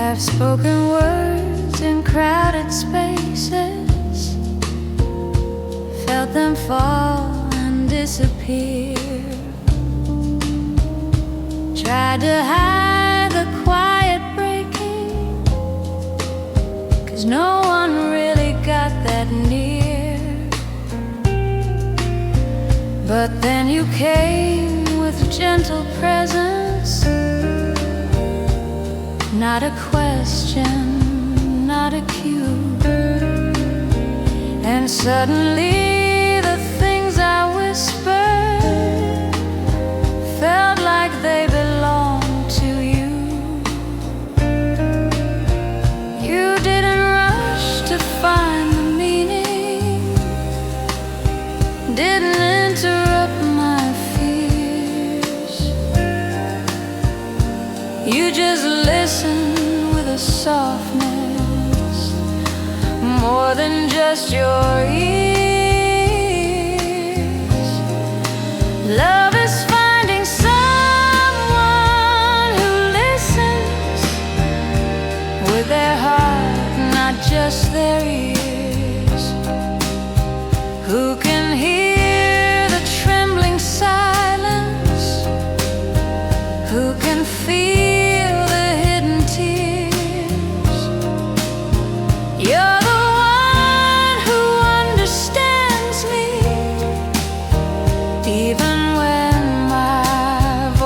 I've spoken words in crowded spaces, felt them fall and disappear, tried to hide the quiet breaking, 'cause no one really got that near. But then you came with gentle presence, not a question, not a cue. And suddenly the things I whispered felt like they belonged to you. You didn't rush to find the meaning, didn't interrupt my fears. You just listened with a softness, more than just your ears. Love is finding someone who listens with their heart, not just their ears, who can hear the trembling silence, who can feel the hidden tears. You're the one who understands me, even when my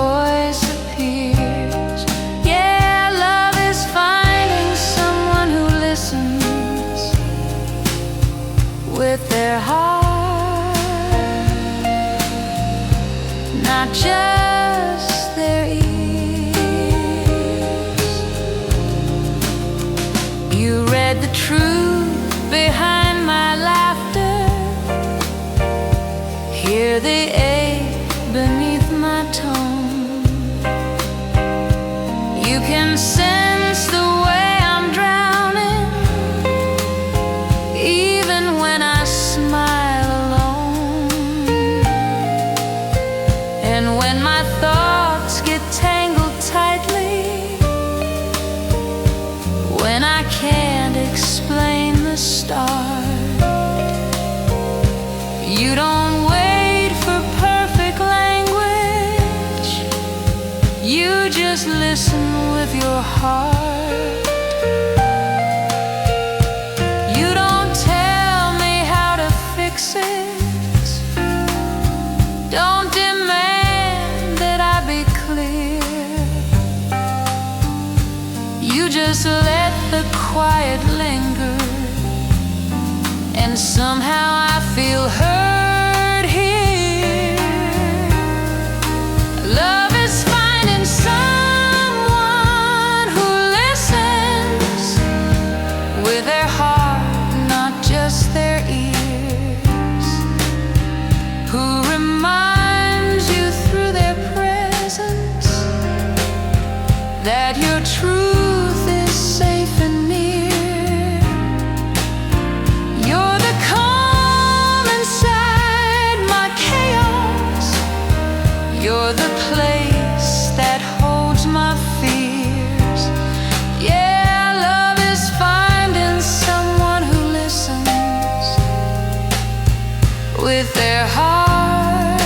voice appears. Yeah, love is finding someone who listens with their heart, not just their ears. You read the truth behind my laughter, hear the ache beneath my tone. You can sense the way I'm drowning, even when I smile alone. And when my thoughts get tangled tightly, when I can't explain the start, you don't wait for perfect language, you just listen with your heart. You don't tell me how to fix it, don't demand that I be clear. You just let the quiet linger, and somehow I feel heard here. Love is finding someone who listens with their heart, not just their ears, who reminds you through their presence that your truth is safe and near. You're the calm inside my chaos, you're the place that holds my fears. Yeah, love is finding someone who listens with their heart,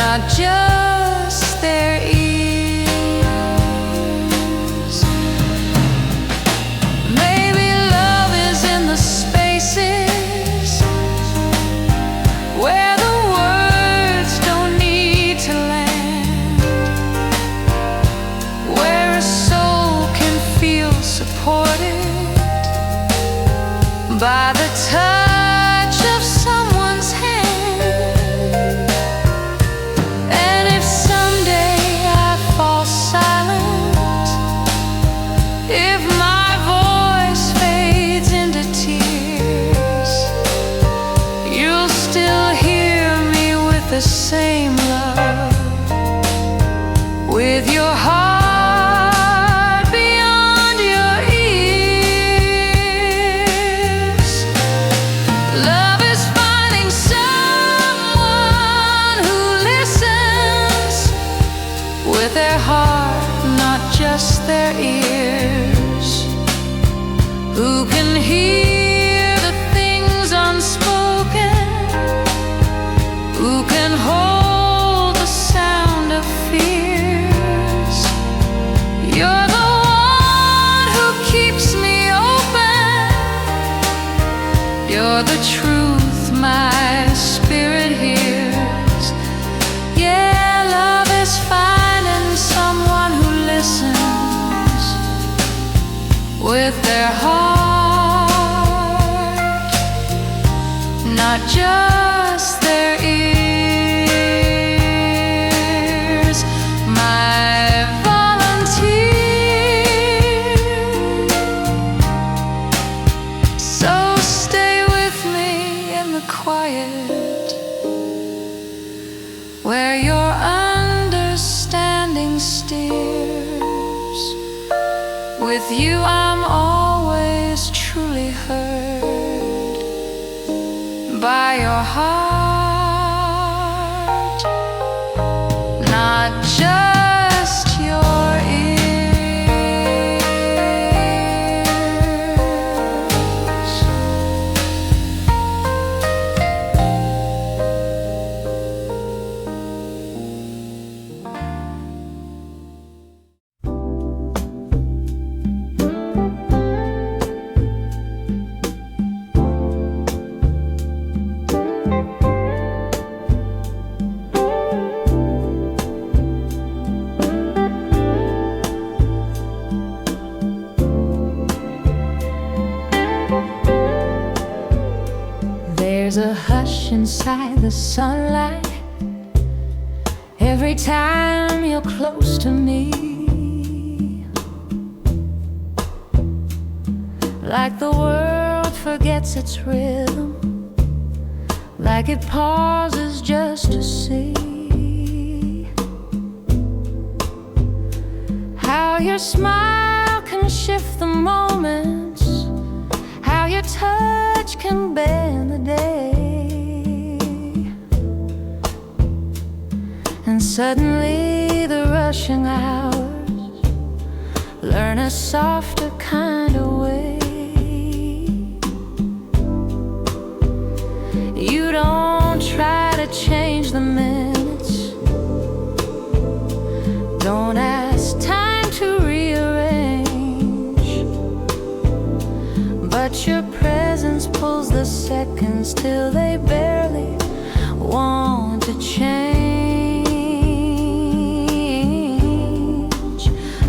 not just their ears. Maybe love is in the spaces where the words don't need to land, where a soul can feel supported by the touch of someone's hand. And if someday I fall silent, if my voice fades into tears, you'll still hear me with the same love, with your heart beyond your ears. Love is finding someone who listens with their heart, not just just their ears, who can hear the things unspoken, who can hold the sound of fears. You're the one who keeps me open. You're the truth my spirit hears. Yeah, love is finding someone who listens with their heart, not just their ears. My volunteer. So stay with me in the quiet, where your understanding steers. With you I'm always truly heard by your heart, not just your ears. There's a hush inside the sunlight every time you're close to me, like the world forgets its rhythm, like it pauses just to see how your smile can shift the moments, how your touch can bend the day. And suddenly the rushing hours learn a softer kind of way. You don't try to change the minutes, don't ask time to rearrange, but your presence pulls the seconds till they barely want to change.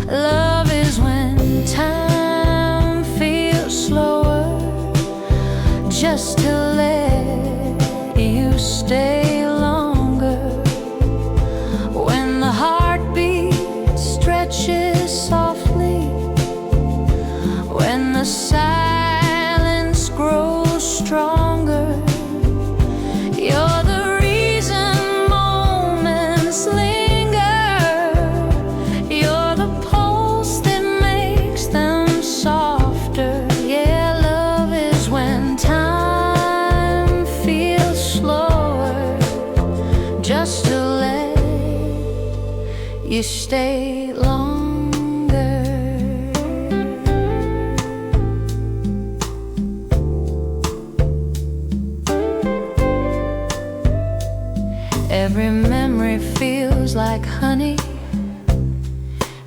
Love is when time feels slower, just to let you stay longer. When the heartbeat stretches softly, when the silence grows stronger, you're the reason moments linger. You're the pulse that makes them softer. Yeah, love is when time feels slower, just to let you stay longer. Every memory feels like honey,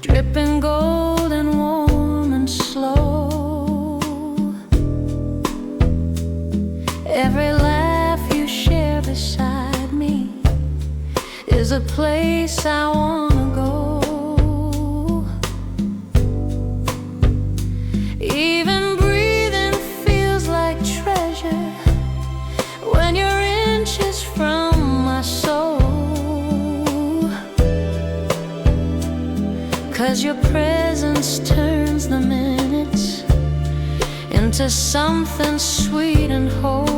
dripping gold and warm and slow. Every laugh you share beside me is a place I wanna go. Even breathing feels like treasure when you're inches from my soul. 'Cause your presence turns the minutes into something sweet and whole.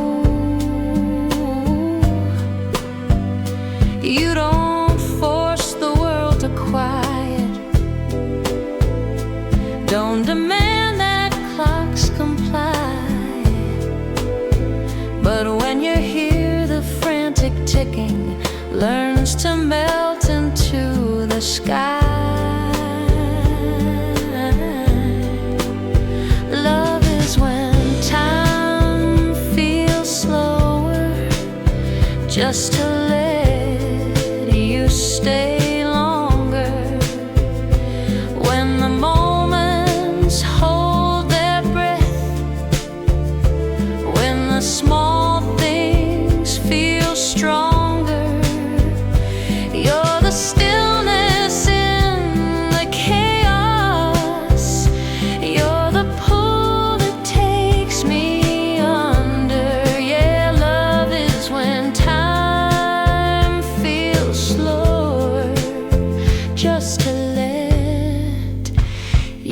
You don't force the world to quiet, don't demand that clocks comply. But when you hear the frantic ticking learns to melt into the sky,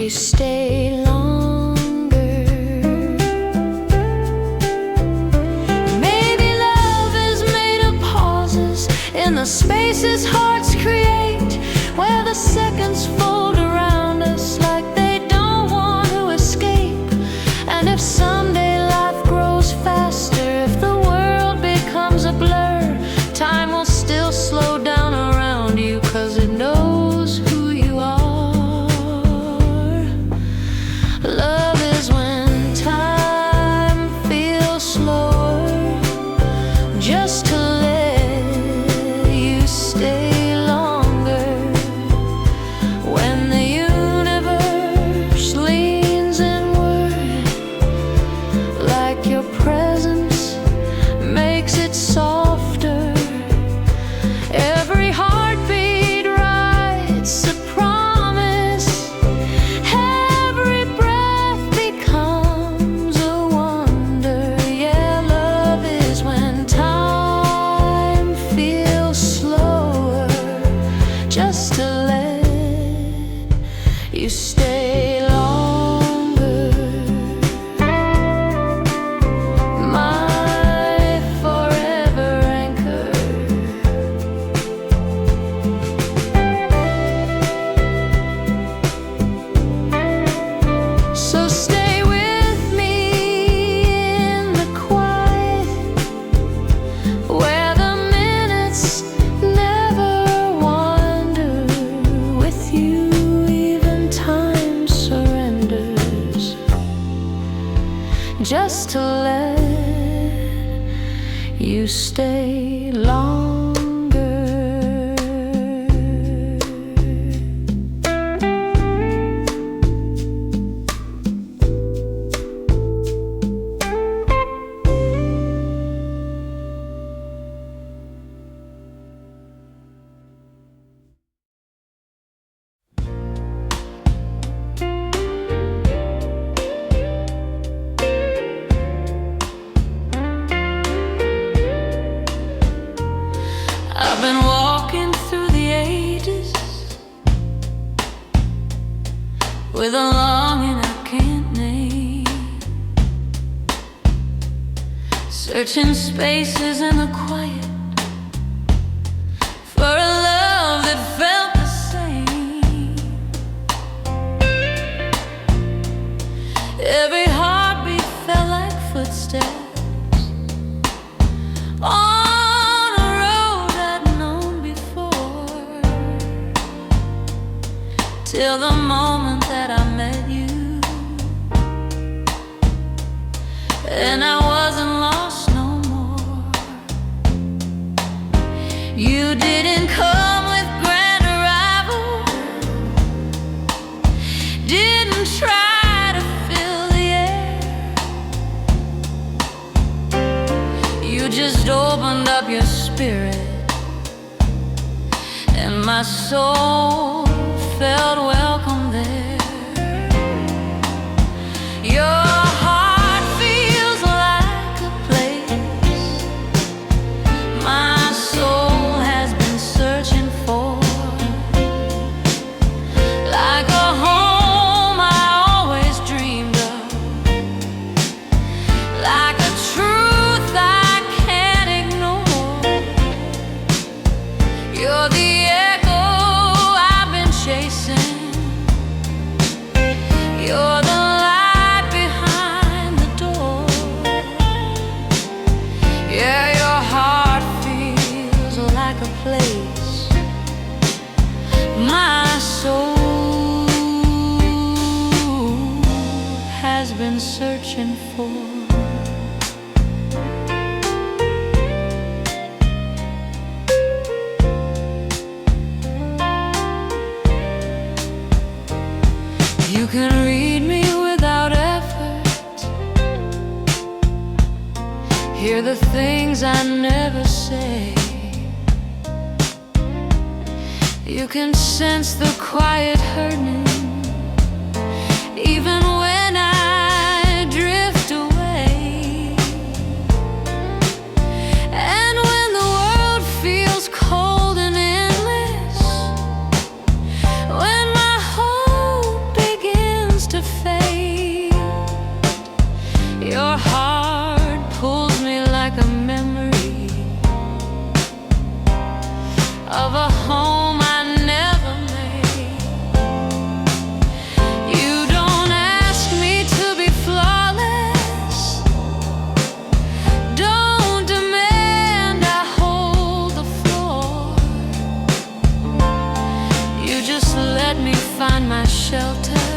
you stay longer. Maybe love is made of pauses in the spaces hearts create, where the seconds fold around us like they don't want to escape. And if someday life grows faster, if the world becomes a blur, time will still slow down around you, 'cause it knows who you are. Love is when time feels slower, just to let you stay longer. When the universe leans inward, like your presence makes it softer. Every heartbeat writes a promise, every breath becomes a wonder. Yeah, love is when time feels slower, just to let you stay longer. My forever anchor. So stay with me in the quiet, where the minutes never wander. With you even time surrenders, just to let you stay longer. I've been walking through the ages with a longing I can't name, searching spaces in the quiet for a love that felt the same. Every heartbeat felt like footsteps on a road I'd known before, till the moment that I met you, and I wasn't lost no more. You didn't come with grand arrival, didn't try to fill the air. You just opened up your spirit, and my soul felt welcome there. Your heart feels like a place my soul has been searching for, like a home I always dreamed of, like a truth I can't ignore. You're the echo I've been chasing, you're the light behind the door. Yeah, your heart feels like a place my soul has been searching for. You can read me without effort, hear the things I never say. You can sense the quiet hurting, even when I drift away. And when the world feels cold and endless, when my hope begins find my shelter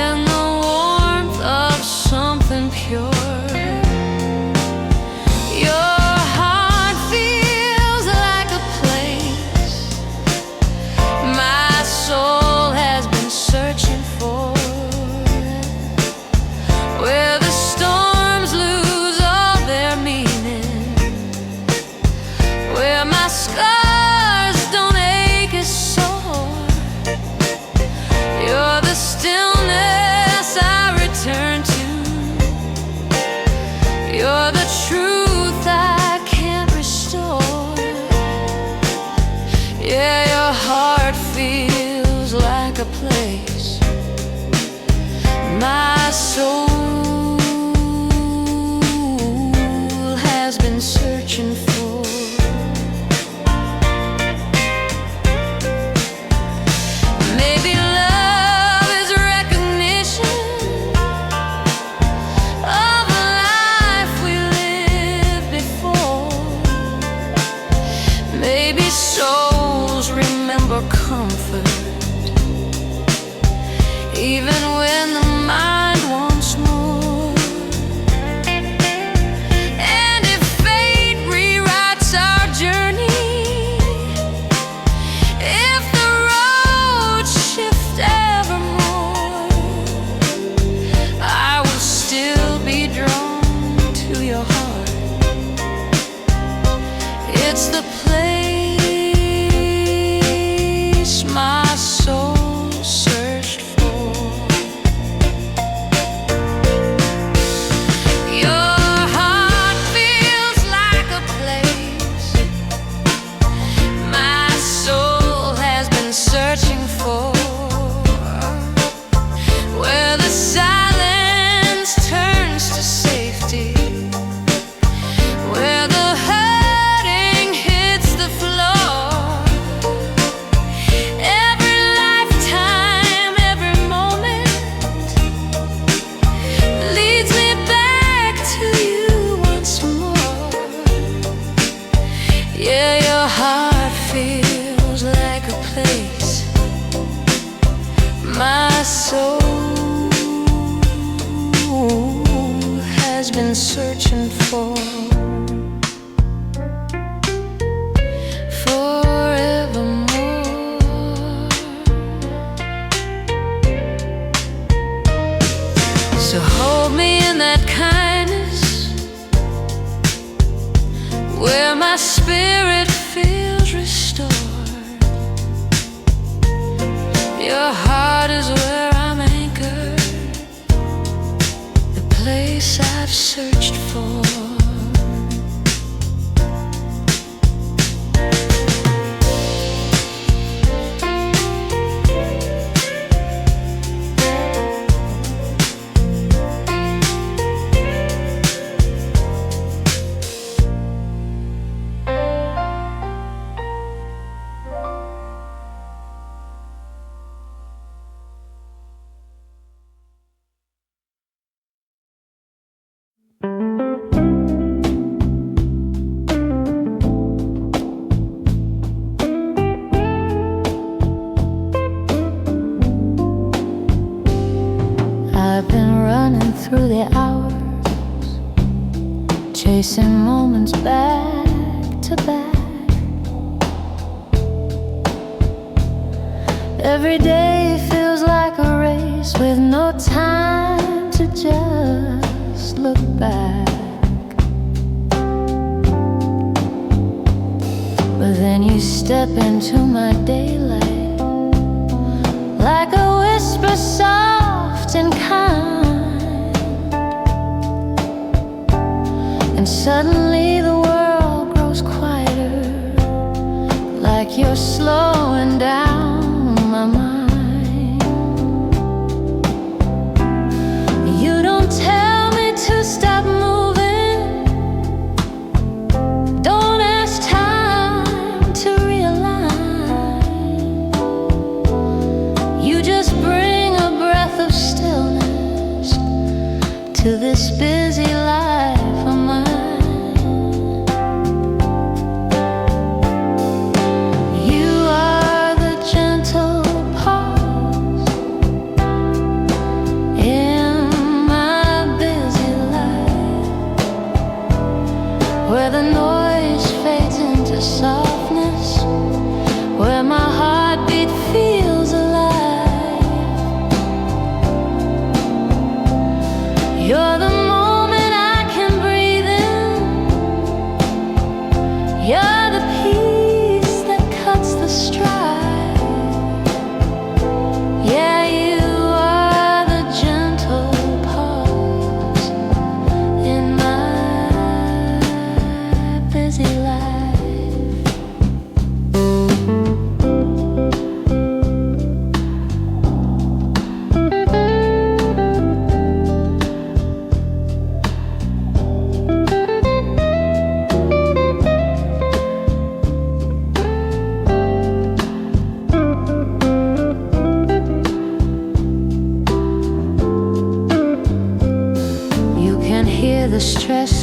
in the warmth of something pure. Your heart feels like a place my soul has been searching for, where the storms lose all their meaning, where my scars don't ache as sore. You're the stillness I return to. You're the truth I can't restore. Yeah, your heart feels like a place my soul has been searching for. Maybe love is recognition of a life we lived before. Maybe souls remember comfort even when the mind wants more. And if fate rewrites our journey, if the roads shift evermore, I will still be drawn to your heart. It's the place my soul searched for. Your heart feels like a place my soul has been searching for, where the silence turns to safety, where the hurting hits the floor. Every lifetime, every moment leads me back to you once more. Yeah, your heart feels like a place my soul has been searching for forevermore. So hold me in that kindness where my spirit feels restored. Your heart is where I'm anchored, the place I've searched for. I've been running through the hours, chasing moments back to back. Every day feels like a race with no time to just look back. But then you step into my daylight, like a whisper soft and kind, and suddenly the world grows quieter, like you're slowing down my mind. You don't tell me to stop moving, don't ask time to realign.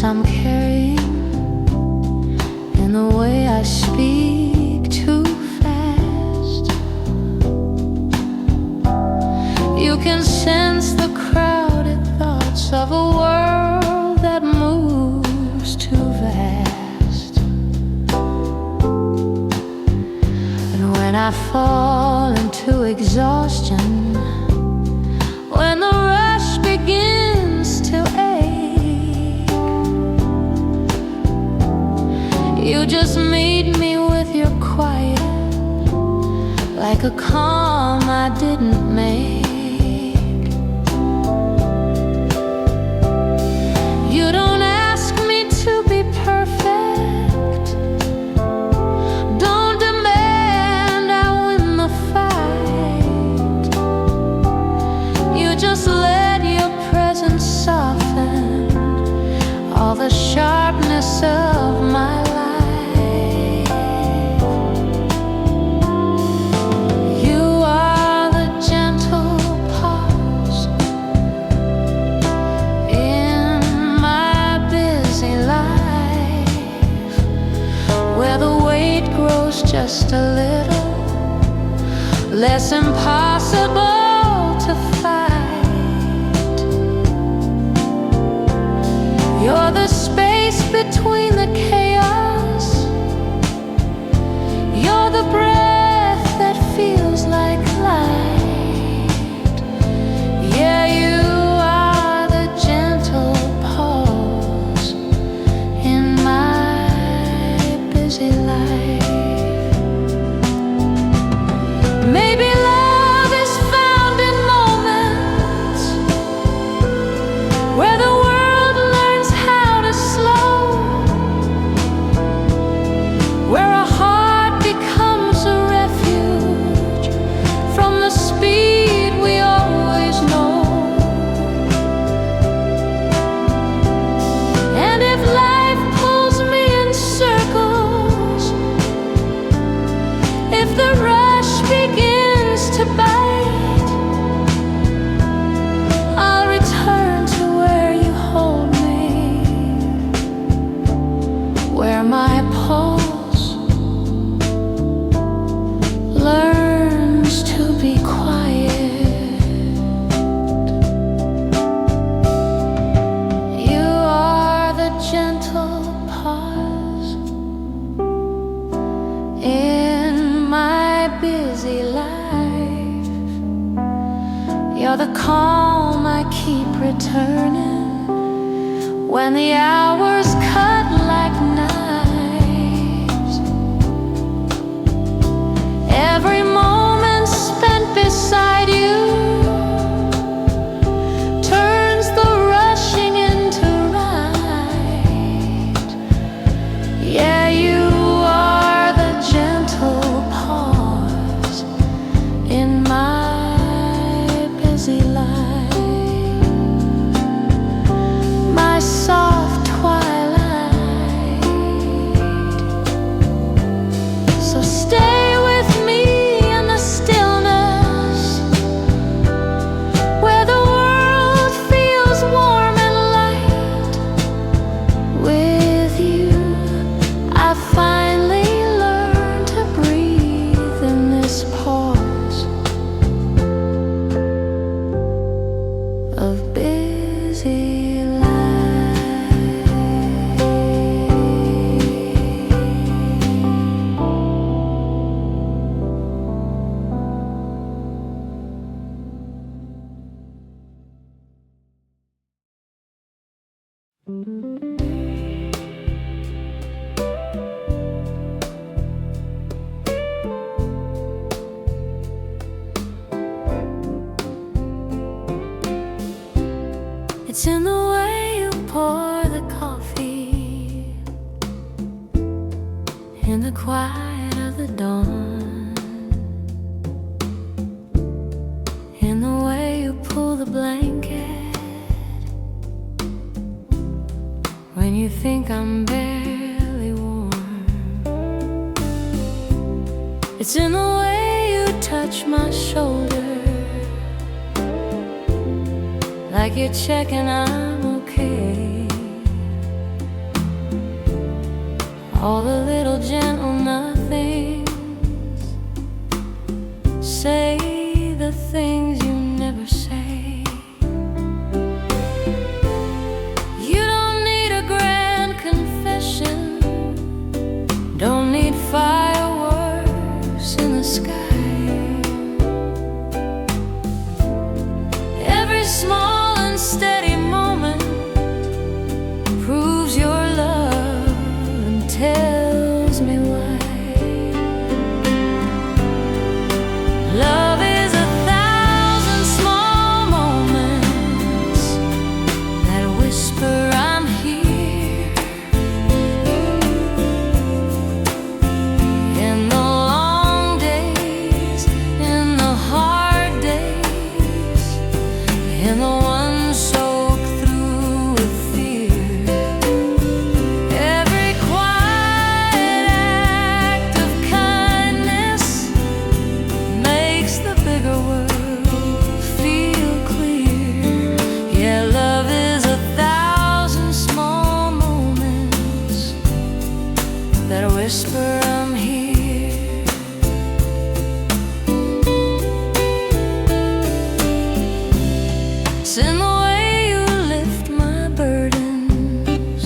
I'm carrying, in the way I speak too fast. You can sense the crowded thoughts of a world that moves too fast. And when I fall into exhaustion, when the rush begins to ache, you just meet me with your quiet, like a calm I didn't make. You don't ask me to be perfect, don't demand I win the fight. You just let your presence soften all the sharpness of my life. You are the gentle pause in my busy life, where the weight grows just a little less impossible to fight. You're the space between the chaos, you're the breath that feels like light. Yeah, you are the gentle pause in my busy life. Maybe love is found in moments where the world learns how to slow, where a heart becomes a refuge from the speed we always know. And if life pulls me in circles, if the rush begins to bite, I'll return to where you hold me, where my pulse learns to be quiet. You are the gentle pause in my busy life. You're the calm I keep returning when the hours cut like knives. Every moment spent beside you turns the rushing into right. Yeah, you are the gentle pause in my busy life, my soft twilight. So stay with me in the stillness, where the world feels warm and light. With you, I finally learned to breathe in this pause of busy life. It's in the way you pour the coffee, in the quiet of the dawn, in the way you pull the blanket when you think I'm barely warm. It's in the way you touch my shoulder, like you're checking I'm okay. all the little gentle nothings. Say the things you never say. You don't need a grand confession, don't need fireworks in the sky. Every small and steady moment proves your love and tells me why. Love is 1,000 small moments that whisper I'm here. In the long days, in the hard days, in the ones soaked through with fear. Every quiet act of kindness makes the bigger world feel clear. Yeah, love is 1,000 small moments that whisper I'm here. It's in the way you lift my burdens,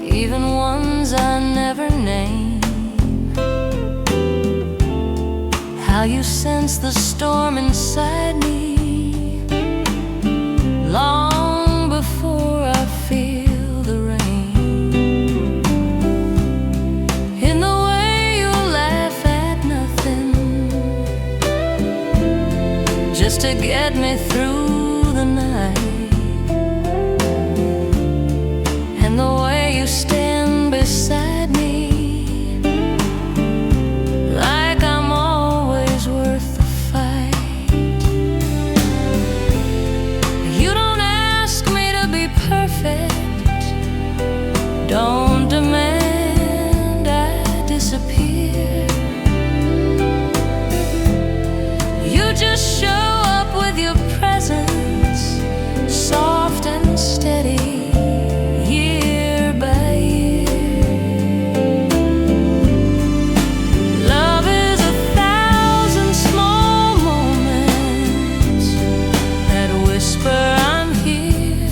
even ones I never name. How you sense the storm inside me long before I feel the rain. In the way you laugh at nothing, just to get me through the night. And the way you stand beside me like I'm always worth the fight. You don't ask me to be perfect, don't demand I disappear. You just show up with your presence, soft and steady, year by year. Love is 1,000 small moments that whisper I'm here.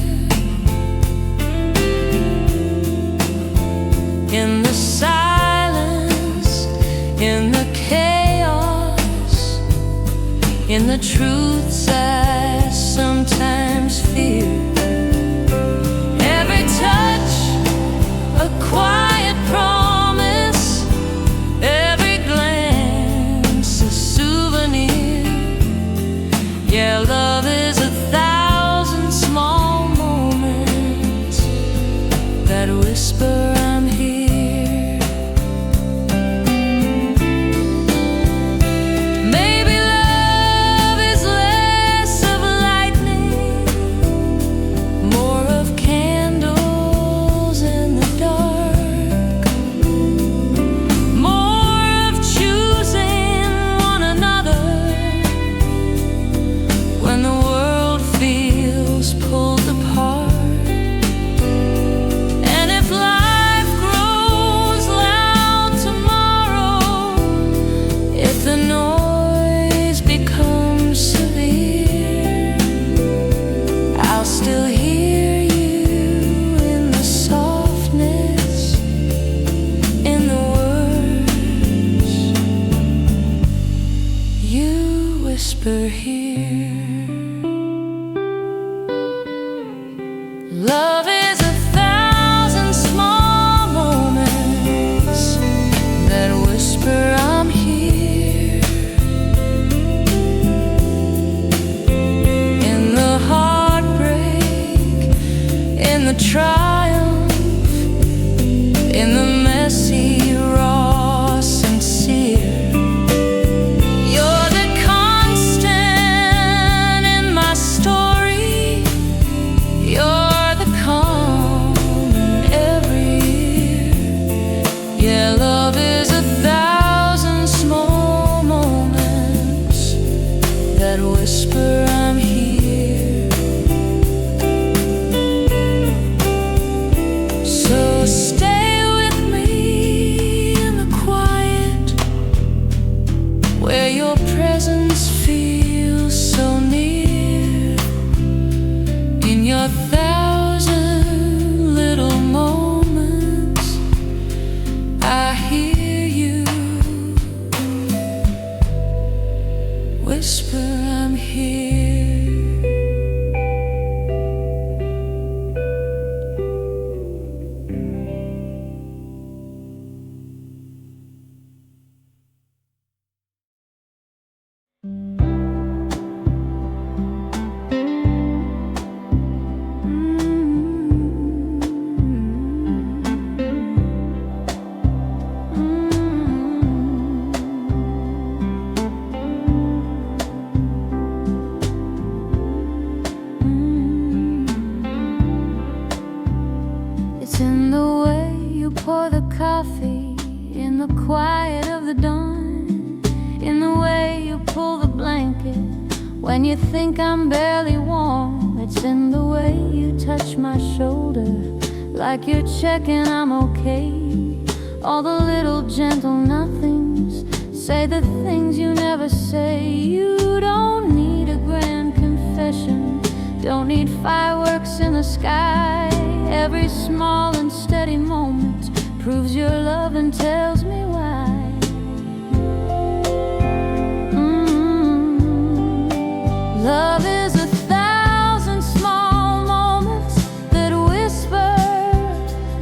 In the silence, in the chaos, in the truths I sometimes fear. Every touch, a quiet promise, every glance, a souvenir. Yeah, love is 1,000 small moments that whisper I'm here. Maybe love is less of lightning, more of candles in the dark, more of choosing one another when the world feels pulled apart. And if life grows loud tomorrow, if the noise becomes severe, I'll still hear you in the softness, in the words you whisper here. Love is 1,000 small moments that whisper I'm here. In the heartbreak, in the triumph, in the messy, raw, sincere. You're the constant in my story. You're the calm in every year. Yeah, love is 1,000 small moments that whisper I'm here. where your presence feels so near. In your thousand little moments, I hear you whisper, I'm here. It's in the way you pour the coffee, in the quiet of the dawn, in the way you pull the blanket when you think I'm barely warm. It's in the way you touch my shoulder like you're checking I'm okay. All the little gentle nothings say the things you never say. You don't need a grand confession, don't need fireworks in the sky. Every small and steady moment proves your love and tells me why. Love is 1,000 small moments that whisper,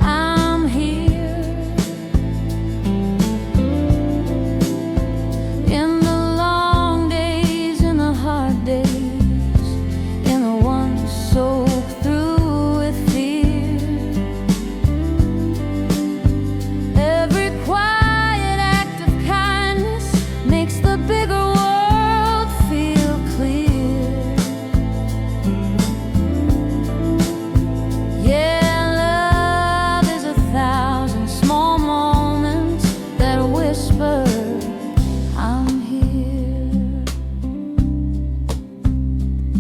I'm here. In the long days, in the hard days, in the ones soaked through with fear. Every quiet act of kindness makes the bigger world feel clear. Yeah, love is 1,000 small moments that whisper, I'm here.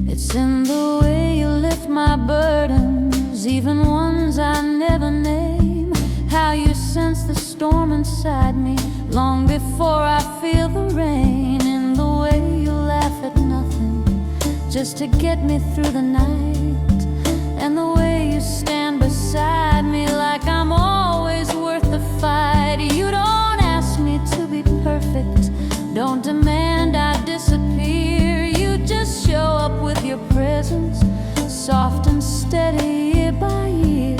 It's in the way you lift my burdens, even ones I never name. How you sense the storm inside me long before I feel the rain. In the way you laugh at nothing just to get me through the night, and the way you stand beside me like I'm always worth the fight. You don't ask me to be perfect, don't demand I disappear. You just show up with your presence, soft and steady, year by year.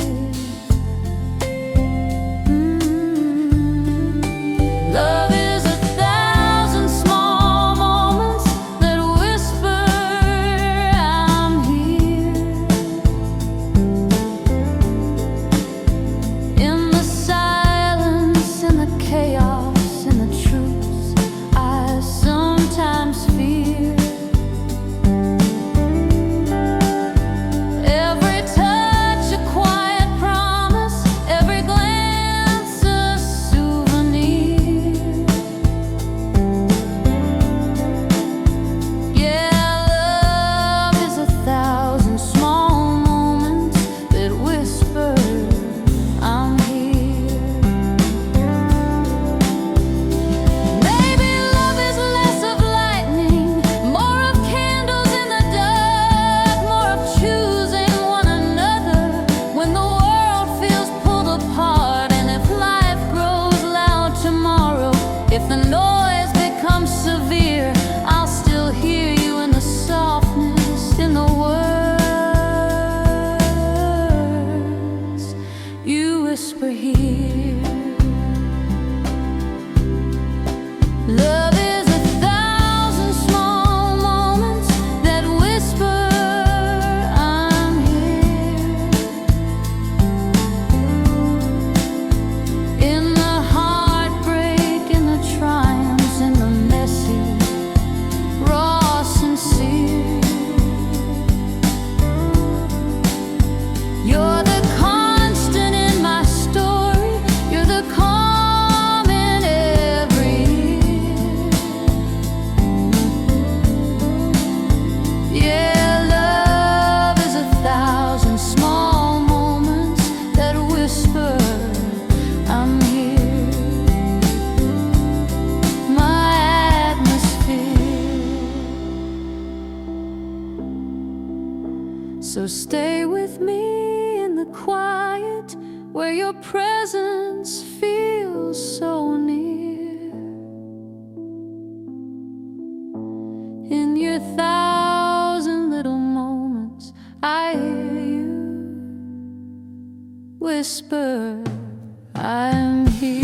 Love is 1,000 small moments that whisper, I'm here. So stay with me in the quiet, where your presence feels so near. In your thousand little moments, I hear you whisper, I'm here.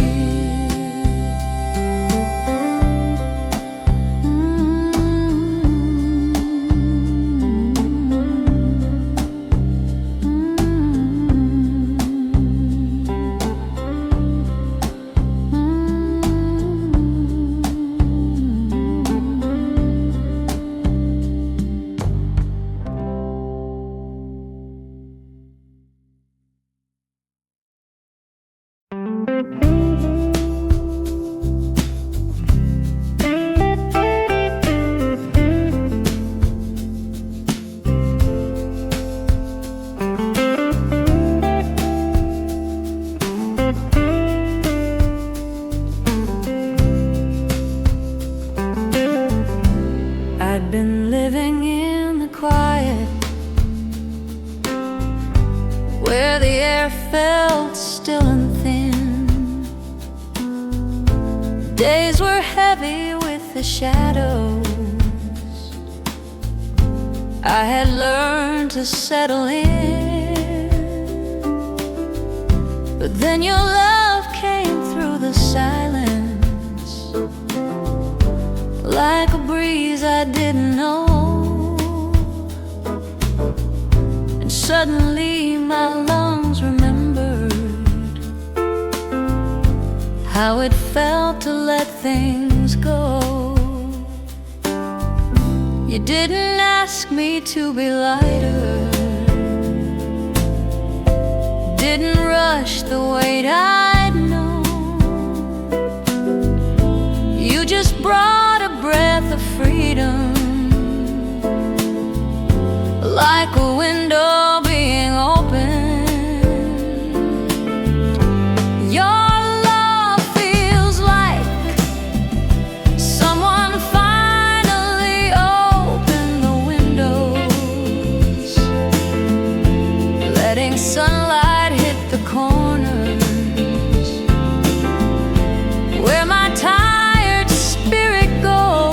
I'd been living in the quiet, where the air felt still and thin. Days were heavy with the shadows. I had learned to settle in, but then your love came through the silence, like a breeze I didn't know. And suddenly my lungs remembered how it felt to let things go. You didn't ask me to be lighter, didn't rush the weight I'd known. You just brought a breath of freedom, like a window being open. Your love feels like someone finally opened the windows, letting sunlight hit the corners where my tired spirit goes.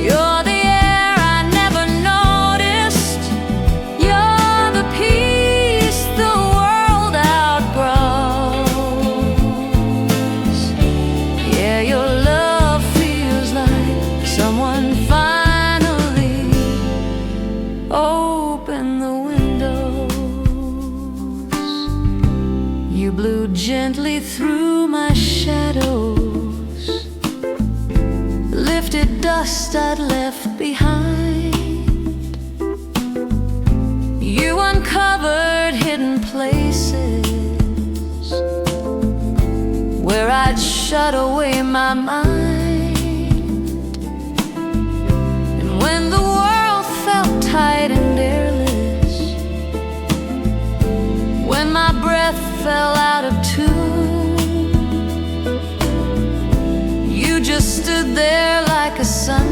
You're the air I never noticed. You're the peace the world outgrows. Yeah, your love feels like someone finally opened the windows. You blew gently through my shadows, lifted dust I'd left behind. You uncovered hidden places where I'd shut away my mind. And when the world felt tight and airless, when my breath fell out of tune, you just stood there like a sunrise,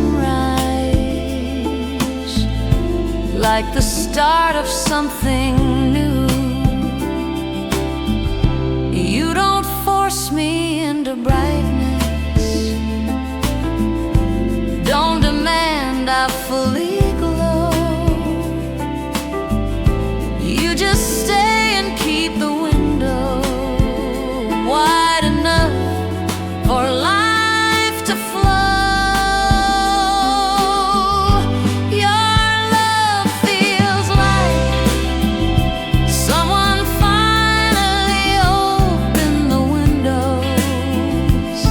like the start of something new. You don't force me into brightness, don't demand I fully glow. You just stay and keep the window wide enough for life to flow. Your love feels like someone finally opened the windows,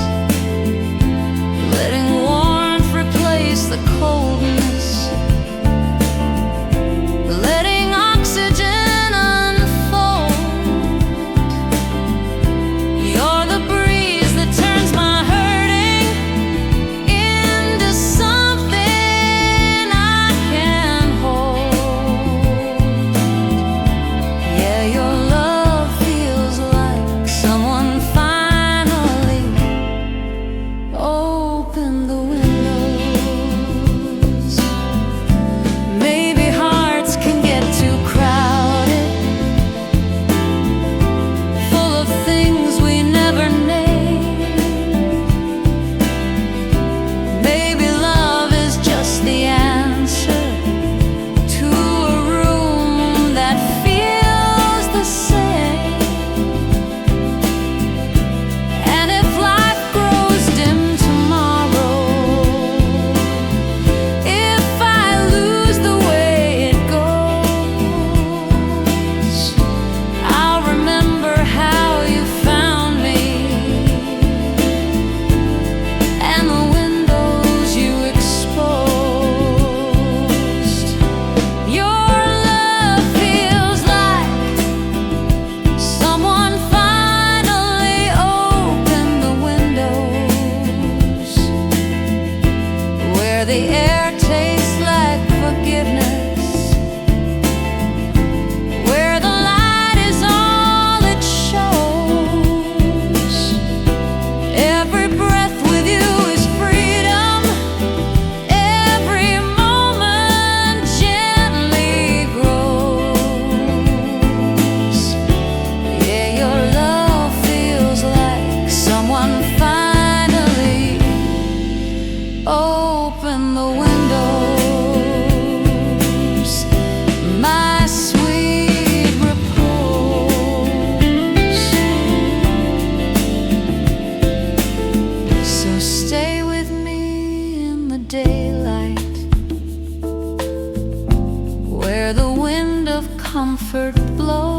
comfort blows.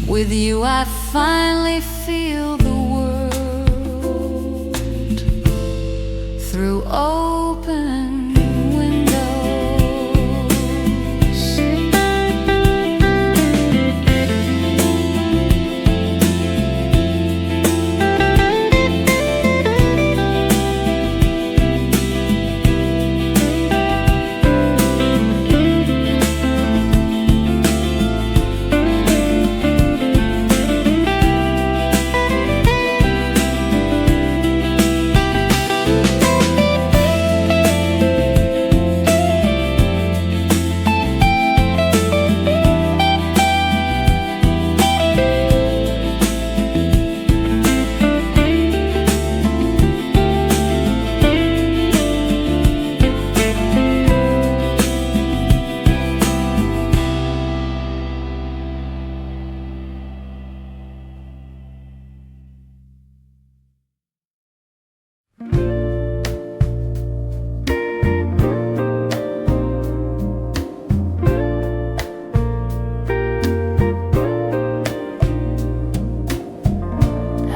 With you I finally feel the world through open windows.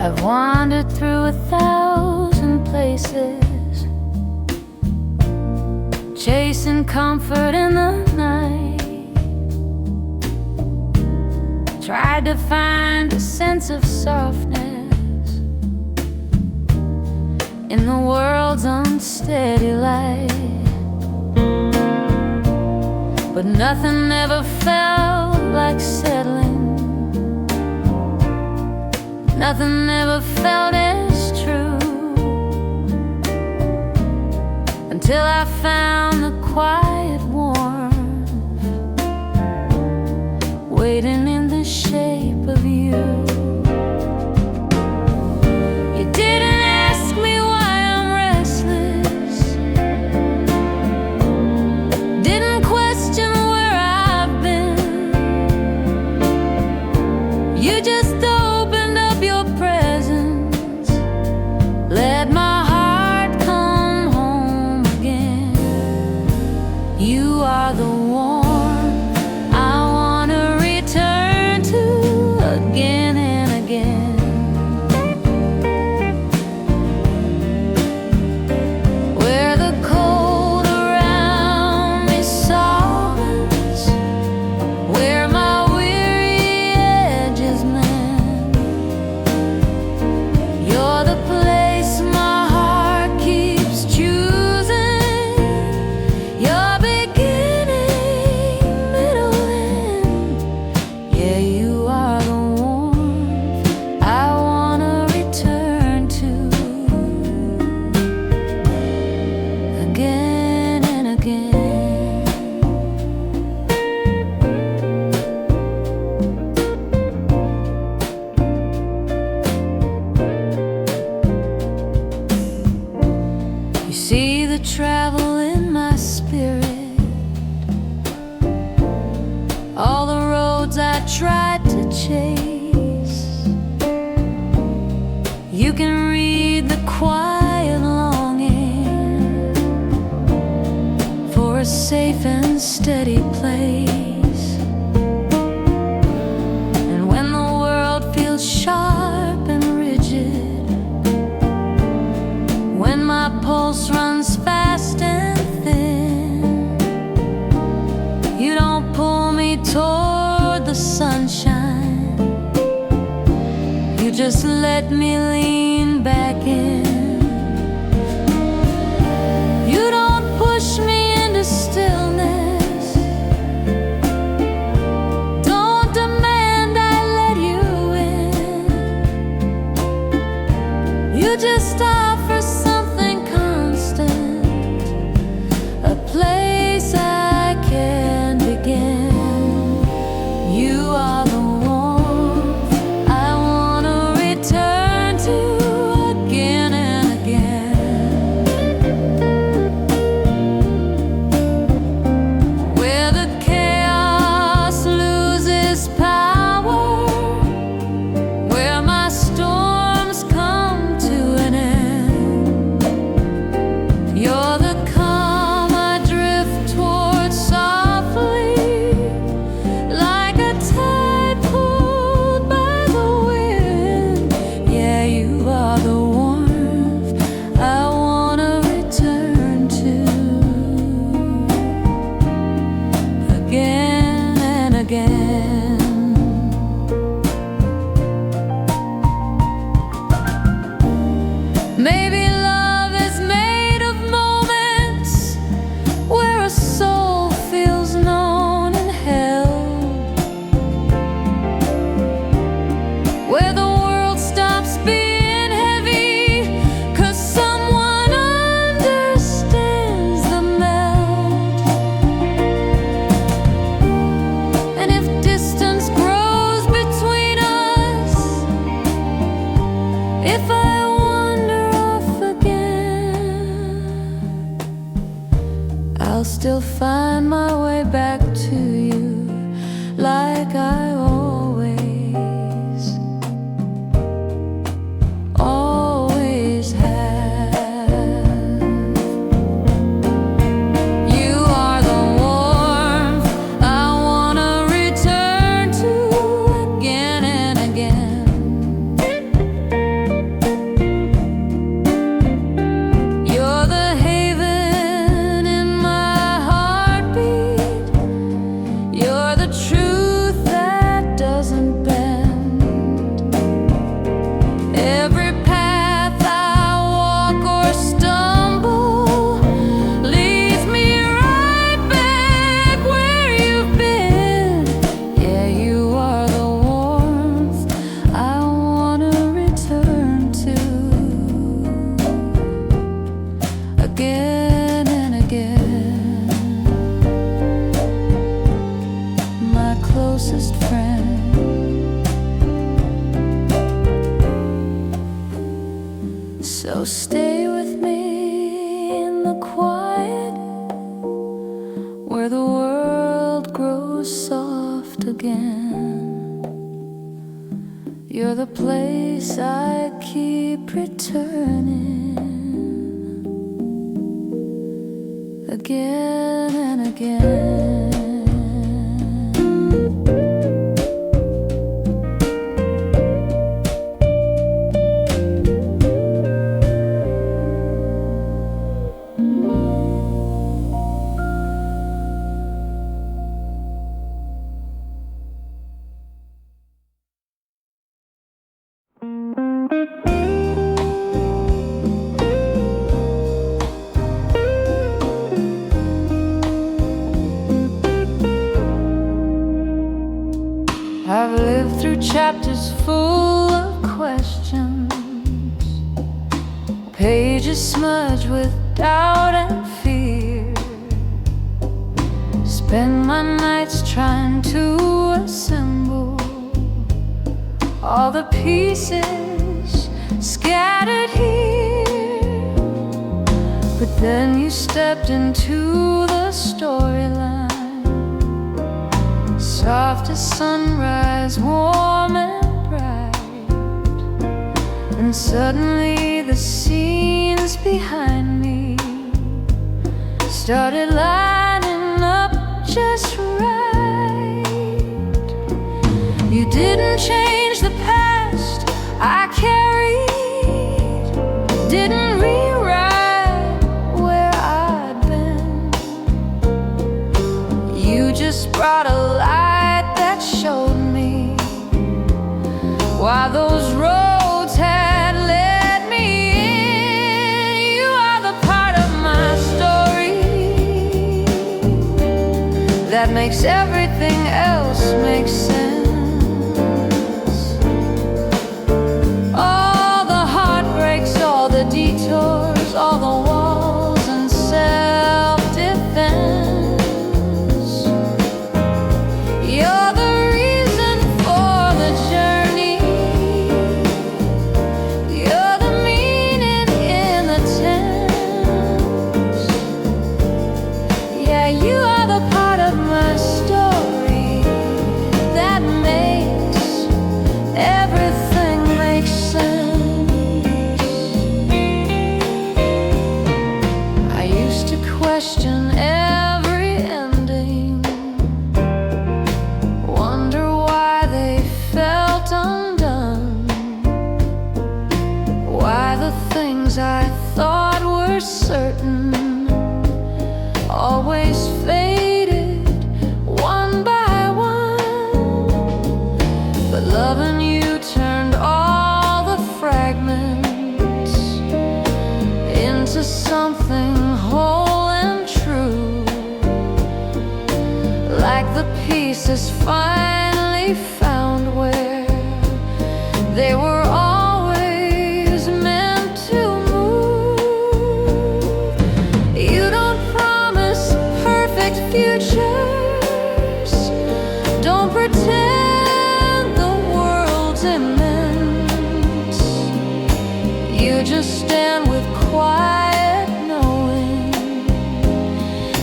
I've wandered through 1,000 places, chasing comfort in the night. Tried to find a sense of softness in the world's unsteady light, but nothing ever felt like settling. Nothing ever felt as true until I found the quiet warmth waiting in the shape of you. You didn't ask me why I'm restless, didn't question where I've been. You just opened up your presence, let my heart come home again. You are the warmth I wanna return to again and again. Where the cold around me softens, where my weary edges mend. You're the place my heart keeps choosing. Your beginning, middle, end. Yeah, you are the warmth I wanna return to again and again. You see the travel in my spirit, all the roads I tried to chase. You can read the quiet longing for a safe and steady place. And when the world feels sharp and rigid, when my pulse runs fast and thin, you don't pull me toward the sunshine, you just let me lean back in. You don't push me into stillness, don't demand I let you in. You just offer something constant, a place I can begin. You are the warmth I wanna return to again and again. Where the chaos loses power, where my storms come to an end. Maybe love is made of moments where a soul feels known and held, where the world stops being heavy 'cause someone understands the melt. And if distance grows between us, if I I'll still find my way back to you like I always have. You are the warmth I wanna return to again and again. You're the truth that doesn't bend. Every path I walk or stumble leads me right back where you've been. Yeah, you are the warmth I wanna return to again and again. My closest friend. So stay with me in the quiet, where the world grows soft again. You're the place I keep returning again and again. I've lived through chapters full of questions, pages smudged with doubt and fear. Spend my nights trying to assemble all the pieces scattered here. But then you stepped into the storyline, soft as sunrise, warm and bright. And suddenly the scenes behind me started lining up just right. You didn't change the past I carried, didn't rewrite where I'd been. You just brought a light that showed me why those roads had led me in. You are the part of my story that makes everything else make sense. All the heartbreaks, all the detours, all the walls and self-defense. You're the reason for the journey. You're the meaning in the tense. Yeah, you are the part of my story that makes everything make sense. I used to question every ending, wonder why they felt undone, why the things I thought were certain always faded one by one. But loving you turned all the fragments faces finally found where they were always meant to move. You don't promise perfect futures, don't pretend the world's immense. You just stand with quiet knowing,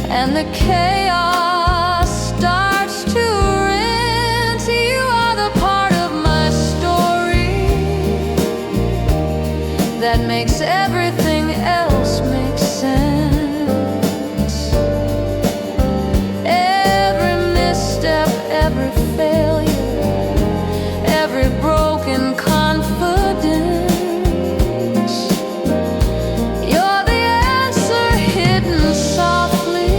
and the chaos starts to rent. You are the part of my story that makes everything else make sense. Every misstep, every failure, every broken confidence, you're the answer hidden softly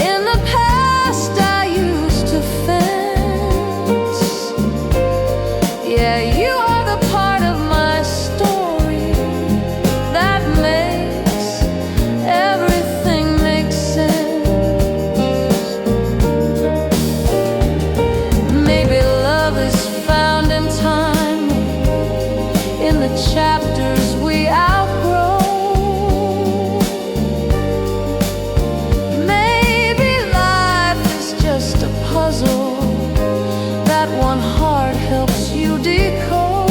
in the past I used to fence. Yeah, you are the part of my story that makes everything make sense. Maybe love is found in time, in the chapters we outgrow. Maybe life is just a puzzle that one heart helps you decode.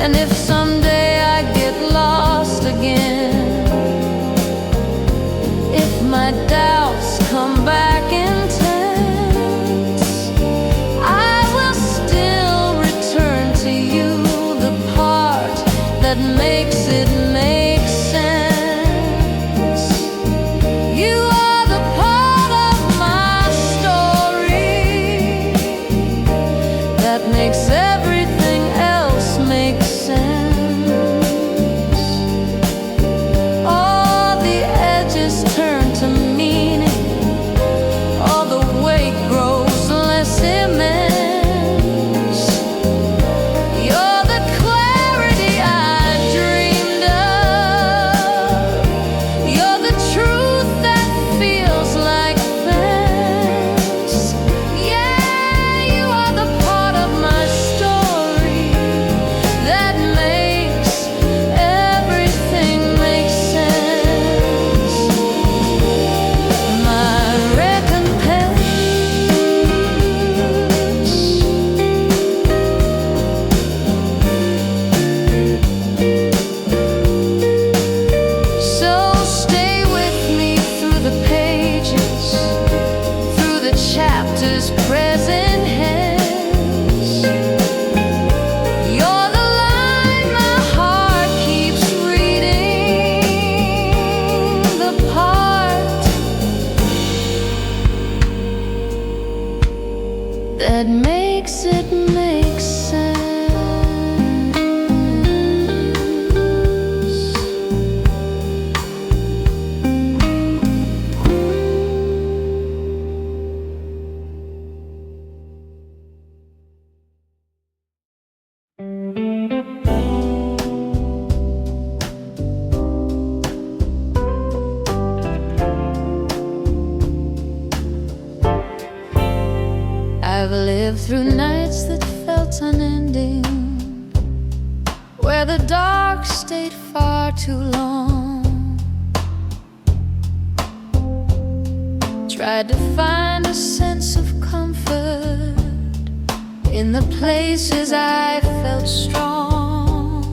And if someday I get lost again, if my doubts come back intense, I will still return to you, the part that makes it make sense. You are the part of my story that makes everything else make sense. All the edges turn to meaning, all the weight grows less immense. You're the clarity I dreamed of, you're the truth that feels like fence. Yeah, you are the part of my story that makes everything make sense. My recompense. So stay with me through the pages, through the chapters present tense. You're the line my heart keeps reading, the part that makes it make sense. I've lived through nights that felt unending, where the dark stayed far too long. Tried to find a sense of comfort in the places I felt strong.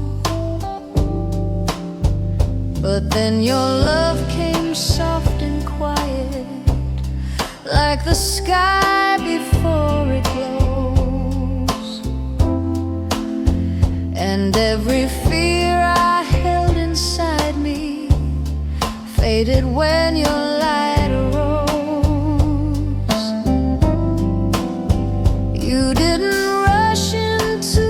But then your love came soft and quiet, like the sky before it glows. And every fear I held inside me faded when your light arose. You didn't rush into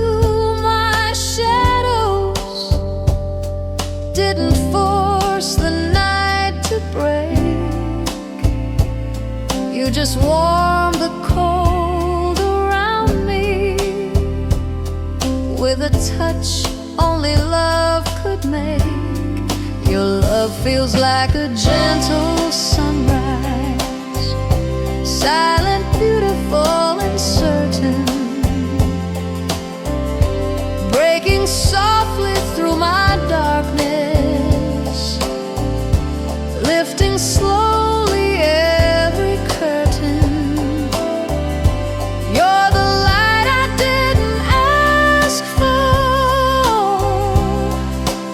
my shadows, didn't force the night to break. You just warmed the cold around me with a touch only love could make. Your love feels like a gentle sunrise, silent, beautiful, and certain, breaking softly through my darkness, lifting slowly every curtain. You're the light I didn't ask for,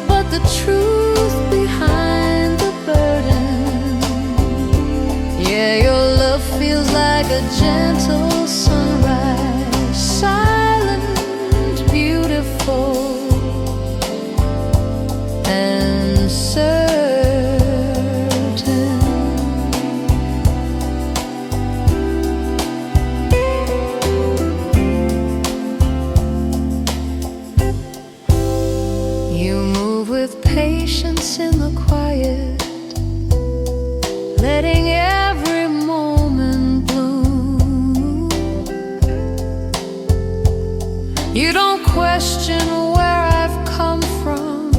but the truth behind the burden. Yeah, your love feels like a gentle sunrise, silent, beautiful, and certain. You move with patience in the quiet, letting every moment bloom. You don't question where I've come from,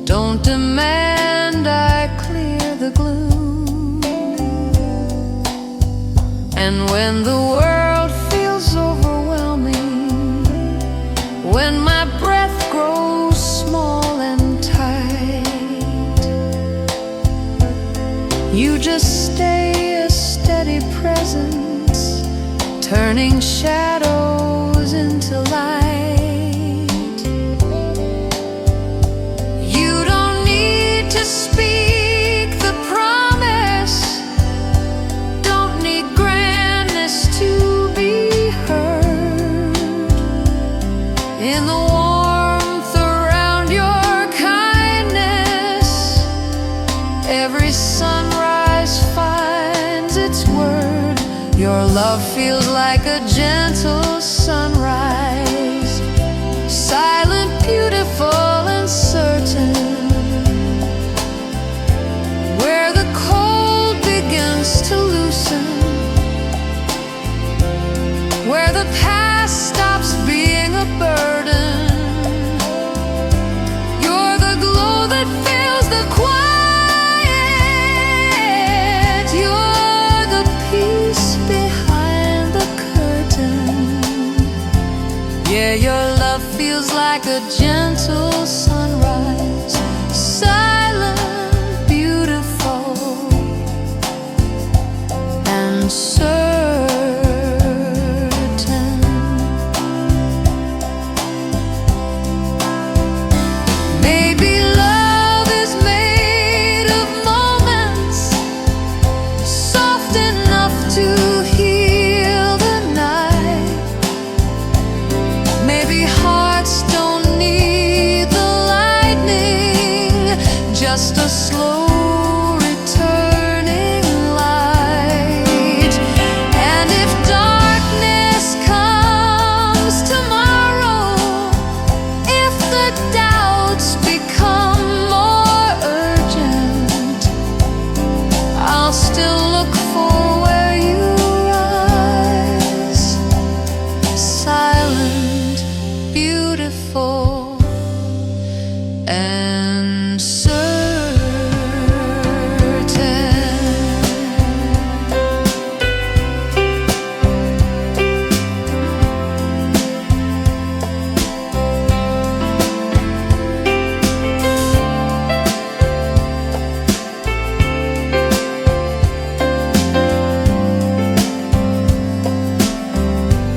don't demand I clear the gloom. And when the world feels overwhelming, when my breath grows small and tight, you just stay a steady presence, turning shadows into light. You don't need to speak the promise, don't need grandness to be heard. In the warmth around your kindness, every sunrise finds its word. Your love feels like a gentle sunrise, silent, beautiful, and certain, where the cold begins to loosen, where the past stops being a burden. You're the glow that fills the quiet, you're the peace behind the curtain. Yeah, your love feels like a gentle sunrise, silent, beautiful, and certain. Maybe love is made of moments, soft enough to heal the night. Maybe hearts don't need the lightning, just a slow returning light. And if darkness comes tomorrow, if the doubts become more urgent, I'll still look for where you rise, silent, beautiful, and certain.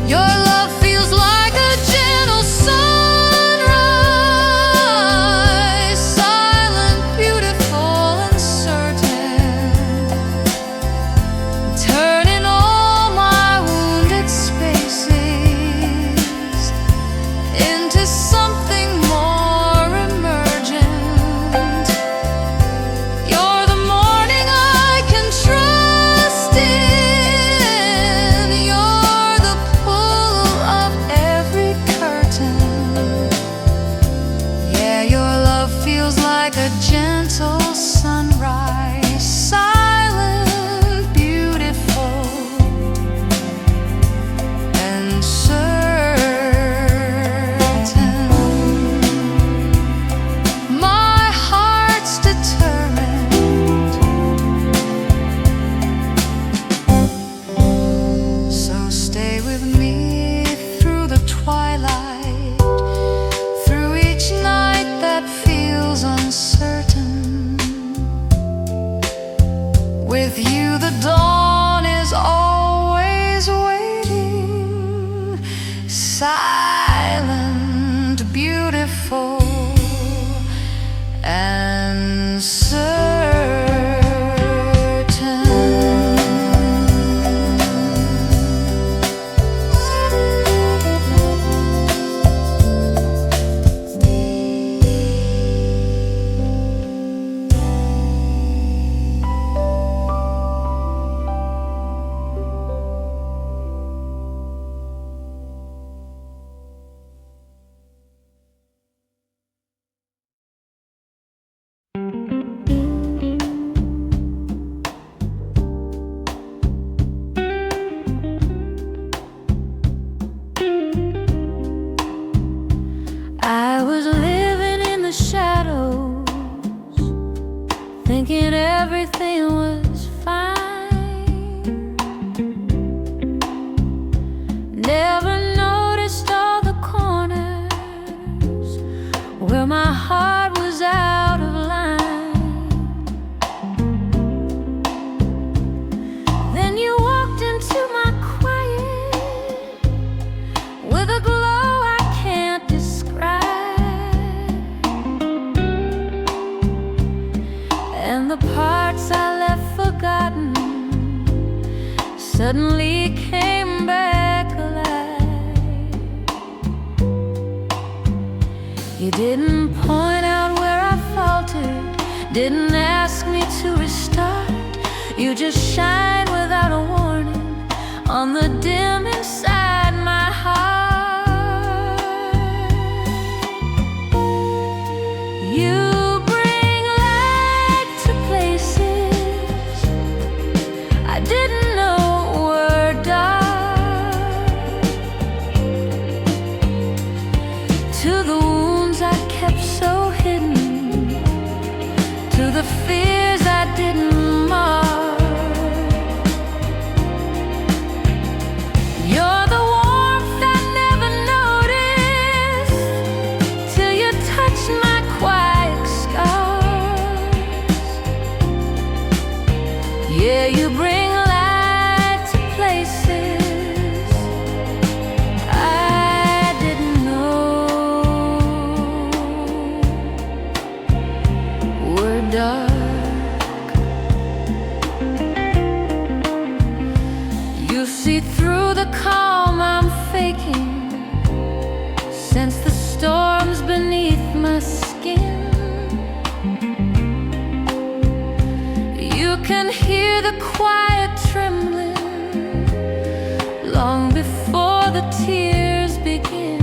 Your love feels like a gentle sunrise, silent, beautiful, and certain. I was living in the shadows, thinking everything was fine. Never noticed all the corners where my heart was out of line. Then you walked into my quiet with a glow I can't describe. And the parts I left forgotten suddenly came back alive. You didn't point out where I faltered, didn't ask me to restart. You just shine without a warning on the dim inside my heart. You didn't know were dark, to the wounds I kept so hidden, to the fears I didn't mark. You're the warmth I never noticed till you touched my quiet scars. Yeah, you bring dark. You see through the calm I'm faking, sense the storms beneath my skin. You can hear the quiet trembling long before the tears begin.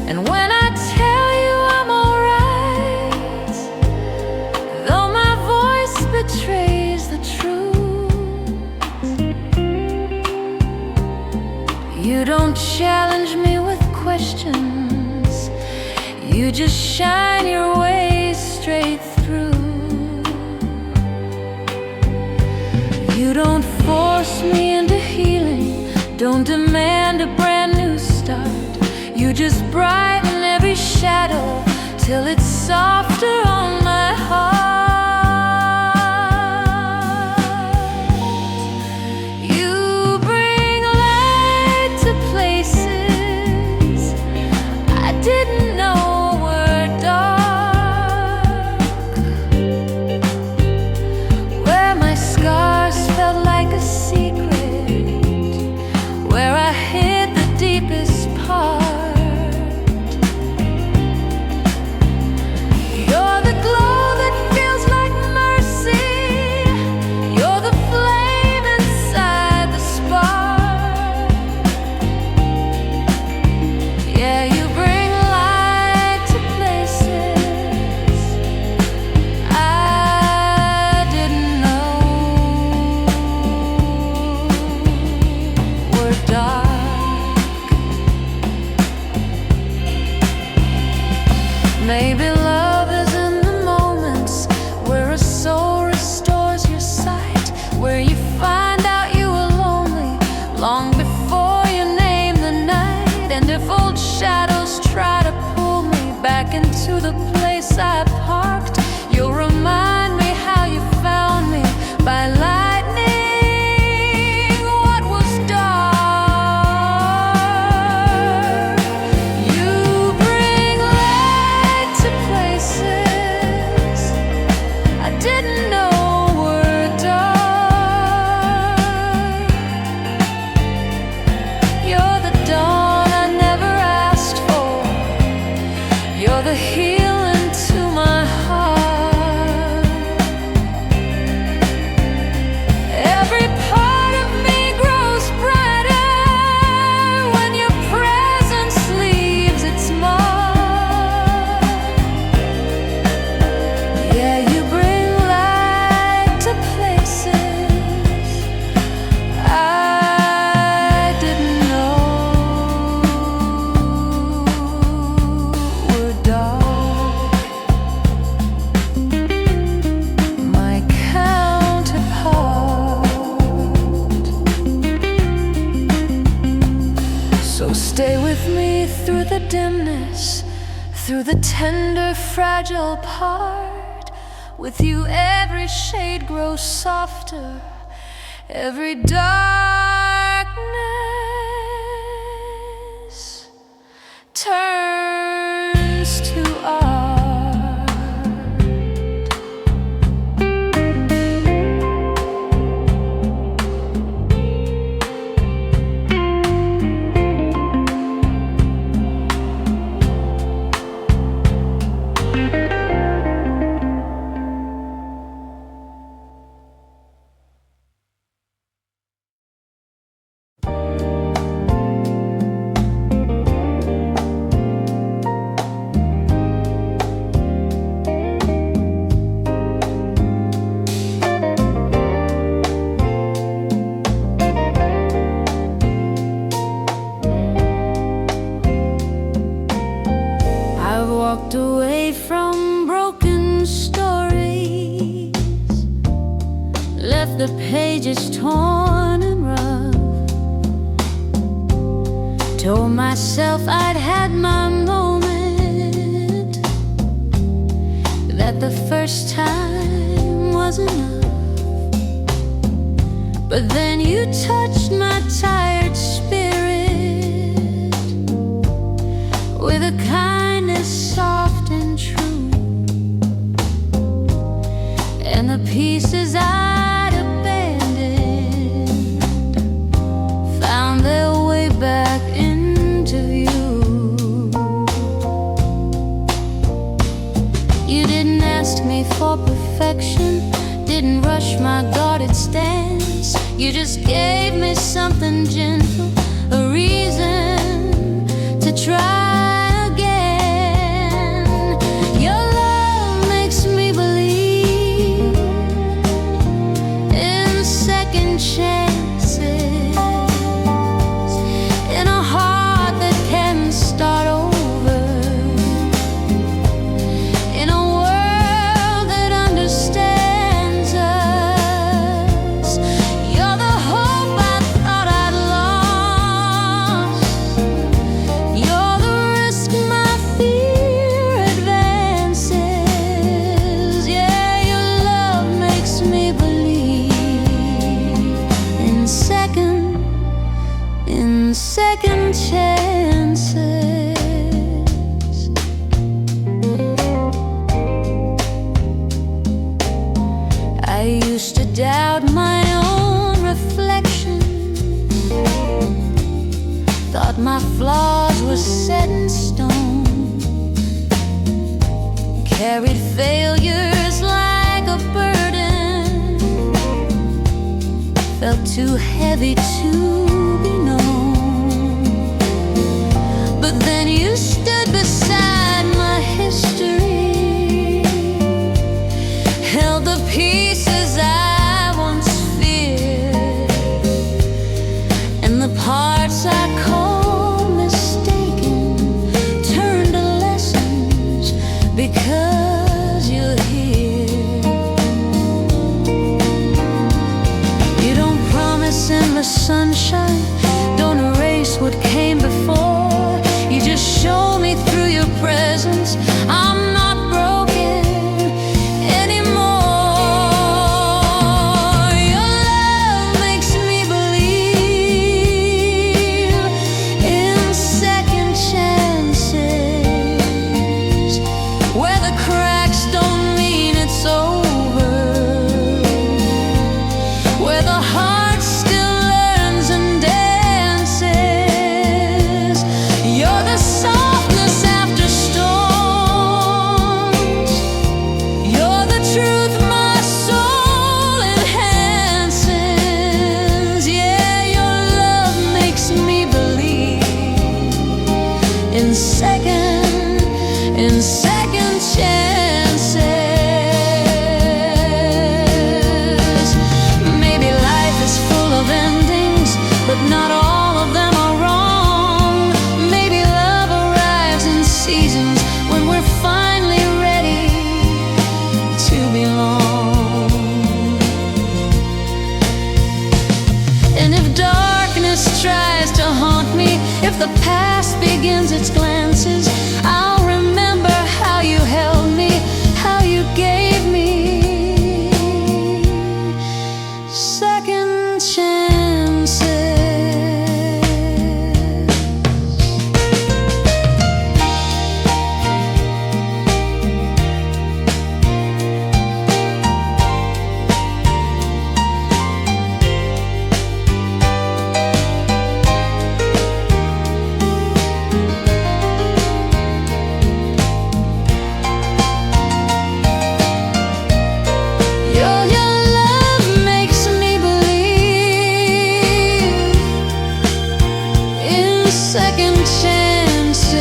And when I tell you I'm alright, though my voice betrays the truth, you don't challenge me with questions, you just shine your way straight through. You don't force me into healing, don't demand a brand new start. You just brighten every shadow till it's softer on my heart. You bring light to places I didn't know were dark, where my scars felt like a secret, where I hid the deepest part. Maybe love is in the moments where a soul restores your sight, where you find out you were lonely long before you name the night. And if old shadows try to pull me back into the place I parked, you'll remind me how you found me by lightning what was dark. So stay with me through the dimness, through the tender, fragile part. With you every shade grows softer, every darkness turns to art. Walked away from broken stories, left the pages torn and rough. Told myself I'd had my moment, that the first time was enough. But then you touched my tired spirit with a kindness soft and true, and the pieces I'd abandoned found their way back into view. You didn't ask me for perfection, didn't rush my guarded stance. You just gave me something gentle, a reason to try. Second chances. I used to doubt my own reflection, thought my flaws were set in stone, carried failures like a burden, felt too heavy to be known. But then you stood beside my history, held the pieces I once feared, and the parts I called mistaken turned to lessons because you're here. You don't promise endless sunshine, don't erase what came before. You just show me through your presence I'm not broken anymore. Your love makes me believe in second chances, where the cracks don't mean it's over, where the heart still learns and dances. You're the softness after storms, you're the truth my soul enhances. Yeah, your love makes me believe in second chances. Maybe life is full of endings, but not all of them are wrong. Maybe love arrives in seasons when we're finally ready to belong. And if darkness tries to haunt me, if the past begins its glances, I'll remember how you held me, how you gave me second chances. Second chances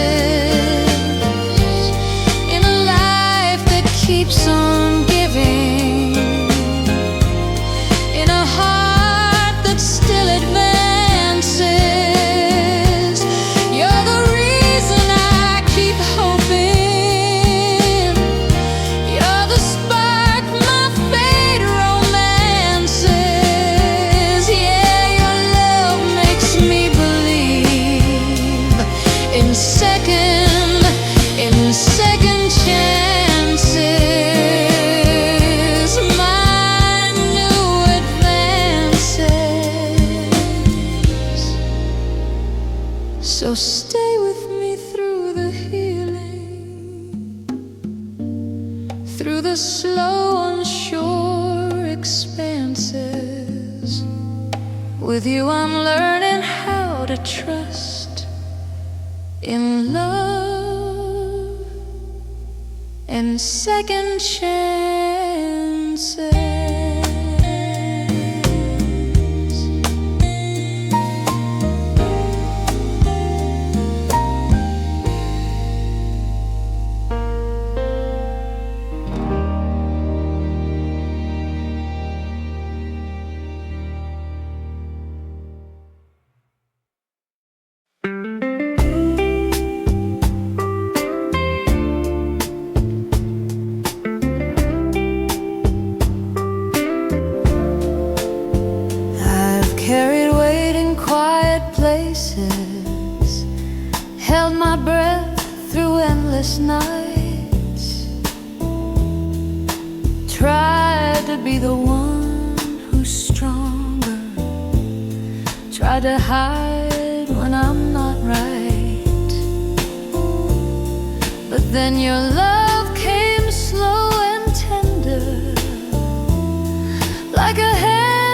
in a life that keeps on giving, in a heart that still advances. You're the reason I keep hoping. You're the spark my fate romances. Yeah, your love makes me in second chances, my new advances. So stay with me through the healing, through the slow, unsure expanses. With you I'm learning how to trust in love and second chances. Carried weight in quiet places, held my breath through endless nights, tried to be the one who's stronger, tried to hide when I'm not right. But then your love came slow and tender, like a hand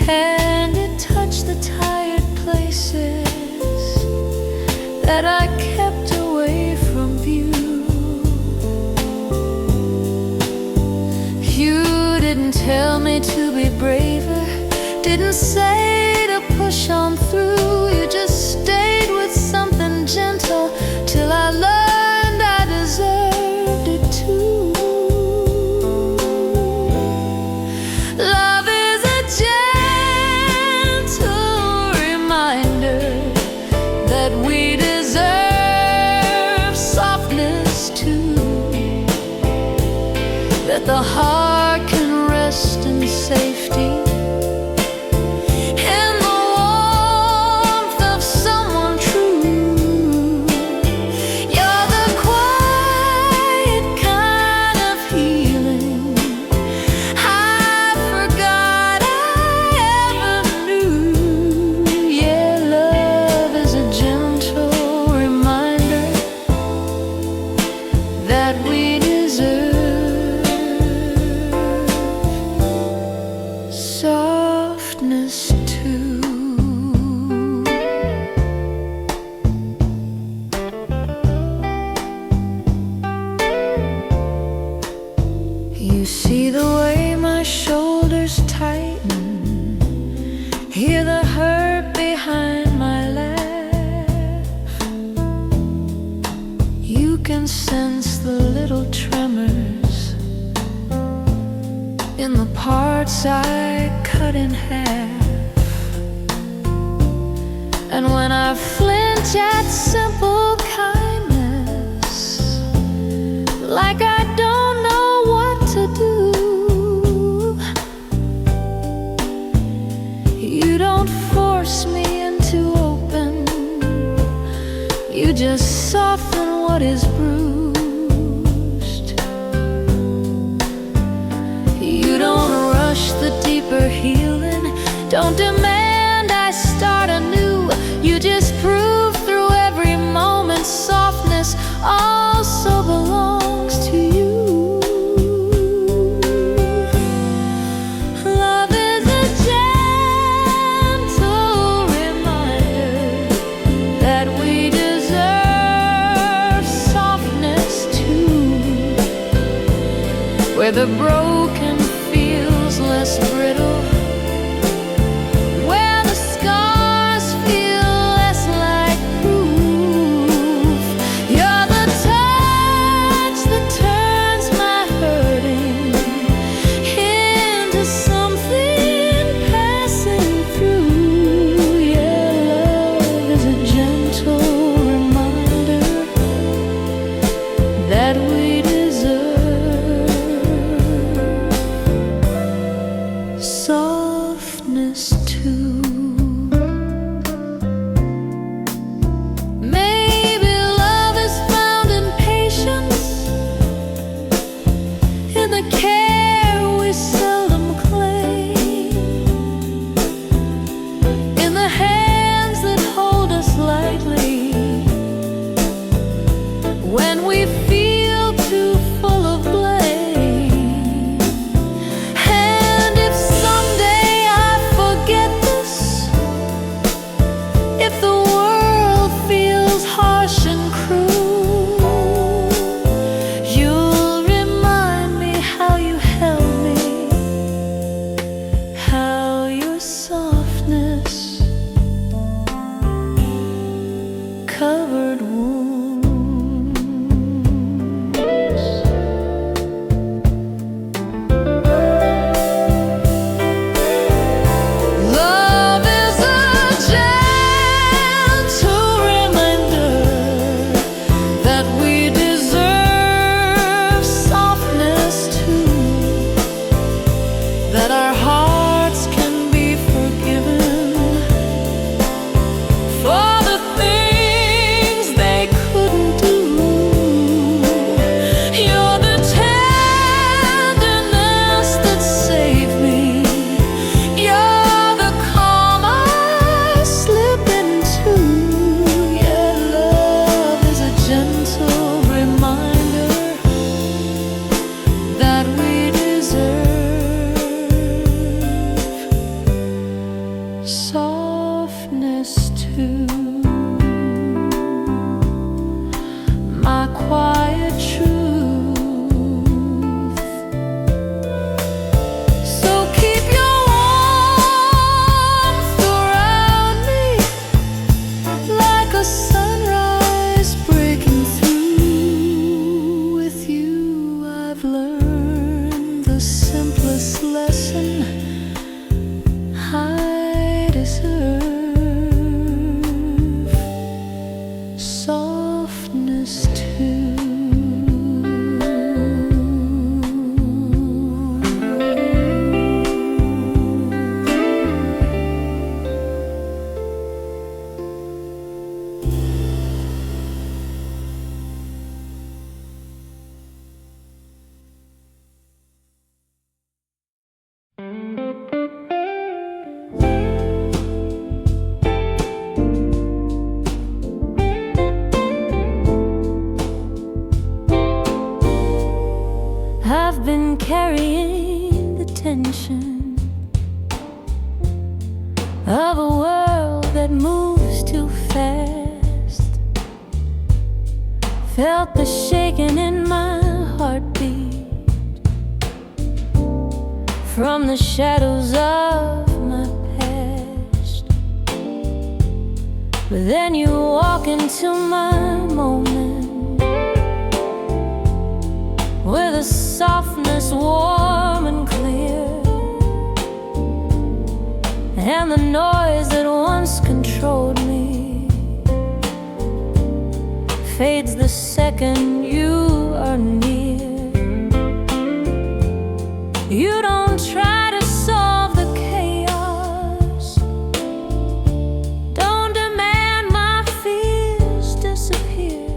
and it touched the tired places that I kept away from view. You didn't tell me to be braver, didn't say to push on through. You just stayed with something gentle till I learned I deserved it too. We deserve softness too, that the heart can rest in safety, in the warmth of someone true. You're the quiet kind of healing I forgot I ever knew. Yeah, love is a that we deserve softness too. You see the way my shoulders tighten, hear the hurt behind my laugh. You can sense the little tremors in the parts I cut in half. And when I flinch at simple kindness, like I don't know what to do, soften what is bruised. You don't rush the deeper healing, don't demand I start anew. You just prove through every moment softness also belongs to you. Love is a gentle reminder that we deserve softness too, where the broken feels less brittle, where the scars feel less like proof. You're the touch that turns my hurting into something passing through. Yeah, love is a gentle reminder that we deserve softness too. Maybe love is found in patience, in the care we seldom claim, in the hands that hold us lightly when we feel too full of blame. And if someday I forget this, if the world feels harsh and cruel, you'll remind me how you held me, how your softness covered wounds. Love is a gentle reminder that we deserve softness too, that our hearts can be forgiven for the things they couldn't do. You're the tenderness that saved me. You're the calm I slip into. Yeah, love is a gentle reminder that we deserve softness too. My quiet truth. So keep your warmth around me, like a sunrise breaking through. With you I've learned the simplest lesson I deserve softness too. I've been carrying the tension of a world that moves too fast. Felt the shaking in my heartbeat from the shadows of my past. But then you walk into my moment with a softness warm and clear, and the noise that once controlled me fades the second you are near. You don't try to solve the chaos, don't demand my fears disappear.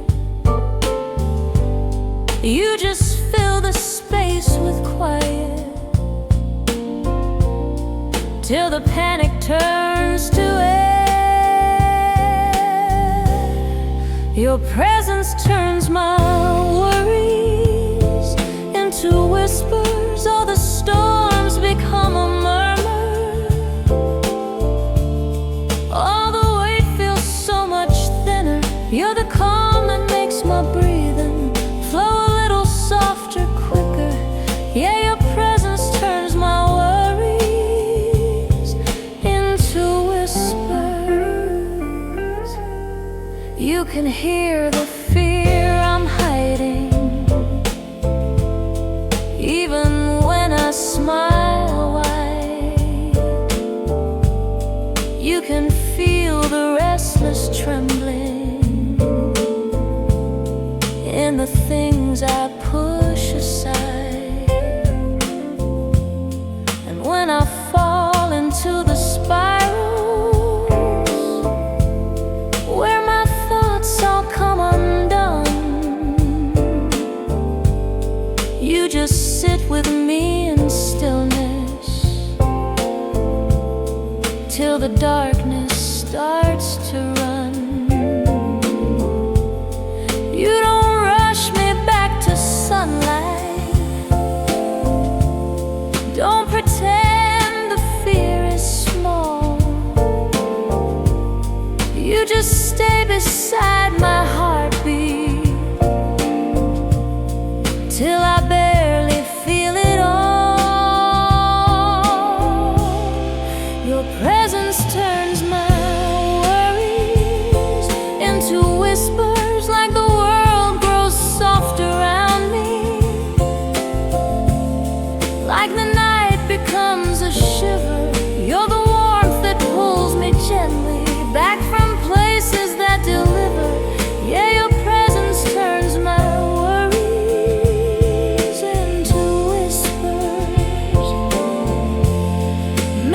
till the panic turns to air. Your presence turns my worries into whispers. All the storms become a murmur. All the weight feels so much thinner. You're the calm that makes my breathing flow a little softer, quicker. Yeah, your presence turns my worries into whispers. You can hear the fear I'm hiding, even when I smile wide. You can feel the restless trembling in the things I push aside. And when I fall into the spirals where my thoughts all come undone, you just sit with me in stillness till the darkness starts to run. You don't rush me back to sunlight. Don't pretend the fear is small. You just stay beside my heartbeat till I barely feel it all. Your presence turns my worries into whispers, like the world grows soft around me, like the night becomes a shiver. You're the warmth that pulls me gently back from places that deliver. Yeah, your presence turns my worries into whispers.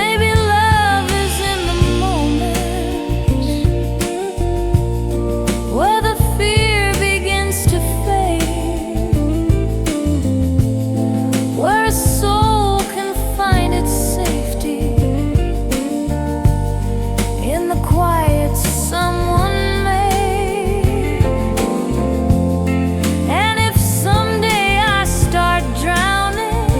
Maybe love is in the moments where the fear begins to fade, where a soul can find its safety in the quiet someone made. And if someday I start drowning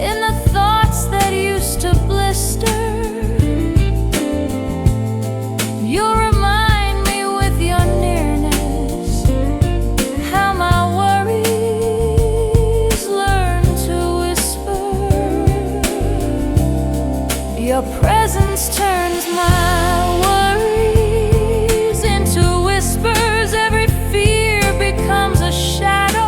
in the thoughts that used to blister, you'll remind me with your nearness how my worries learn to whisper. Your presence turns my worries into whispers. Every fear becomes a shadow.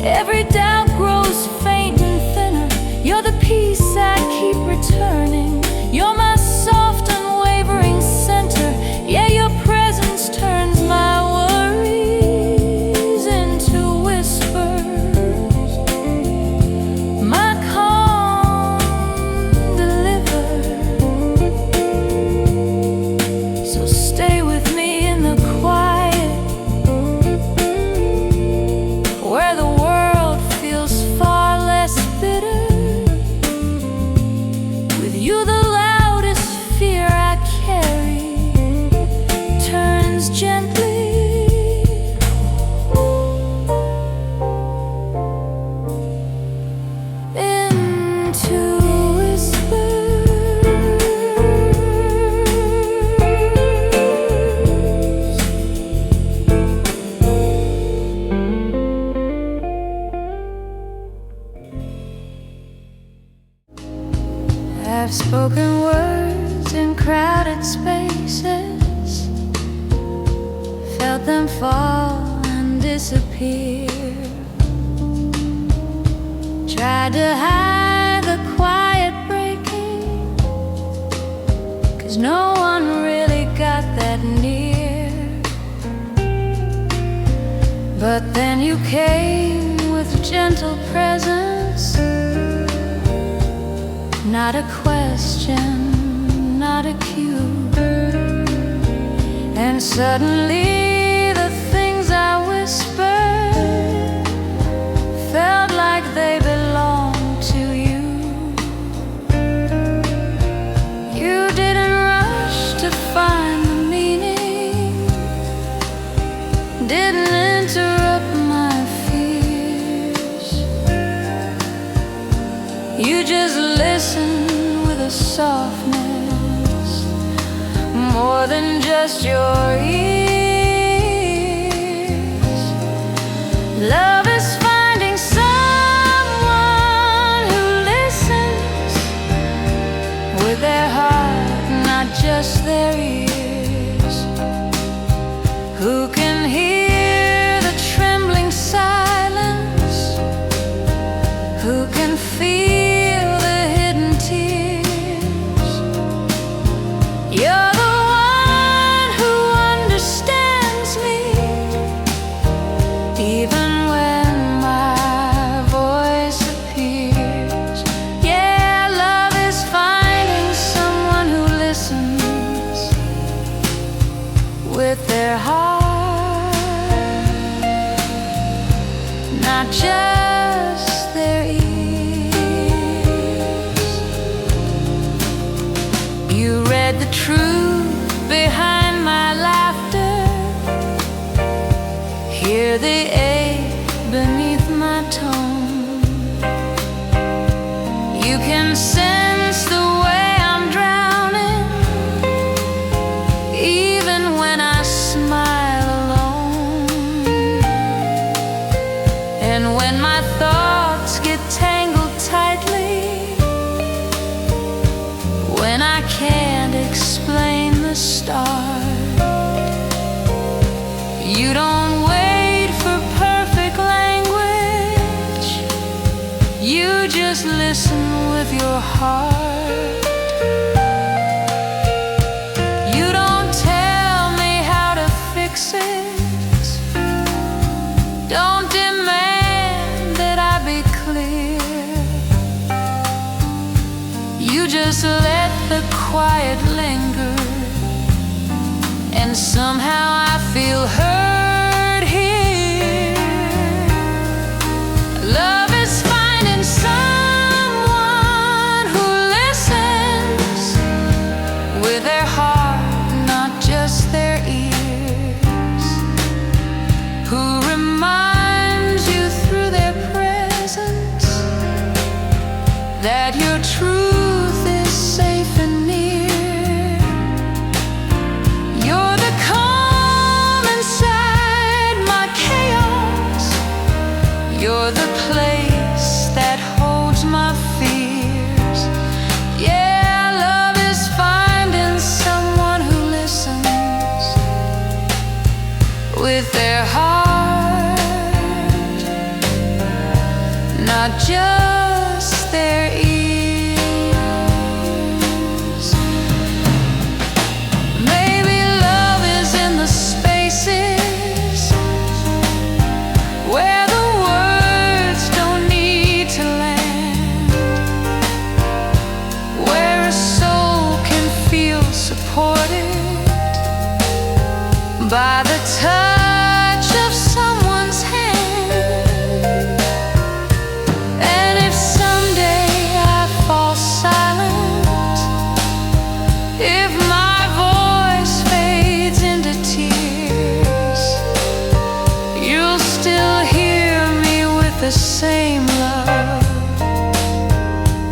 Every doubt grows faint and thinner. You're the peace I keep returning. You're my soft, unwavering center. Yeah, your presence turns my worries into whispers. My calm delivers. So stay with me in the quiet, where the world feels far less bitter. With you, the loudest fear I carry turns gently into whispers. I've spoken words in crowded spaces, felt them fall and disappear. Tried to hide the quiet breaking, 'cause no one really got that near. But then you came with gentle presence, not a question, not a cue. And suddenly the things I whispered felt like they belonged You just listen with a softness more than just your ears. Love is finding someone who listens with their heart, not just their ears, who can hear the trembling silence, who can feel the hidden tears. You're the one who understands me, even when my voice appears. Yeah, love is finding someone who listens with their heart, not just their ears. You read the truth behind my laughter, hear the ache beneath my tone. You can sense the way I'm drowning, even when I smile alone. And when my thoughts get tangled tightly, when I can't explain the start, you don't wait for perfect language, you just listen with your heart. You don't tell me how to fix it, don't demand that I be clear. You just let the quiet linger, and somehow I feel heard here. Love is finding someone who listens with their heart, not just their ears, who reminds you through their presence that your truth is safe and near. You're the calm inside my chaos, you're the place that holds my fears. Yeah, love is finding someone who listens with their heart, not just their ears. Maybe love is in the spaces where the words don't need to land, where a soul can feel supported by the touch of someone's hand. And if someday I fall silent, if my voice fades into tears, you'll still hear me with the same love,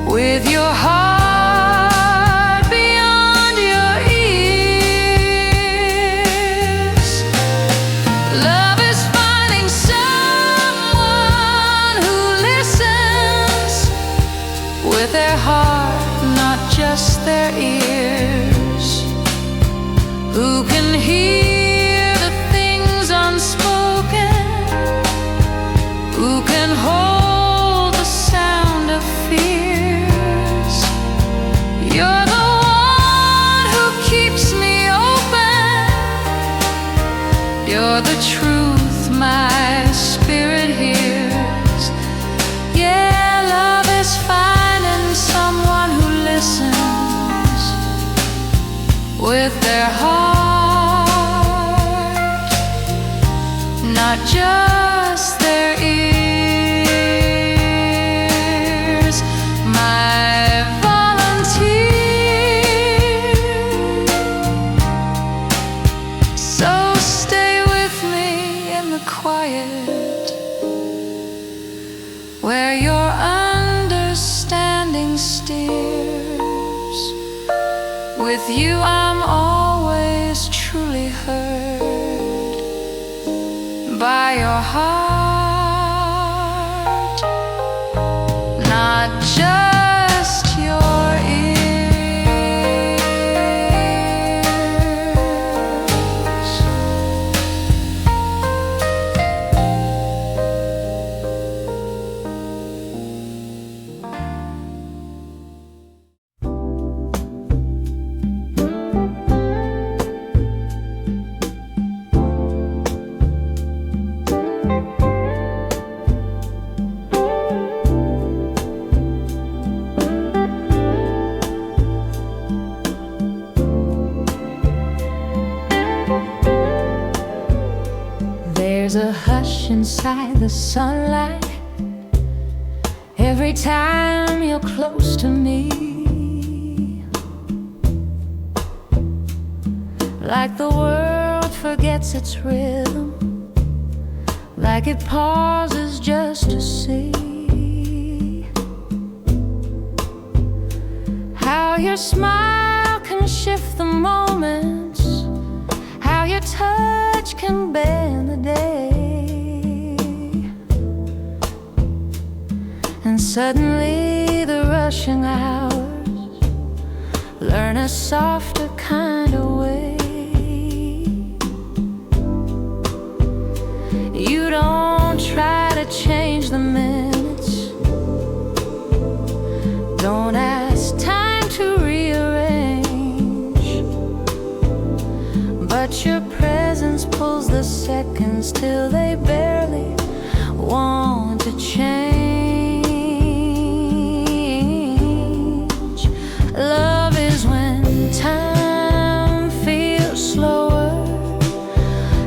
with your heart beyond your ears. Love is finding someone who listens with their heart, not just their ears, who can hear the things unspoken, who can hold the With you I'm always truly heard by your heart, not just your ears. There's a hush inside the sunlight every time you're close to me, like the world forgets its rhythm, like it pauses just to see how your smile can shift the moments, how your touch can bend the day. And suddenly the rushing hours learn a softer kind of way. You don't try to change the minutes, don't ask time to rearrange, but your presence pulls the seconds till they barely want to change. Love is when time feels slower,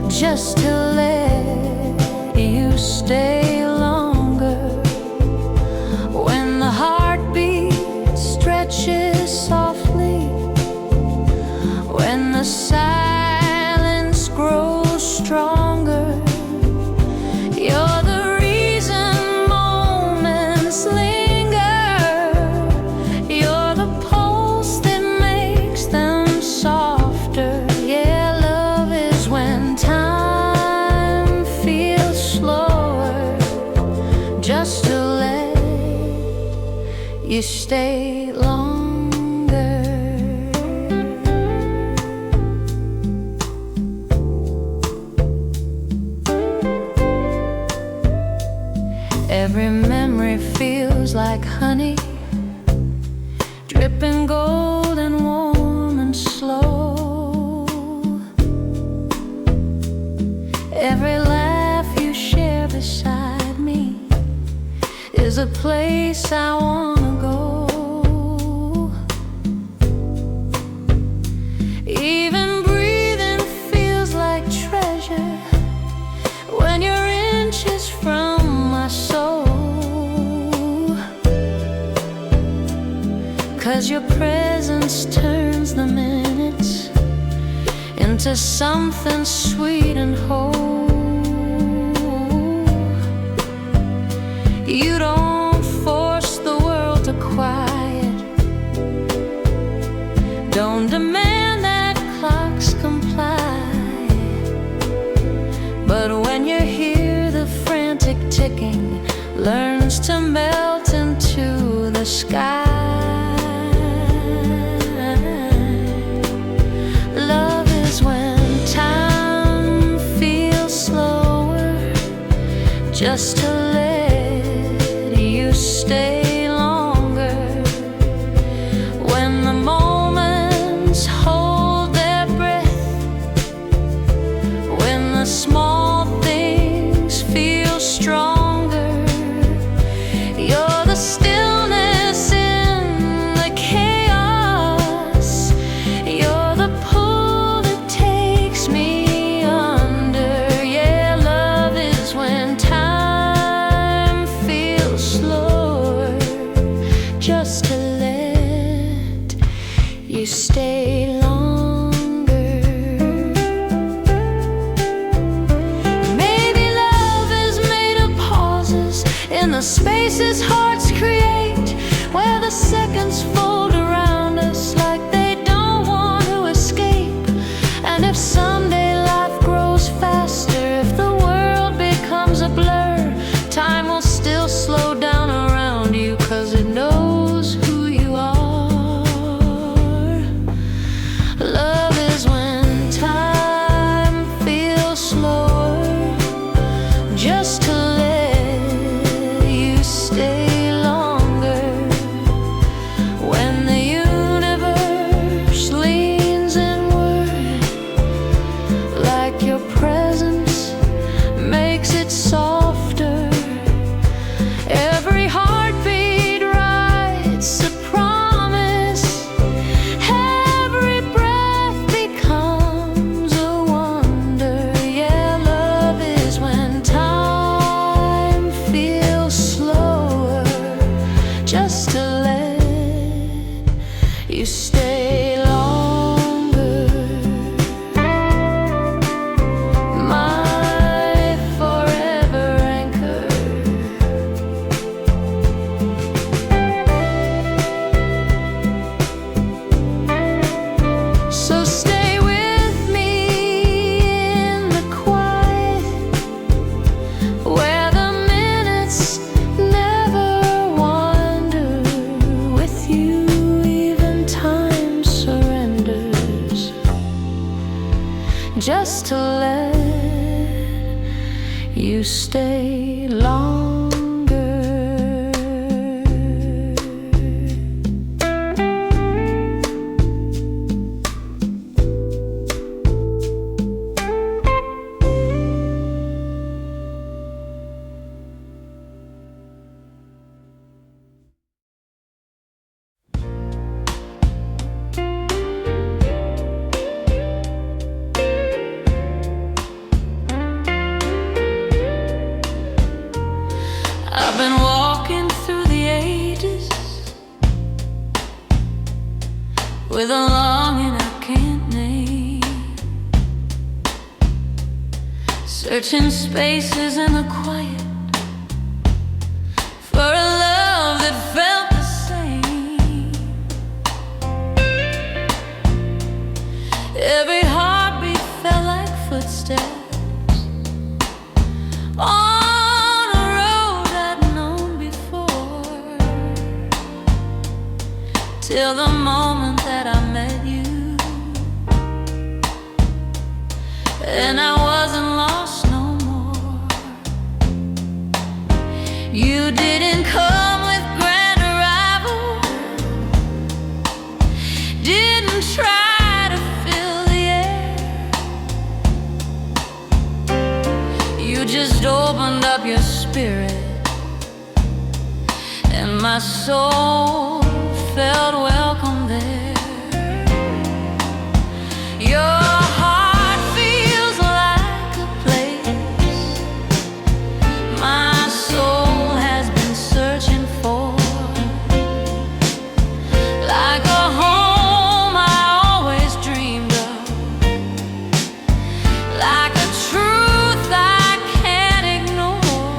just to let you stay longer. When the heartbeat stretches softly, when the silence grows stronger, you're the reason moments linger. You're the pulse that makes them softer. Yeah, love is when time feels slower, just to let you stay longer. Every memory feels like honey, dripping gold and warm and slow. Every laugh you share beside me is a place I wanna go. Even breathing feels like treasure when you're inches from my soul. 'Cause your presence turns the minutes into something sweet and whole. You don't force the world to quiet, don't demand that clocks comply. But when you hear the frantic ticking learns to melt into the sky, love is when time feels slower, just to let you stay longer. When the moments hold their breath, when the small things feel stronger, you're the stillness in the chaos. You're the pull that takes me under. Yeah, love is when time feels slower, to let you stay longer. I've been walking through the ages with a longing I can't name, searching spaces in the quiet for a love that felt the same. Every heartbeat felt like footsteps on a road I'd known before, till the moment that I met you, and I wasn't lost no more. You didn't come with grand arrival, didn't try to fill the air. You just opened up your spirit, and my soul felt welcome there. Your heart feels like a place my soul has been searching for, like a home I always dreamed of, like a truth I can't ignore.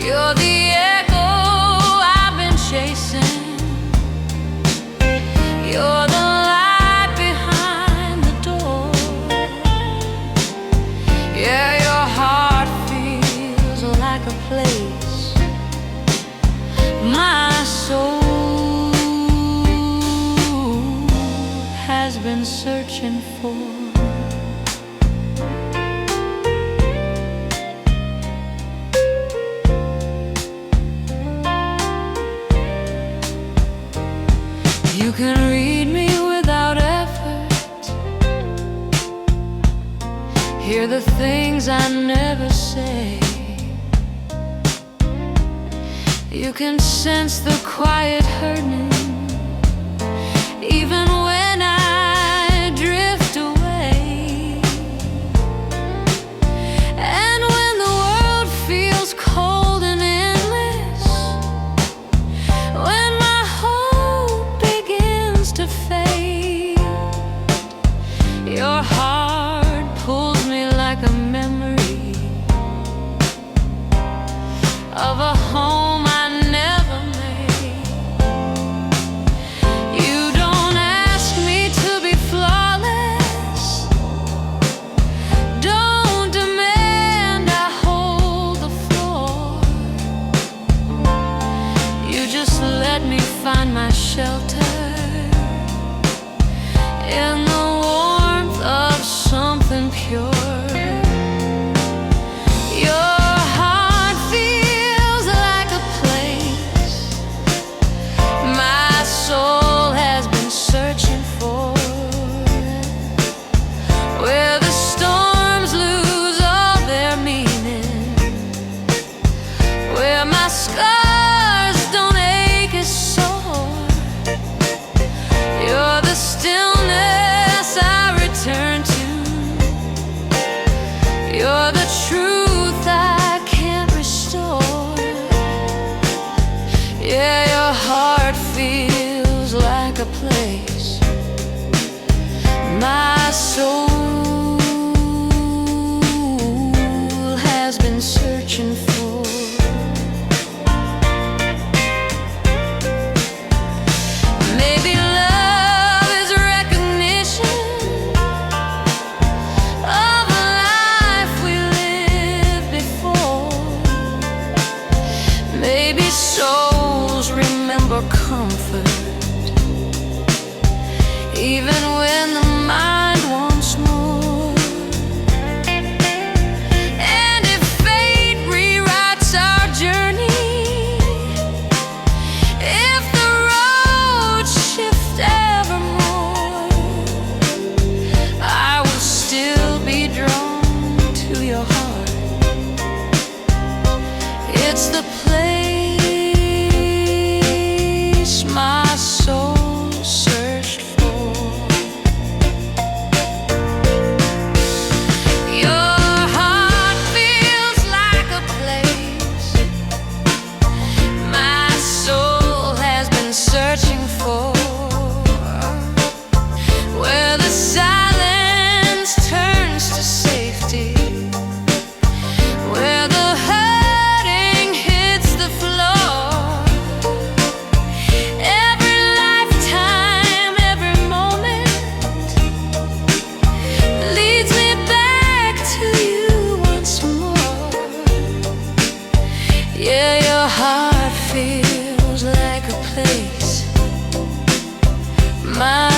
You're the echo I've been chasing, you're the light behind the door. Yeah, your heart feels like a place my soul has been searching for. You can read me without effort, hear the things I never say. You can sense the quiet hurting, even when I drift away. And when the world feels cold and endless, when my hope begins to fade, your heart pulls me like a memory of a home I never made. You don't ask me to be flawless, don't demand I hold the floor. You just let me find my shelter in the warmth of something pure. Your heart feels like a place my soul has been searching for, where the storms lose all their meaning, where my scars don't ache as sore. You're the stillness I return to, you're the truth I can't restore. Yeah, your heart feels like a place my soul has been searching for. Maybe love is recognition of a life we lived before. Maybe souls remember comfort, even when the mind wants more.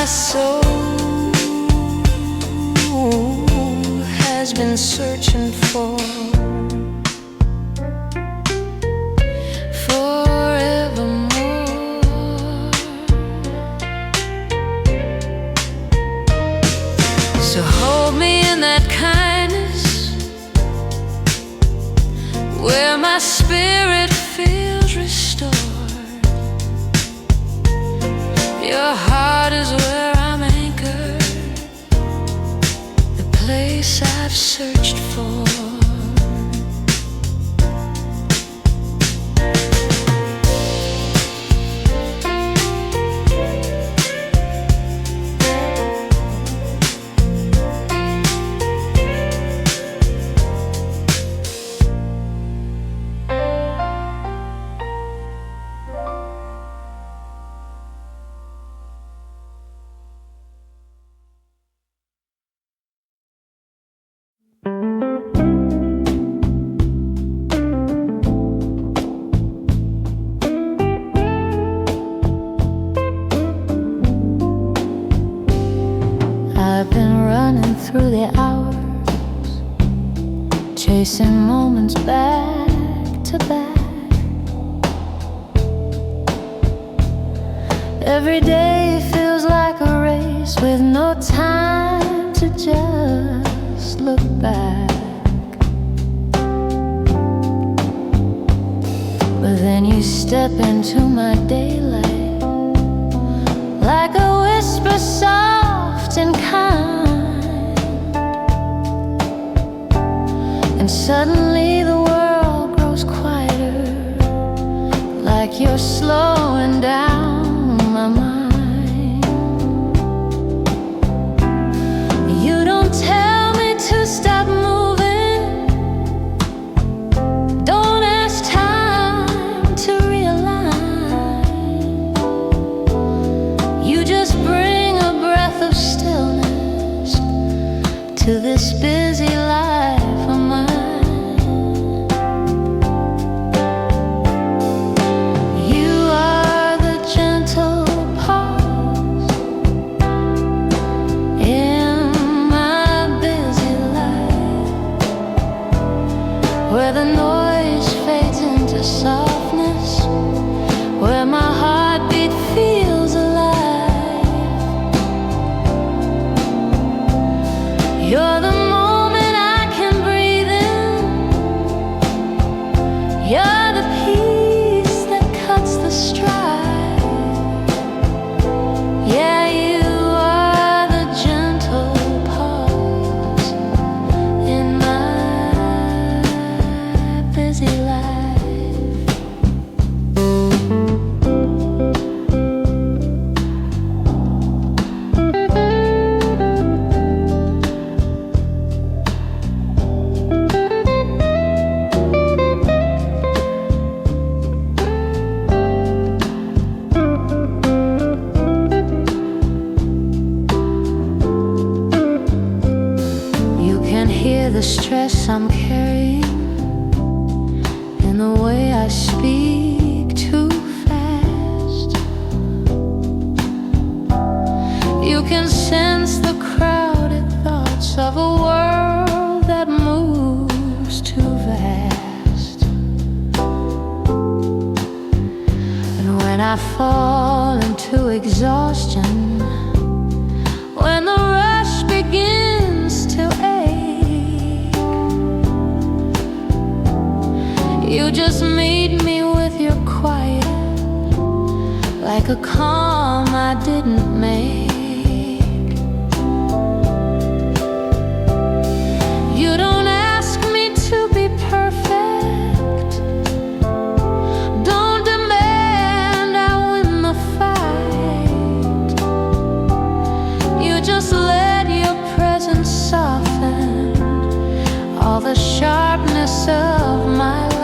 soul has been searching for forevermore. So hold me in that kindness where my spirit feels restored. Your heart is where I'm anchored, the place I've searched for. I've been running through the hours, chasing moments back to back. Every day feels like a race with no time to just look back. But then you step into my daylight like a whisper soft and kind, and suddenly the world grows quieter, like you're slowing down my mind. You don't tell me to stop moving, don't ask time to realign. You just bring a breath of stillness to this busy life of mine. You are the gentle pause in my busy life, where the noise fades into softness, where my heartbeat feels alive. You're the moment I can breathe in. You're the peace that cuts the stride. Yeah, you are the gentle pause in my busy life. You can hear the stress I'm carrying in the way I speak too fast. You can sense the crowded thoughts of a world that moves too fast. And when I fall into exhaustion, when the rush begins to ache, you just meet me with your quiet, like a calm I didn't make. You don't ask me to be perfect, don't demand I win the fight. You just let your presence soften all the sharpness of my life.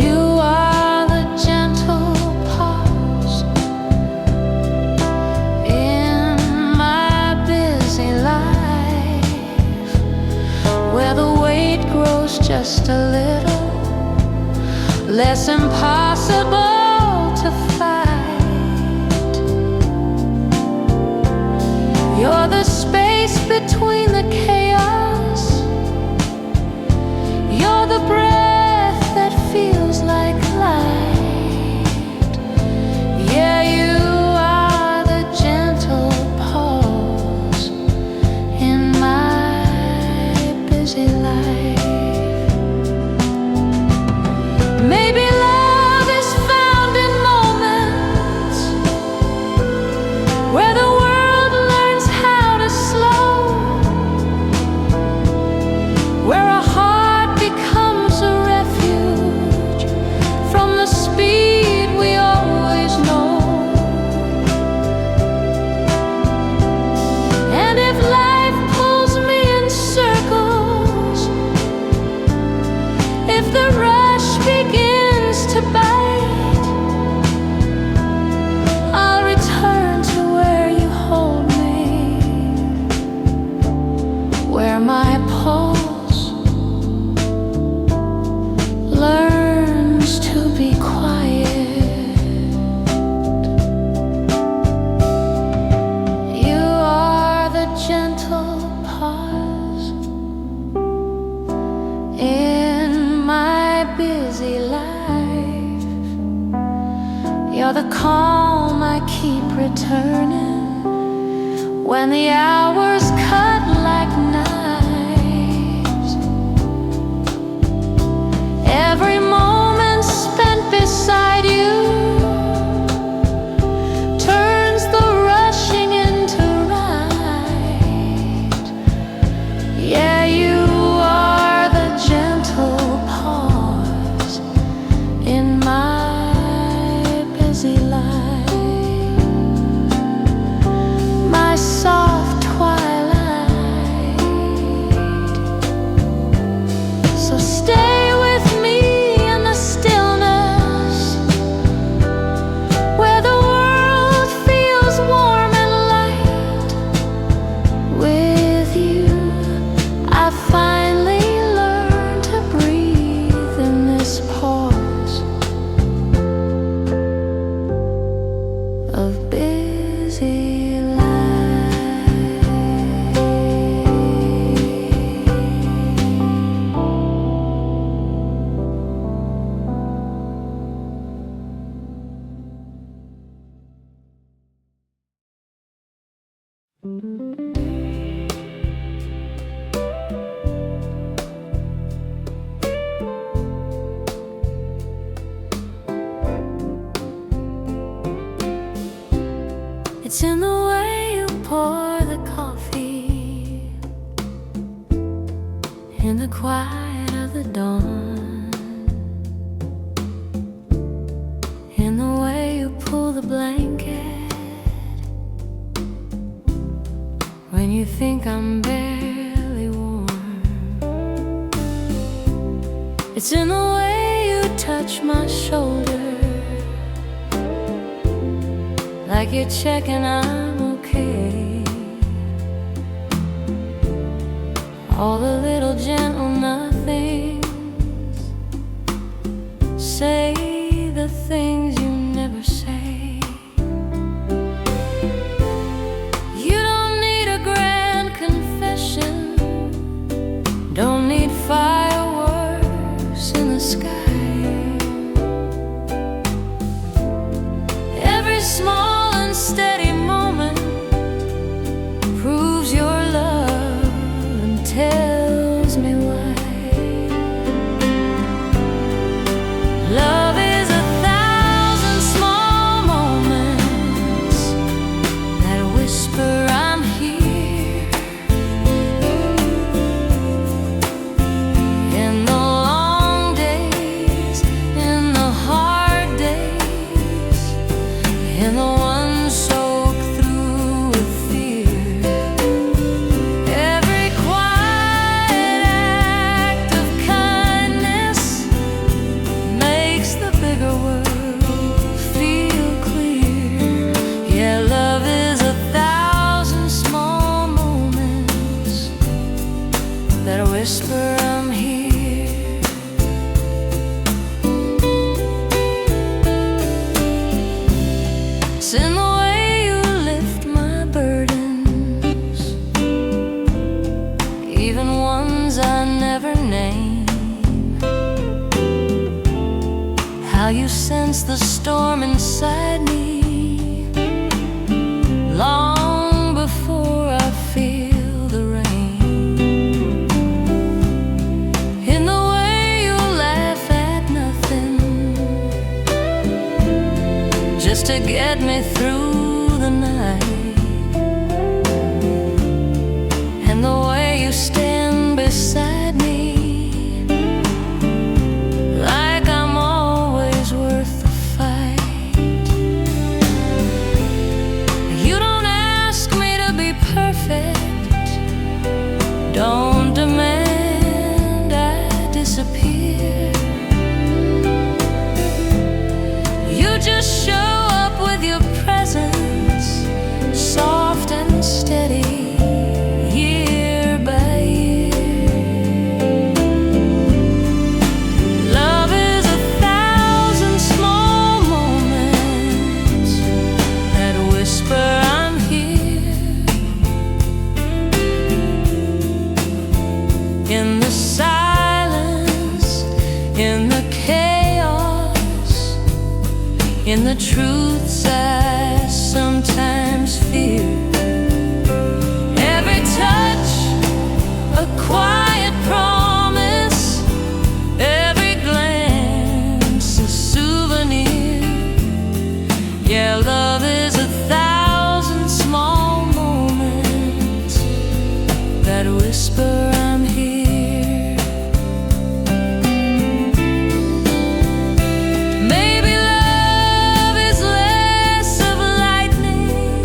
You are the gentle pause in my busy life, where the weight grows just a little less impossible to between the chaos. You're the breath that feels like light. Yeah, you are the gentle pause in my busy life. Maybe love is found in moments where the world learns how to slow, where a heart becomes a refuge from the speed we always know. And if life pulls me in circles, if the rush begins to bite, I'll return to where you hold me, where my pulse learns to be quiet. You are the gentle pause in my busy life. You're the calm I keep returning when the hours cut like knives. Every moment spent beside you turns the rushing into right. Yeah, you are the gentle pause in my busy life, my soft twilight. So stay with me in the stillness, where the world feels warm and light. With you, I finally learned to breathe in this pause of busy life. It's in the way you pour the coffee, in the quiet of the dawn, in the way you pull the blanket when you think I'm barely warm. It's in the way you touch my shoulder, like you're checking I'm okay. All the little gentle nothings say the things you never say. You don't need a grand confession, don't need fireworks in the sky. Every small steady moment proves your love and tells me why. how you sense the storm inside me, long before I feel the rain. In the way you laugh at nothing, just to get me through the night. And the way you stand beside me, like I'm always worth the fight. You don't ask me to be perfect, don't demand I disappear. You just show up with your presence, soft and steady, year by year. Love is 1,000 small moments that whisper I'm here. In the silence, in the chaos, in the truths I sometimes fear. Every touch, a quiet promise, every glance, a souvenir. Yeah, love is 1,000 small moments that whisper I'm here. Maybe love is less of lightning,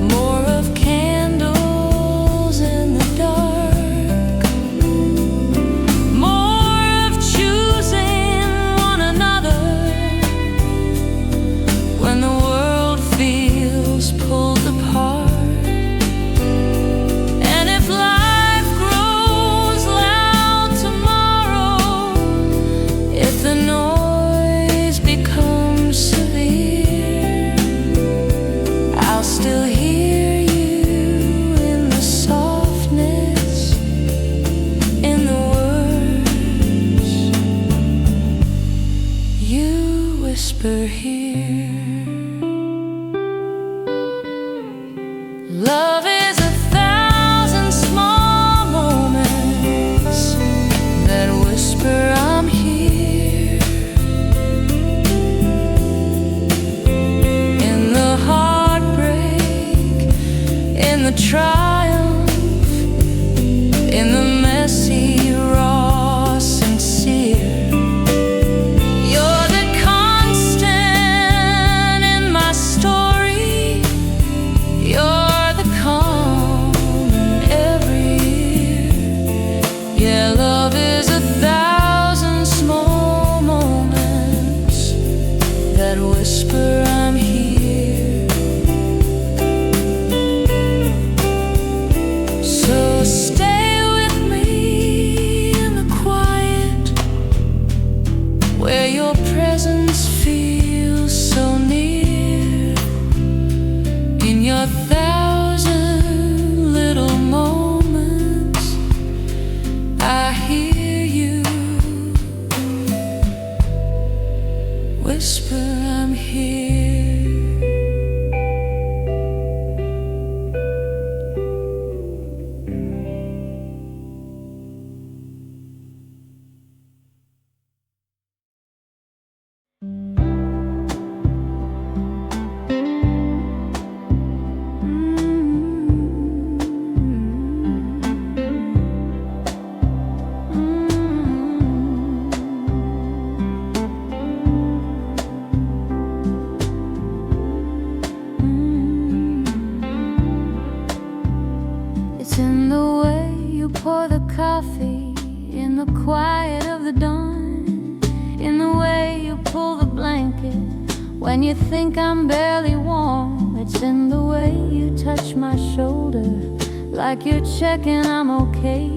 more of candles in the dark, more of choosing one another when the world feels pulled apart. And if life grows loud tomorrow, if the noise becomes severe, I'll still hear you in the softness, in the words you whisper here. Love is 1,000 small moments that whisper I'm here. In the heartbreak, in the triumph, in the messy, raw, sincere. You're the constant in my story. You're the calm in every year. Yeah, love is 1,000 small moments that whisper I'm here. So stay with me in the quiet, where your presence feels so near. In your 1,000 little moments, I hear you whisper I'm here. It's in the way you pour the coffee, in the quiet of the dawn, in the way you pull the blanket when you think I'm barely warm. It's in the way you touch my shoulder, like you're checking I'm okay.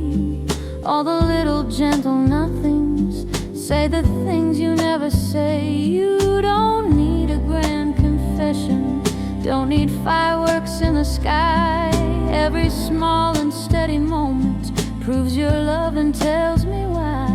All the little gentle nothings, say the things you never say. You don't need a grand confession, don't need fireworks in the sky. Every small and steady moment proves your love and tells me why.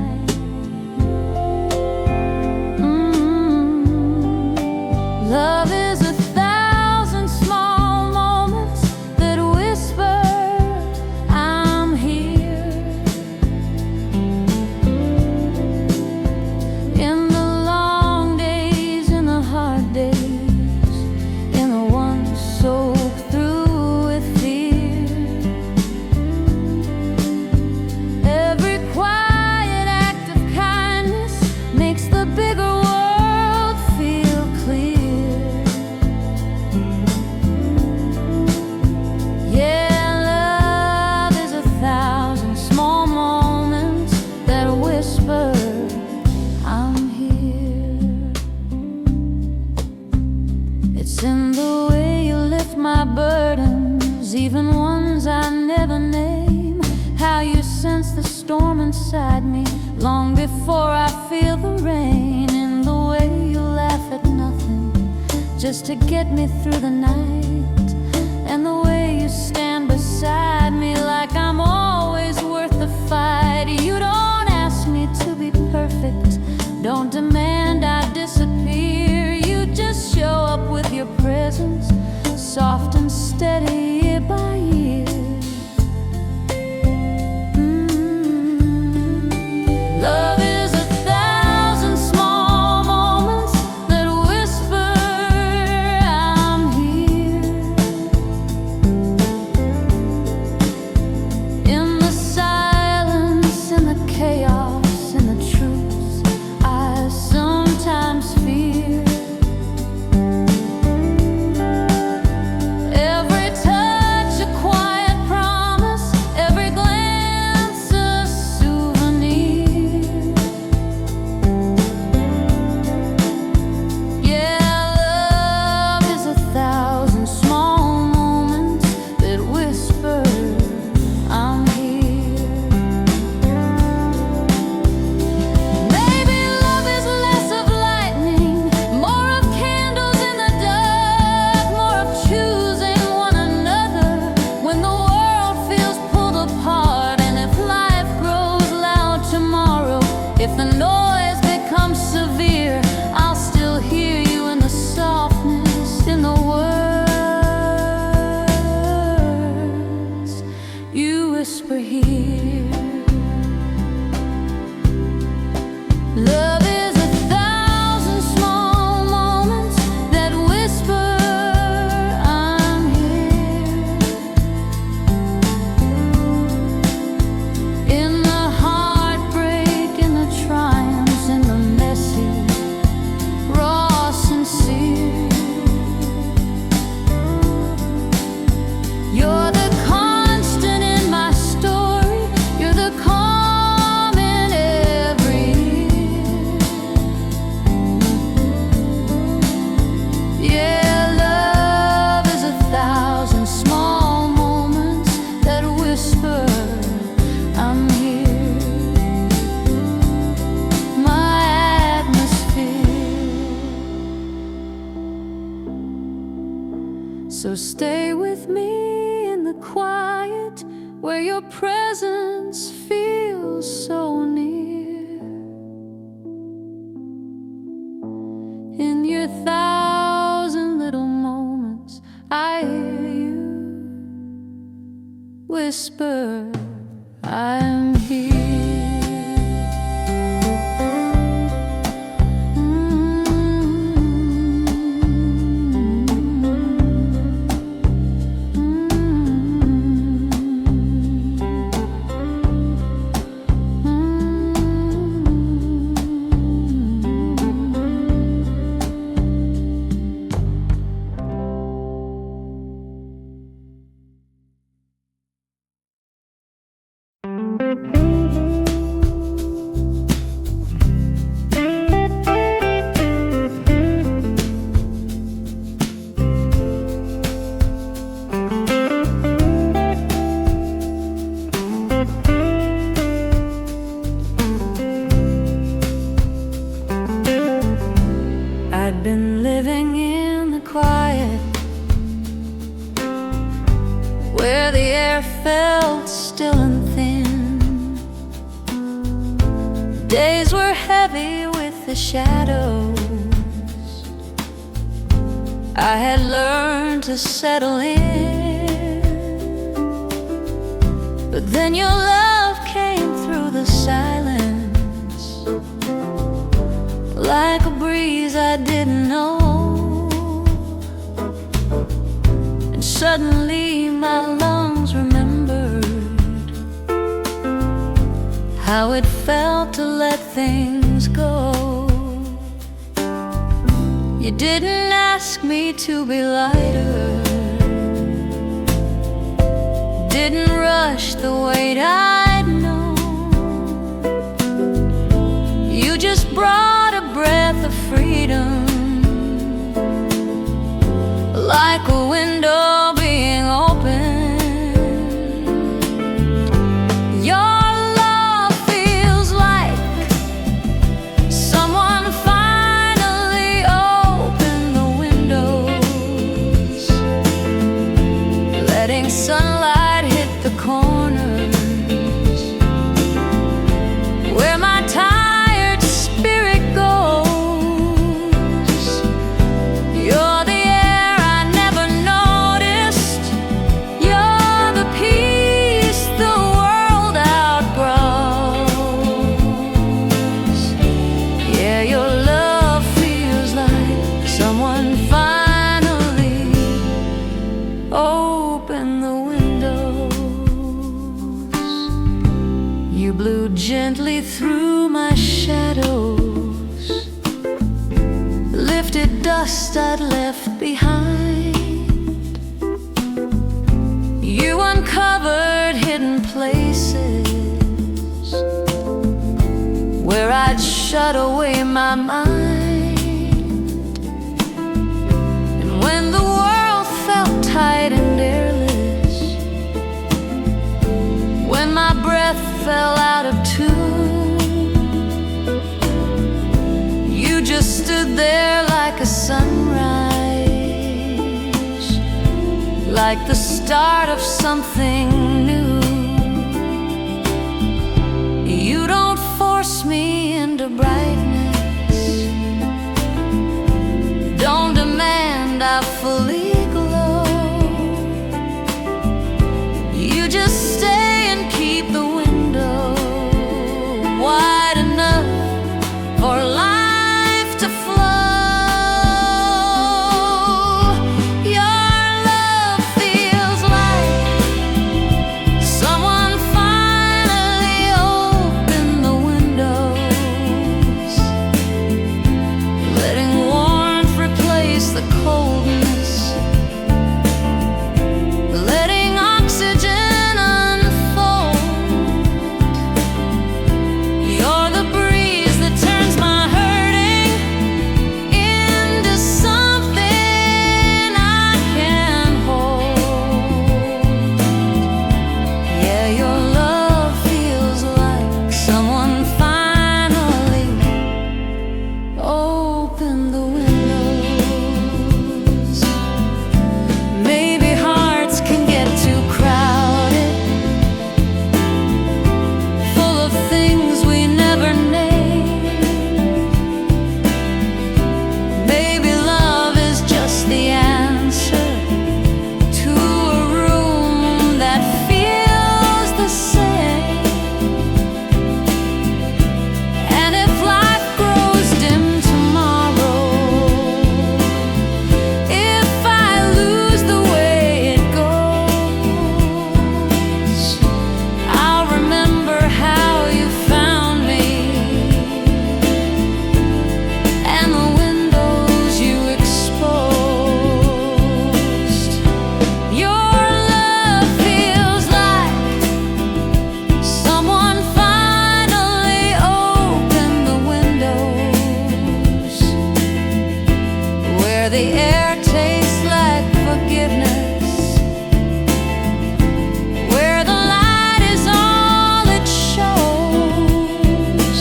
long before I feel the rain, in the way you laugh at nothing just to get me through the night, and the way you stand beside me like I'm always worth the fight. You don't ask me to be perfect, don't demand I disappear. You just show up with your presence, soft and steady, year by year. Love is 1,000 small moments that whisper, I'm here. In the silence, in the chaos, in the truths I sometimes fear. Every touch a quiet promise, every glance a souvenir. Yeah, love is 1,000 small moments that whisper, I'm here. Maybe love is less of lightning, more of candles in the dark, more of choosing one another when the world feels pulled apart. And if life grows loud tomorrow, if the noise becomes severe, I'll still hear you in the softness, in the words you whisper here. Love is 1,000 small moments that whisper, I'm here. In the heartbreak, in the triumphs, in the messy, raw, sincere. You're the constant in my story, you're the calm in every year. Yeah, love is 1,000 small moments that whisper, I'm here. My atmosphere. So stay with me in the quiet, where your presence feels so near. In your 1,000 little moments, I hear you whisper, I'm here. I'd been living in the quiet, where the air felt still and thin. Days were heavy with the shadows. I had learned to settle in, but then your love came through the silence, like a breeze I didn't know. And suddenly my lungs remembered how it felt to let things go. You didn't ask me to be lighter, didn't rush the weight I'd known. You just brought a breath of freedom, like a window being opened. Your love feels like through my shadows, lifted dust I'd left behind. You uncovered hidden places where I'd shut away my mind. And when the world felt tight and airless, when my breath fell out of tune, you just stood there like a sunrise, like the start of something new. You don't force me into brightness, don't demand I fully glow. You just stay and keep the window wide enough for life to flow. Your love feels like someone finally opened the windows, letting warmth replace the coldness, letting oxygen unfold. You're the breeze that turns my hurting into something I can hold. Yeah, your love feels like someone finally opened the windows. Maybe hearts can get too crowded, full of things we never name. Maybe love is just the answer to a room that feels the same. And if life grows dim tomorrow, if I lose the way it goes, I'll remember how you found me and the windows you exposed. Your love feels like someone finally opened the windows, where the air tastes like forgiveness, where the light is all it shows.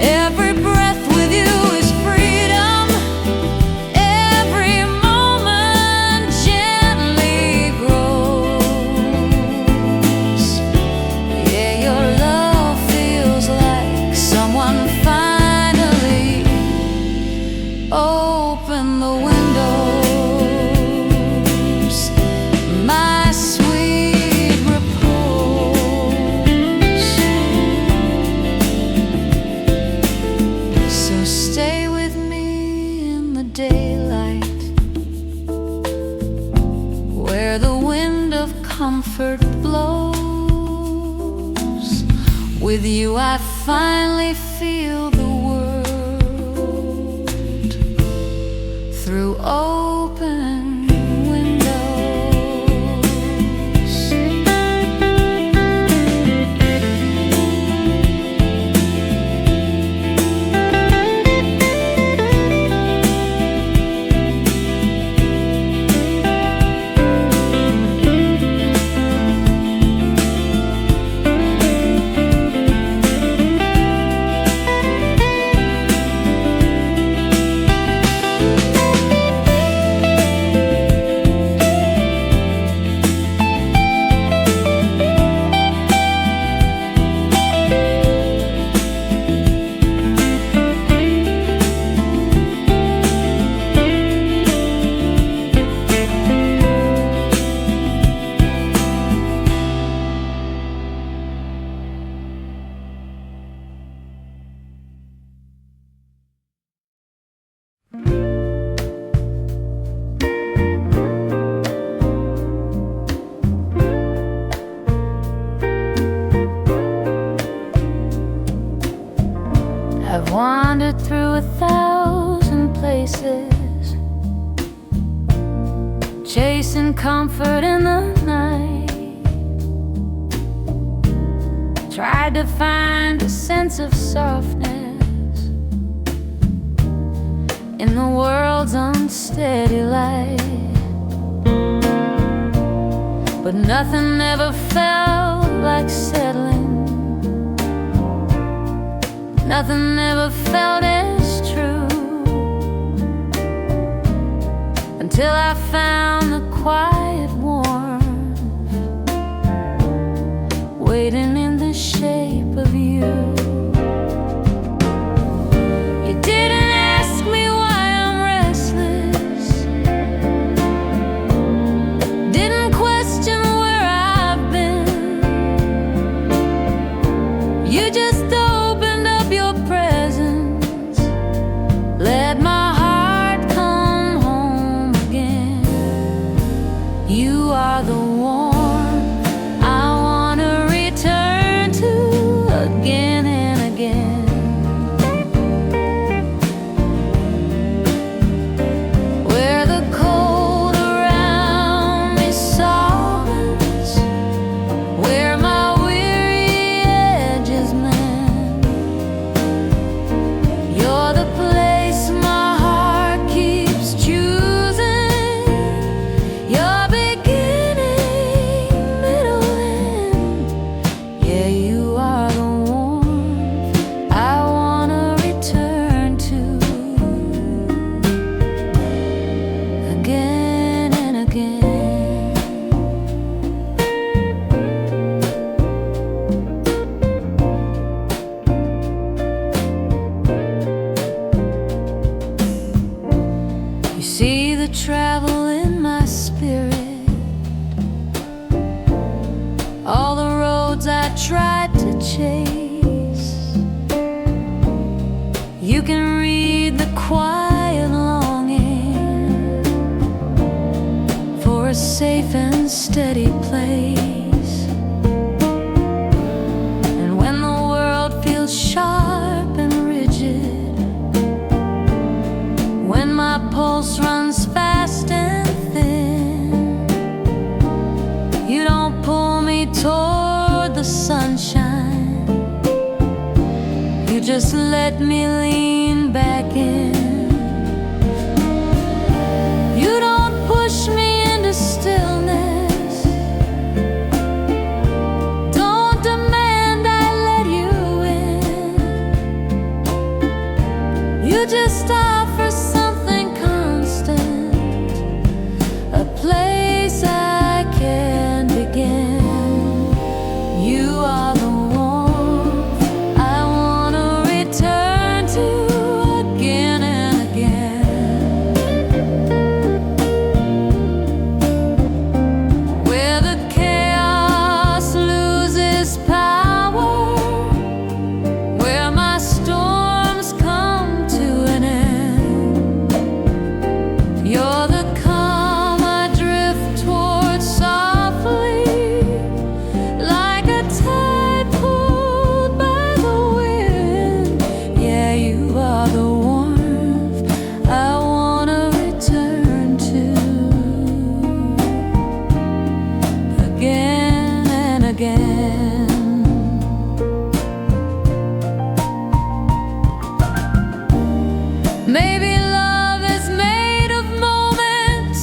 Every breath with you is freedom, every moment gently grows. Yeah, your love feels like someone finally opened the windows, my sweet repose. So stay with me in the daylight, where the wind of comfort blows. With you I finally feel the world through open windows. I've wandered through 1,000 places, chasing comfort in the night. Tried to find a sense of softness in the world's unsteady light, but nothing ever felt like settling. Nothing ever felt as true until I found the quiet warmth waiting in the shape of you. You didn't ask me why I'm restless, didn't question where I've been. You just opened up your presence, let my heart come home again. You are the warmth I wanna return to again and again. Where the cold around me softens, where my weary edges mend. You're the place my heart keeps choosing. Your beginning, middle, end. Yeah, you are the warmth I wanna return to again and again. You see the travel in my spirit, all the roads I tried to chase. You can read the quiet longing for a safe and steady place. And when the world feels sharp and rigid, when my pulse runs fast and thin, you don't pull me toward the sunshine, you just let me lean back in. You don't push me into stillness, don't demand I let you in. You just offer something constant, a place I can begin. You are the warmth I wanna return to again and again. Where the chaos loses power, where my storms come to an end. You're the calm I drift toward softly, like a tide pulled by the wind. Yeah, you are the warmth I wanna return to again and again. Maybe love is made of moments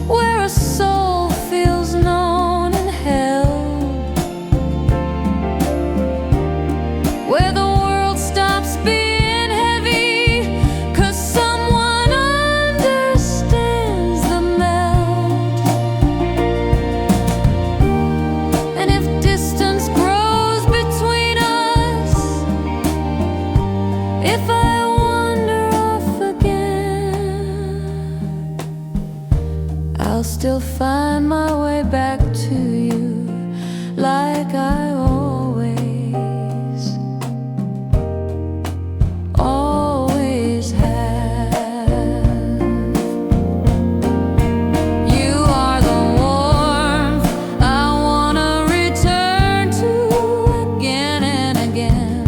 where a soul feels known and held, where the world stops being heavy 'cause someone understands the melt. And if distance grows between us, if I wander off again, I'll still find my way back to you like I always, always have. You are the warmth I wanna return to again and again.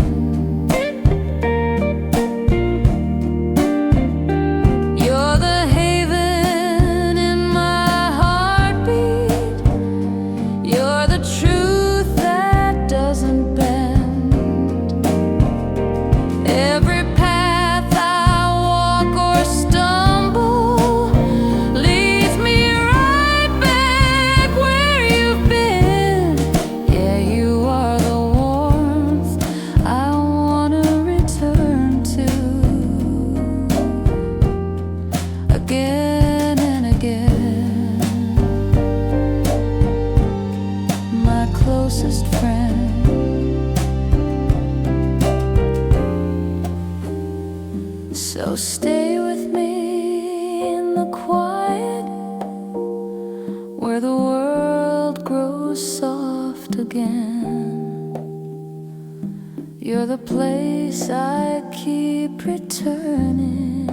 So stay with me in the quiet, where the world grows soft again. You're the place I keep returning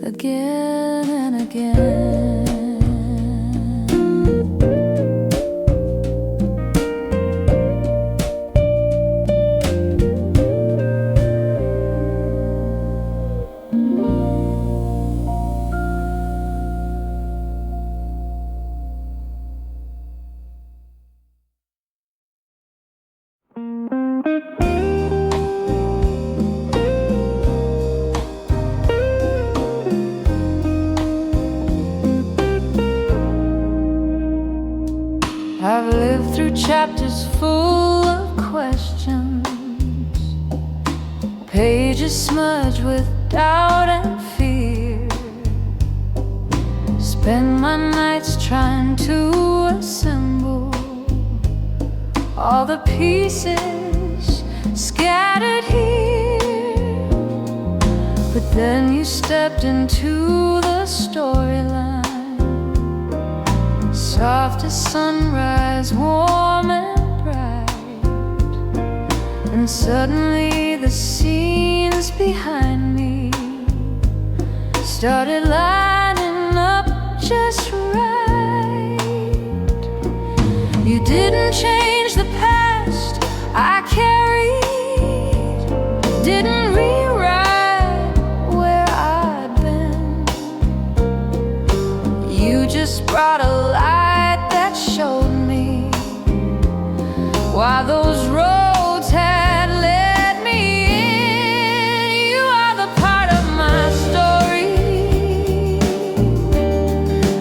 again and again. I've lived through chapters full of questions, pages smudged with doubt and fear. Spend my nights trying to assemble all the pieces scattered here. But then you stepped into the storyline, soft as sunrise, warm and bright. And suddenly the scenes behind me started lining up just right. You didn't change the past I carried, didn't rewrite where I'd been. You just brought a light that showed me why those roads had led me in. You are the part of my story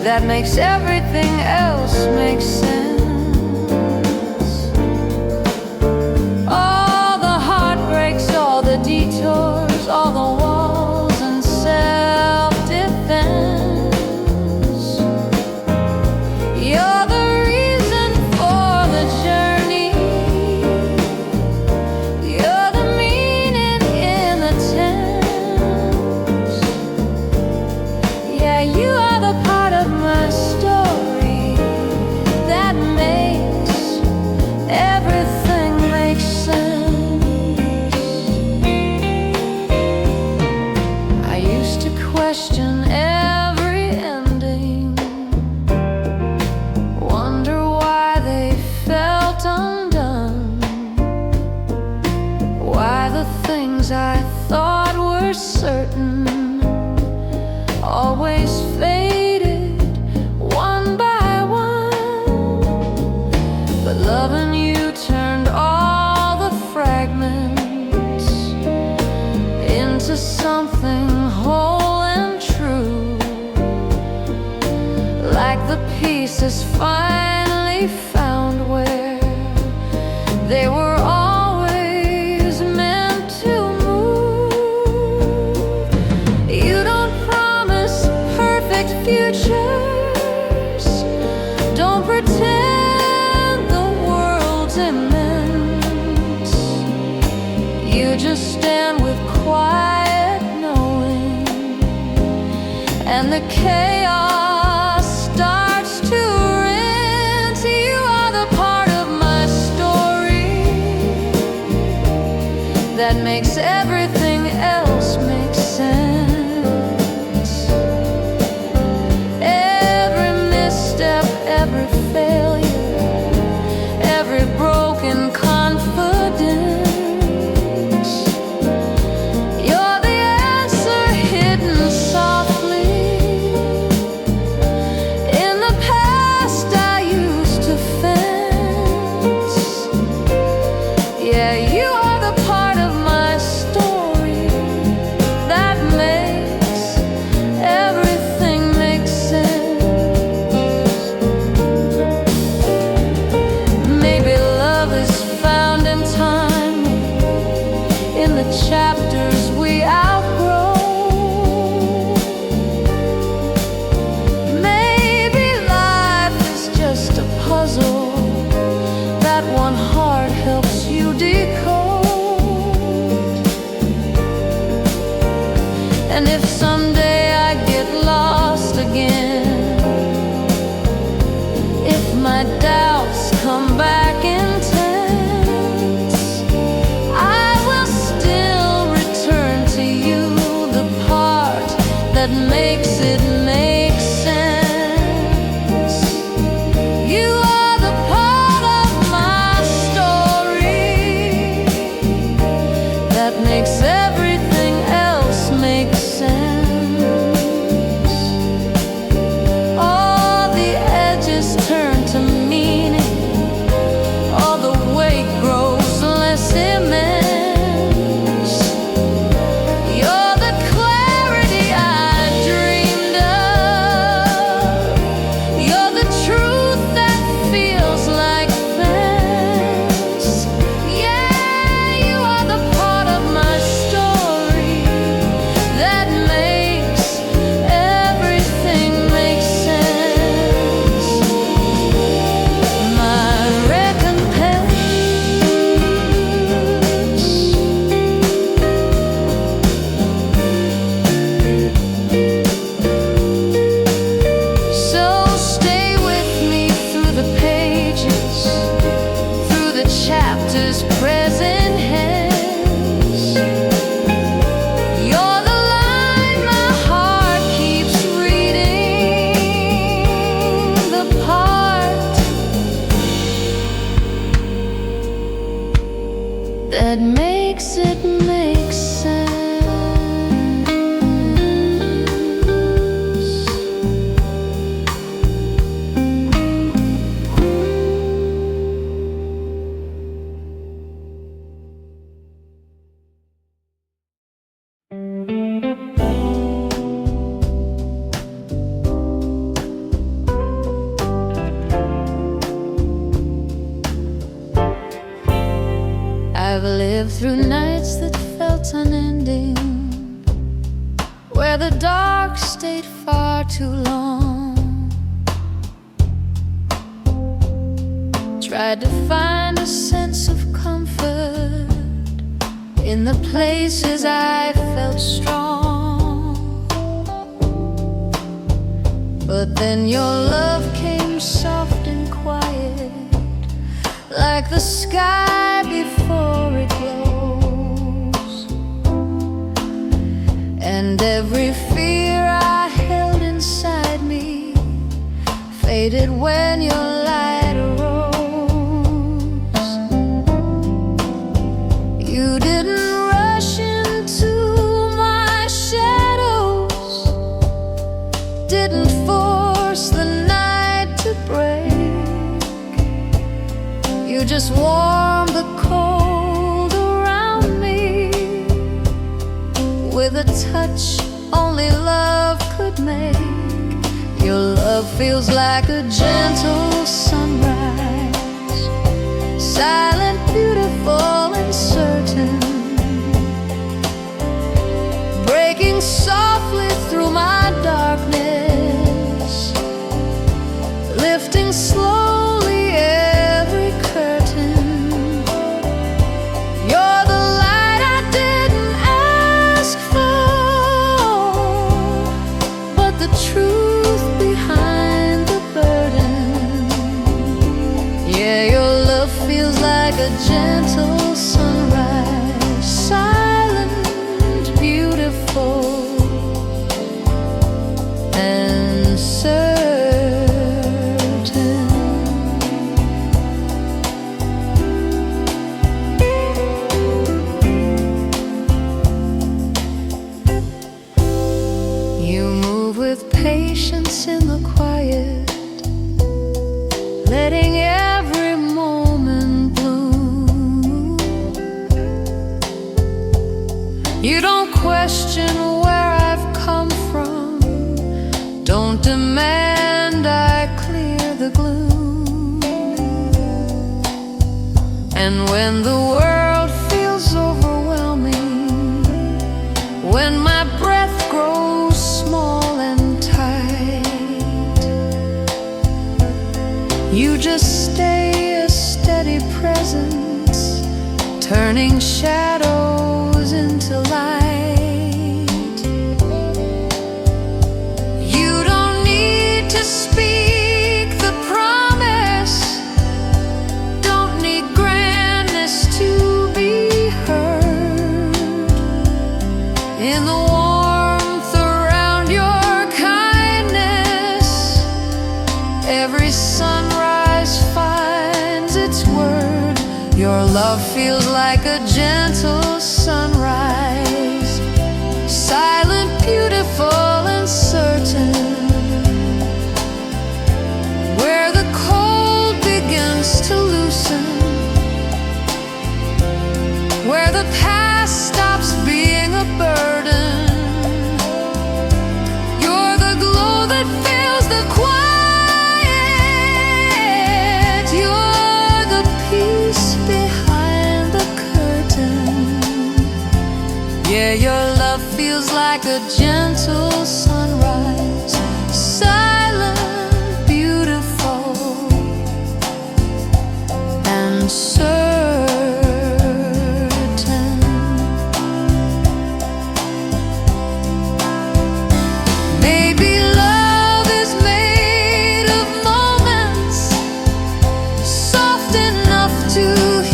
that makes everything else make sense. All the heartbreaks, all the detours, all the walls and self-defense. You're the reason for the journey. You're the meaning in the tense. Yeah, you are the part of my story that makes everything make sense. I used to question every ending, wonder why they felt undone, why the things I thought were certain always faded one by one. But loving you turned all the fragments into something whole and true, like the pieces finally found where they were always meant to move. You don't promise perfect futures, don't pretend the world's immense. You just stand with quiet knowing, and the chaos starts to rent. You are the part of my story that makes everything else make sense. Every misstep, every failure, every broken confidence. You're the answer hidden softly in the past I used to fence. Yeah, you are the part of my story that makes everything make sense. Maybe love is found in time, in the chapters we outgrow. Maybe life is just a puzzle that one heart helps you decode. makes it make sense. You are the part of my story that makes everything else make sense. All the edges turn to meaning, all the weight grows less immense. You're the clarity I dreamed of. You're the truth that feels like fence. Yeah, you are the part of my story that makes everything make sense. My recompense. So stay with me through the pages, through the chapters present tense. You're the line my heart keeps reading, the part that makes it make sense. I've lived through nights that felt unending, where the dark stayed far too long. Tried to find a sense of comfort in the places I felt strong. But then your love came soft and quiet, like the sky before it glows. And every fear I held inside me faded when your light arose. You didn't rush into my shadows, didn't force the night to break. You just warmed the cold around me with a touch only love could make. Your love feels like a gentle sunrise, silent, beautiful, and certain, breaking softly through my darkness, lifting slowly every curtain. You're the light I didn't ask for, but the truth behind the burden. Yeah, your love feels like a gentle sunrise, silent, beautiful, and certain. You move with patience in the quiet, letting every moment bloom. You don't question where I've come from, don't demand I clear the gloom. And when the world feels overwhelming, when my breath grows small and tight, you just stay a steady presence, turning shadows into light. You don't need to speak the promise, don't need grandness to be heard. In the warmth around your feels like a gentle sunrise, silent, beautiful, and certain, where the cold begins to loosen, where the past stops being a burden. You're the glow that fills the quiet. You're the peace behind the curtain. Yeah, your love feels like a gentle sunrise, silent, beautiful, and certain. Maybe love is made of moments soft enough to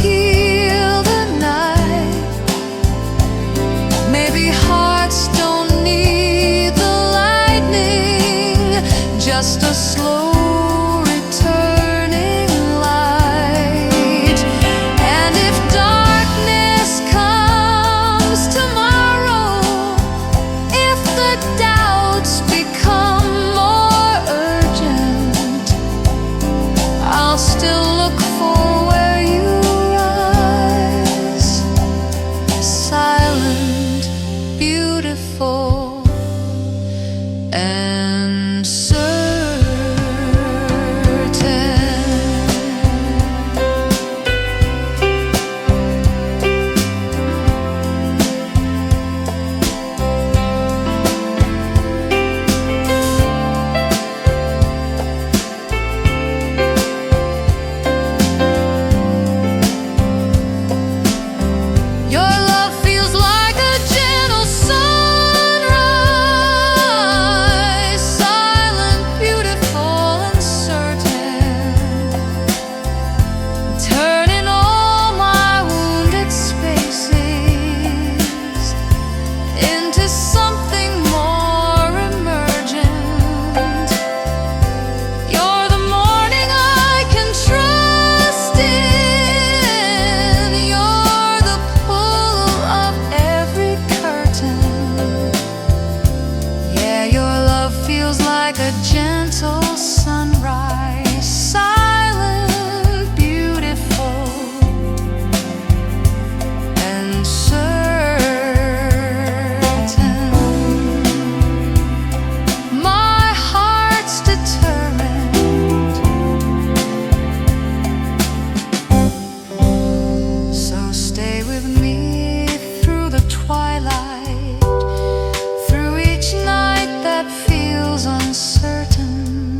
heal the night. Maybe hearts don't need the lightning, just a slow returning light. And if darkness comes tomorrow, if the doubts become more urgent, I'll still look for where you rise, silent, beautiful, and certain. Your love feels like a gentle sunrise, silent, beautiful, and certain, turning all my wounded spaces into something more emergent. You're the morning I can trust in. You're the pull of every curtain. Yeah, your love feels like a gentle sunrise, silent, beautiful, and certain. My heart's determined, so stay with me through the twilight, through each night that feels uncertain.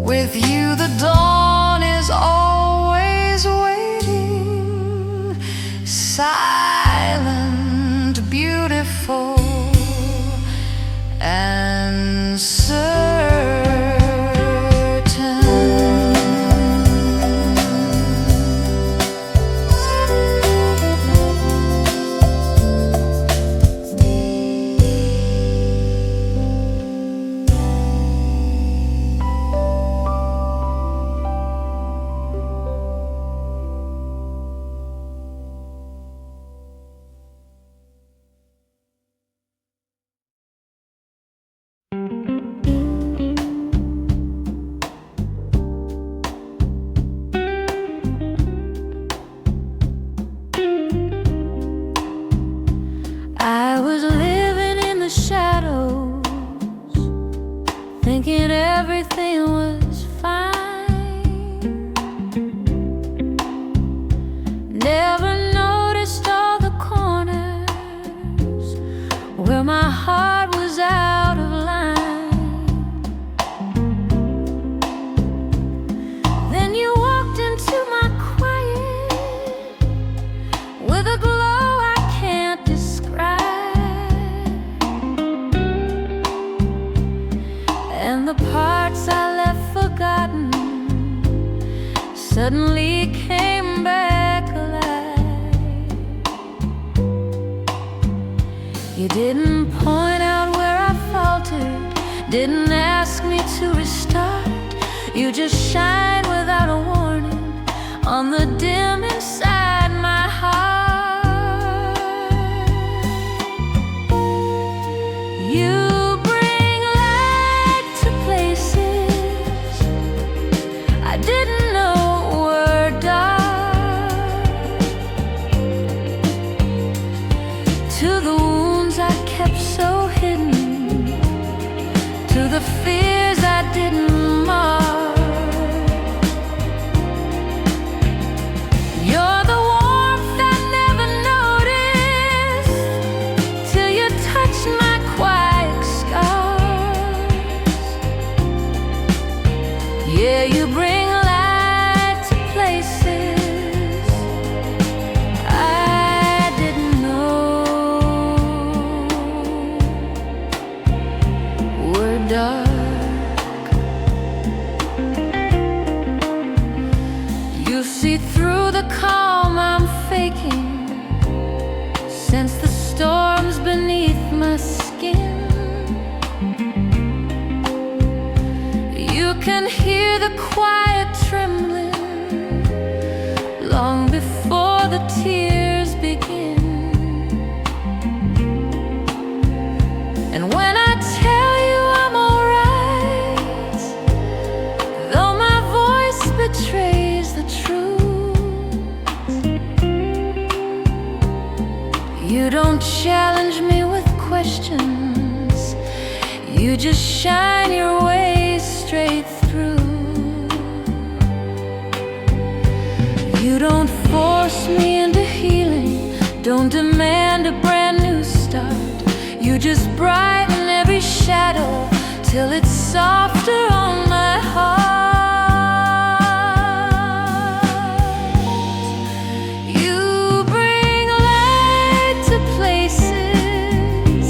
With you the dawn is always waiting, silent, beautiful, and certain. I was living in the shadows, thinking everything was fine. Never noticed all the corners where my heart was out of line. Then you walked into my quiet with a glow I can't describe. And the parts I left forgotten suddenly came back alive. You didn't point out where I faltered, didn't ask me to restart. You just shine without a warning on the dim inside my heart. You bring light to places I didn't know were dark, to the wounds I kept so hidden, to the fears I didn't mark. You're the warmth I never noticed till you touched my quiet scars. Yeah, you bring light to places I didn't know were dark. You see through the calm I'm faking, sense the storms beneath my skin. You can hear the quiet trembling long before the tears begin. And when I tell you I'm alright, though my voice betrays the truth, you don't challenge me with questions, you just shine your way straight through. You don't force me into healing, don't demand a brand new start. You just brighten every shadow till it's softer on my heart. You bring light to places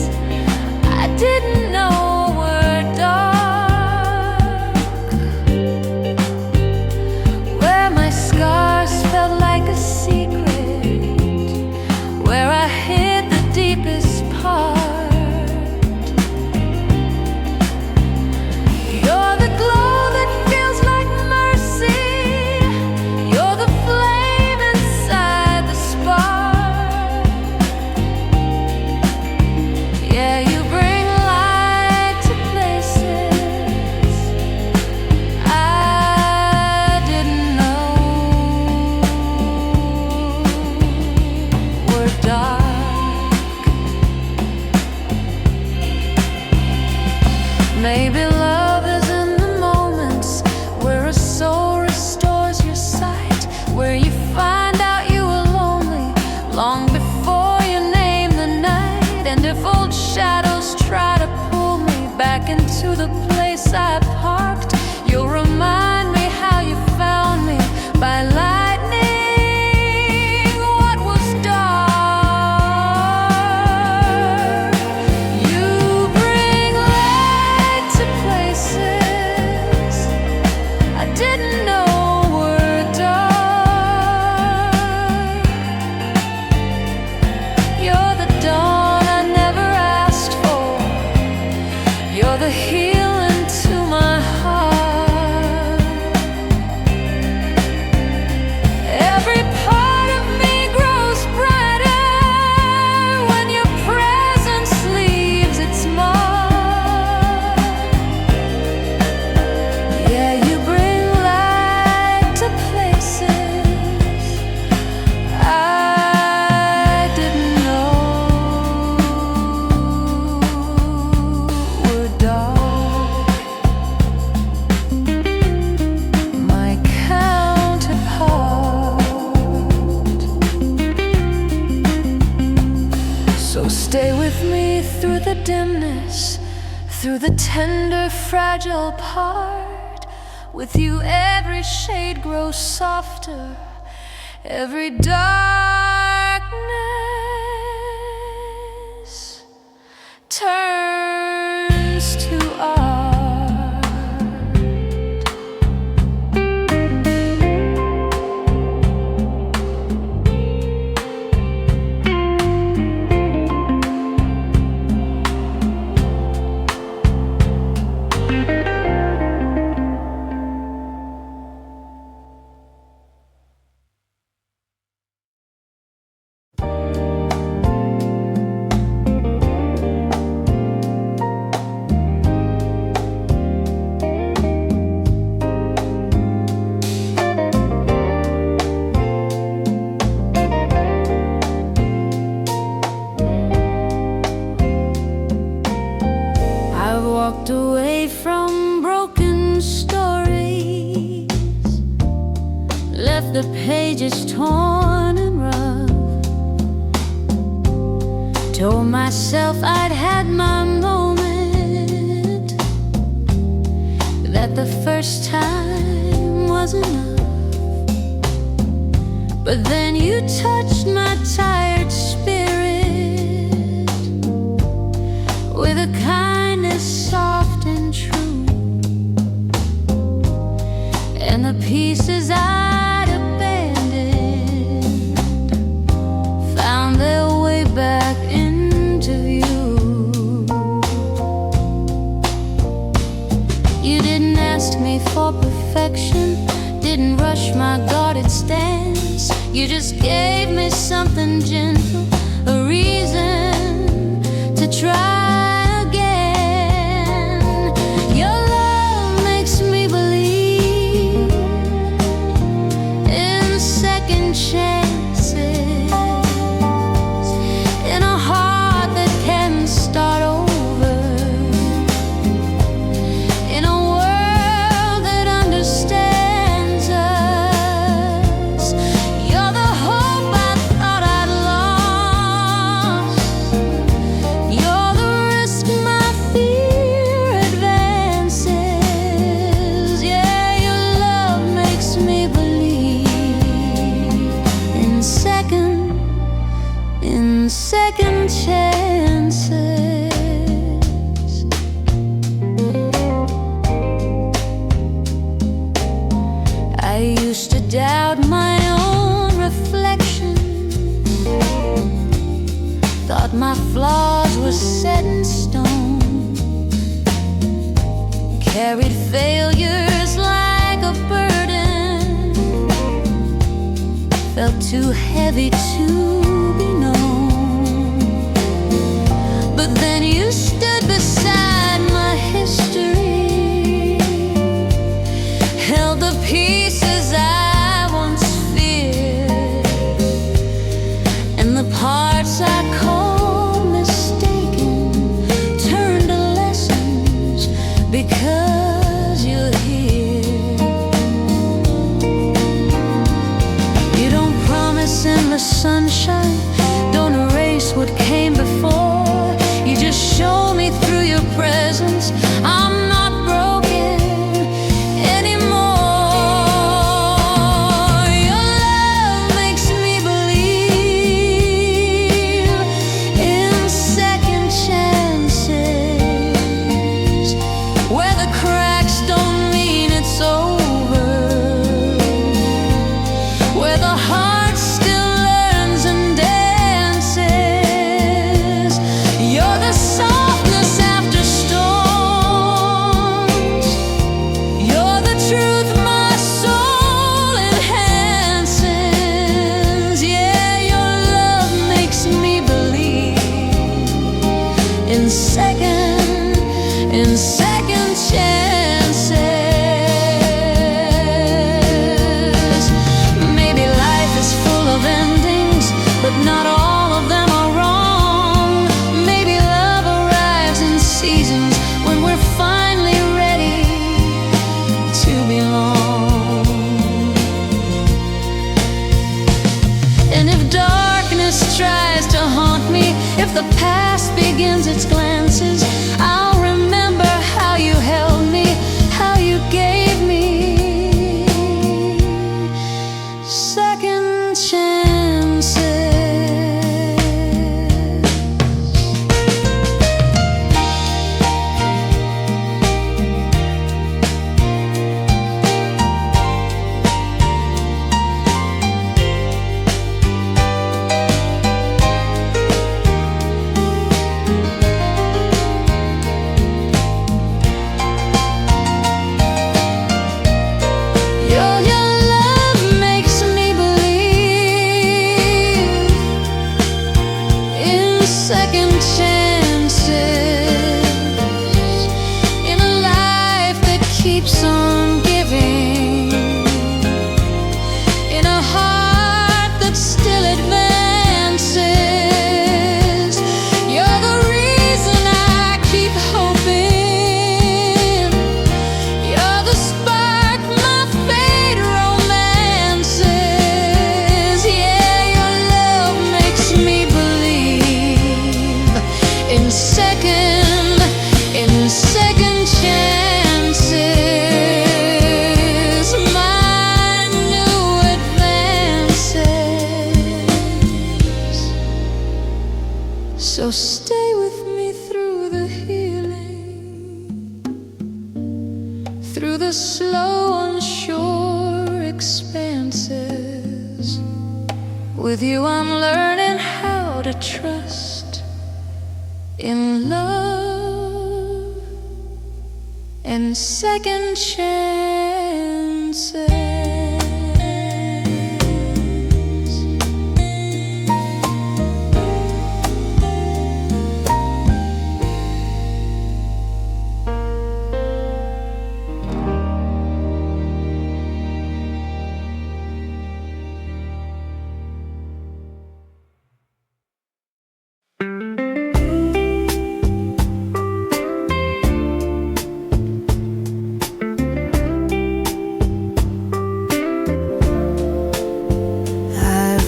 I didn't know were dark, where my scars felt like a secret, where I hid the deepest part. You're the glow that feels like mercy, you're the flame inside the spark. Yeah, you bring light to places I didn't know were dark. Maybe love is in the moments where a soul restores your sight, where you find out you were lonely long before you name the night. And if old shadows try to pull me back into the place I parked, you'll remind me how you found me by lightning what was dark. You bring light to places I didn't know were dark. You're the dawn I never asked for, you're the healing to my heart. Every part of me grows brighter when your presence leaves its mark. Yeah, you bring light to places I didn't know were dark. My counterpart. So stay with me through the dimness, through the tender, fragile part. With you every shade grows softer, every darkness turns to art. was torn and rough. Told myself I'd had my moment, that the first time was enough. But then you touched my tired spirit with a kindness soft and true, and the pieces I'd abandoned found their way back into view. You didn't ask me for perfection, didn't rush my guarded stance. You just gave me something gentle, a reason to try again. Your love makes me believe in second chances, in a heart that can start over, in a world that understands us. You're the hope I thought I'd lost. You're the risk my fear advances. Yeah, your love makes me believe in second chances. I used to doubt my own reflection, thought my flaws were set in stone, carried failures like a burden, felt too heavy to be known. But then you stood beside my history, held the pieces I once feared, and the parts I called mistaken turned to lessons because you're here. You don't promise endless sunshine, don't erase what came before. You just show me through your presence I'm not broken anymore. Your love makes me believe in second chances, where the cracks don't mean it's over, where the heart still learns and dances. You're the softness after storms. You're the truth my soul enhances. Yeah, your love makes me believe in second chances. Maybe life is full of endings, but not all of them are wrong. Maybe love arrives in seasons when we're finally ready to belong. And if darkness tries to haunt me, if the past begins its glances, I'll remember how you held me, how you gave me second chances. So stay with me through the healing, through the slow, unsure expanses. With you I'm learning how to trust in love and second chances.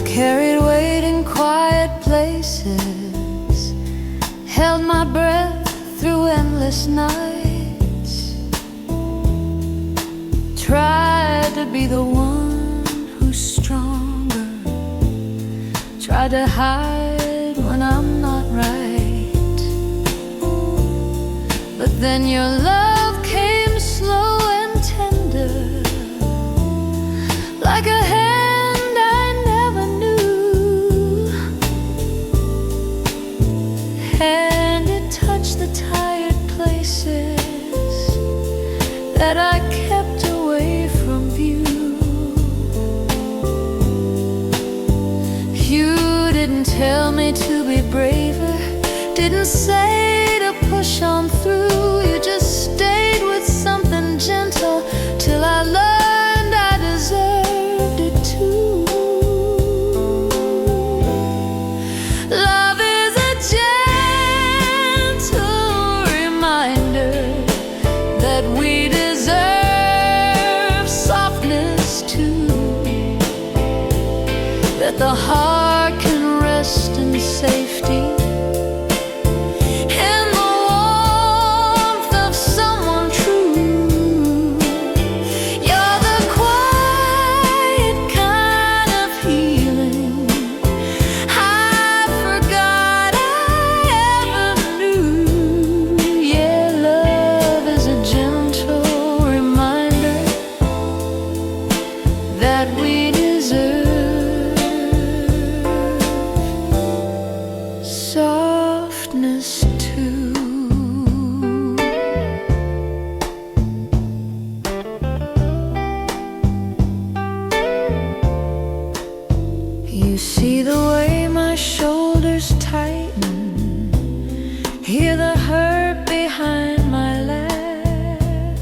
Carried weight in quiet places, held my breath through endless nights, tried to be the one who's stronger, tried to hide when I'm not right. But then your love came slow and tender, like a hand and it touched the tired places that I kept away from view. You didn't tell me to be braver, didn't say to push on through. You just stayed with something gentle till I learned I deserved it too. We deserve softness too, that the heart can rest in safety in the warmth of someone true. You're the quiet kind of healing I forgot I ever knew. Yeah, love is a gentle reminder that we deserve softness too. You see the way my shoulders tighten, hear the hurt behind my laugh.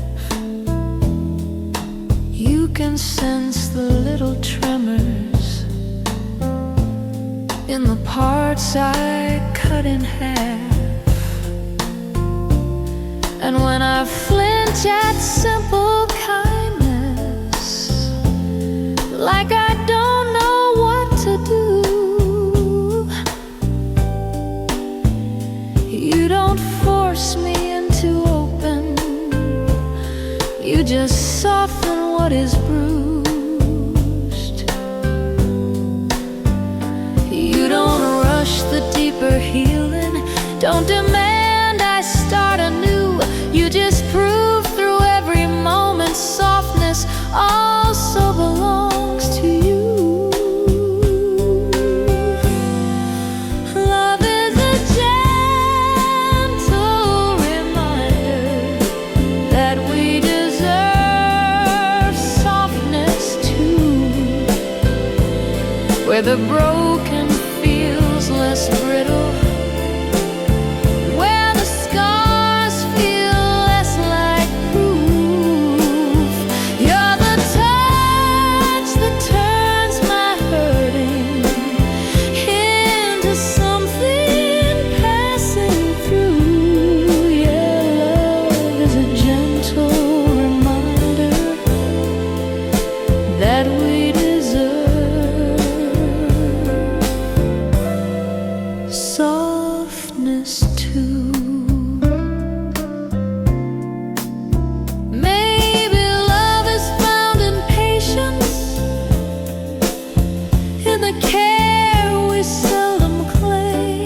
You can sense the little tremors in the parts I cut in half. And when I flinch at simple kindness, like I don't know what to do, you don't force me into open, you just soften what is bruised. You don't rush the deeper healing, don't demand I start anew. You just prove through every moment softness also belongs to you. Love is a gentle reminder that we deserve softness too, where the broken feels less brittle, where the scars feel less like proof. You're the touch that turns my hurting into something passing through. Yeah, love is a gentle reminder that we deserve softness too. Maybe love is found in patience, in the care we seldom claim,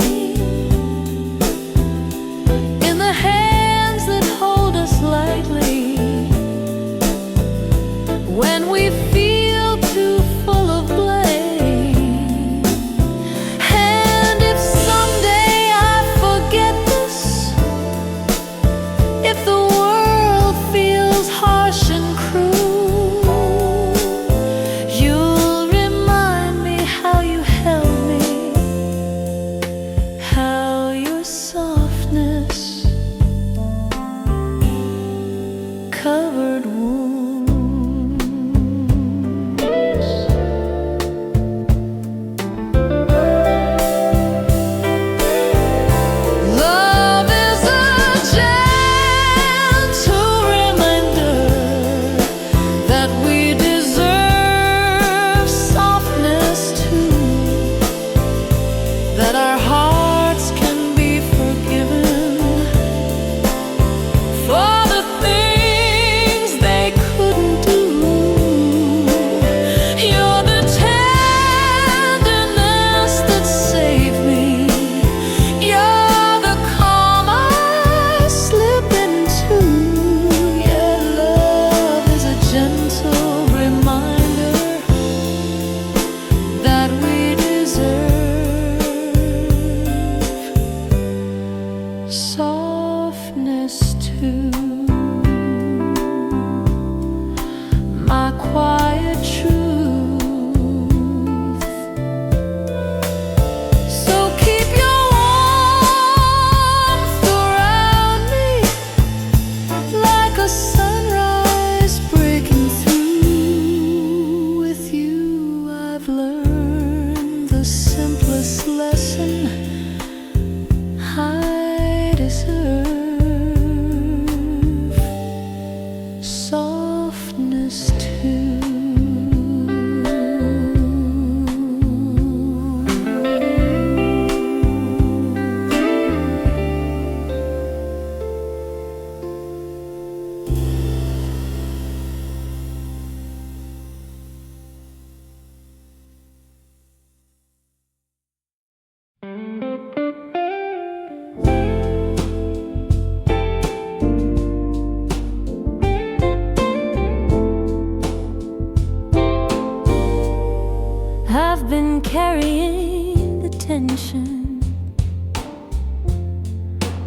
been carrying the tension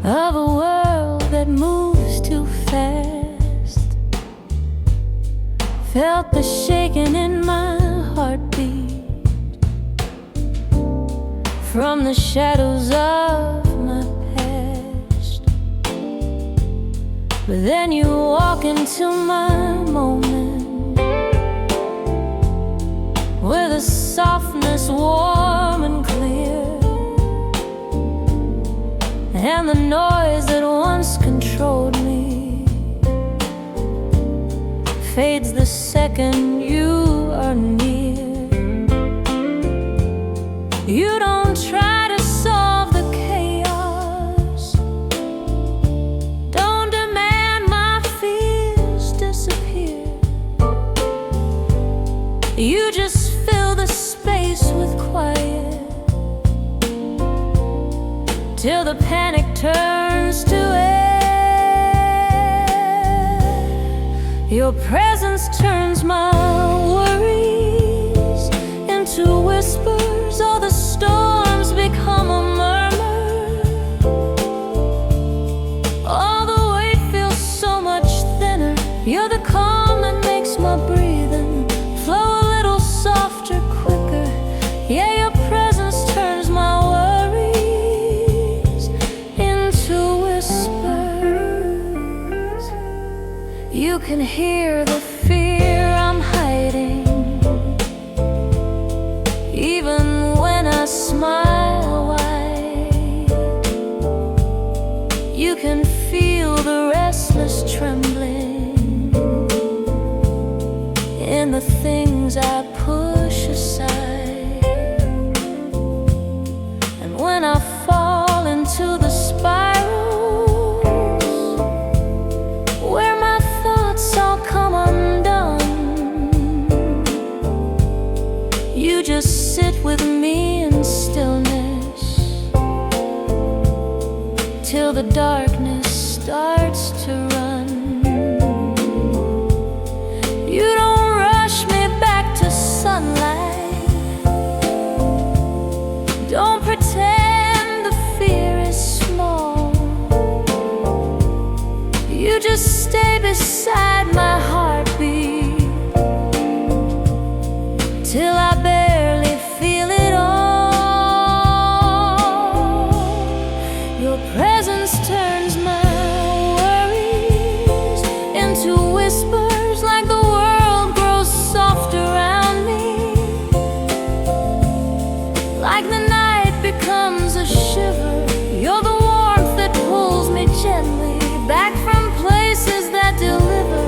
of a world that moves too fast. Felt the shaking in my heartbeat from the shadows of my past. But then you walk into my moment with a softness warm and clear, and the noise that once controlled me fades the second you are near. You don't try to solve the chaos, don't demand my fears disappear. You just fill the space with quiet till the panic turns to air. Your presence turns my worries into whispers. All the storms become a murmur. All the weight feels so much thinner. You're the calm that makes my breathing flow a little softer, quicker. Yeah, your presence turns my worries into whispers. You can hear the fear I'm hiding, even when I smile wide. You can feel the restless trembling in the things I push aside. And when I fall into the spirals where my thoughts all come undone, you just sit with me in stillness till the darkness starts to run. You don't rush me back to sunlight, don't pretend the fear is small. You just stay beside my heartbeat till I barely feel it all. Your presence turns my worries into whispers, like the world grows soft around me, like the night becomes a shiver. You're the warmth that pulls me gently back from places that deliver.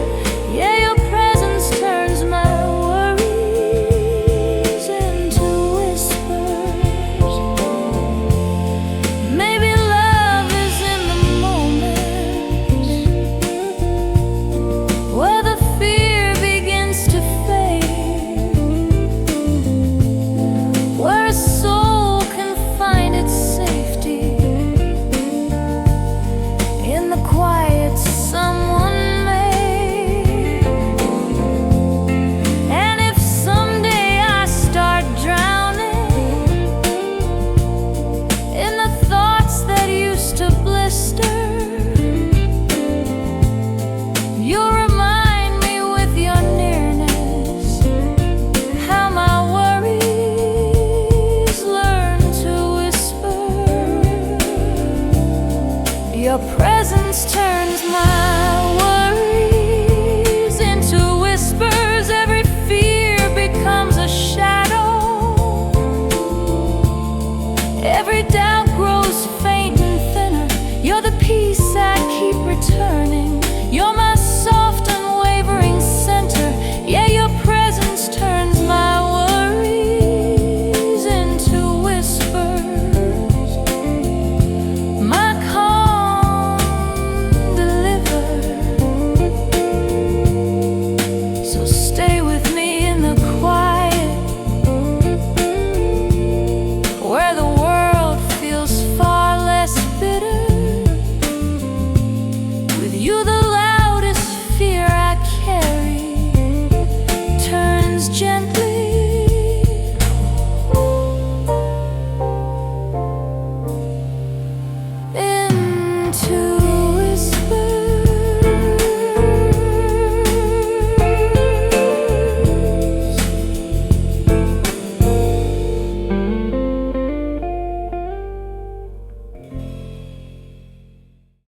to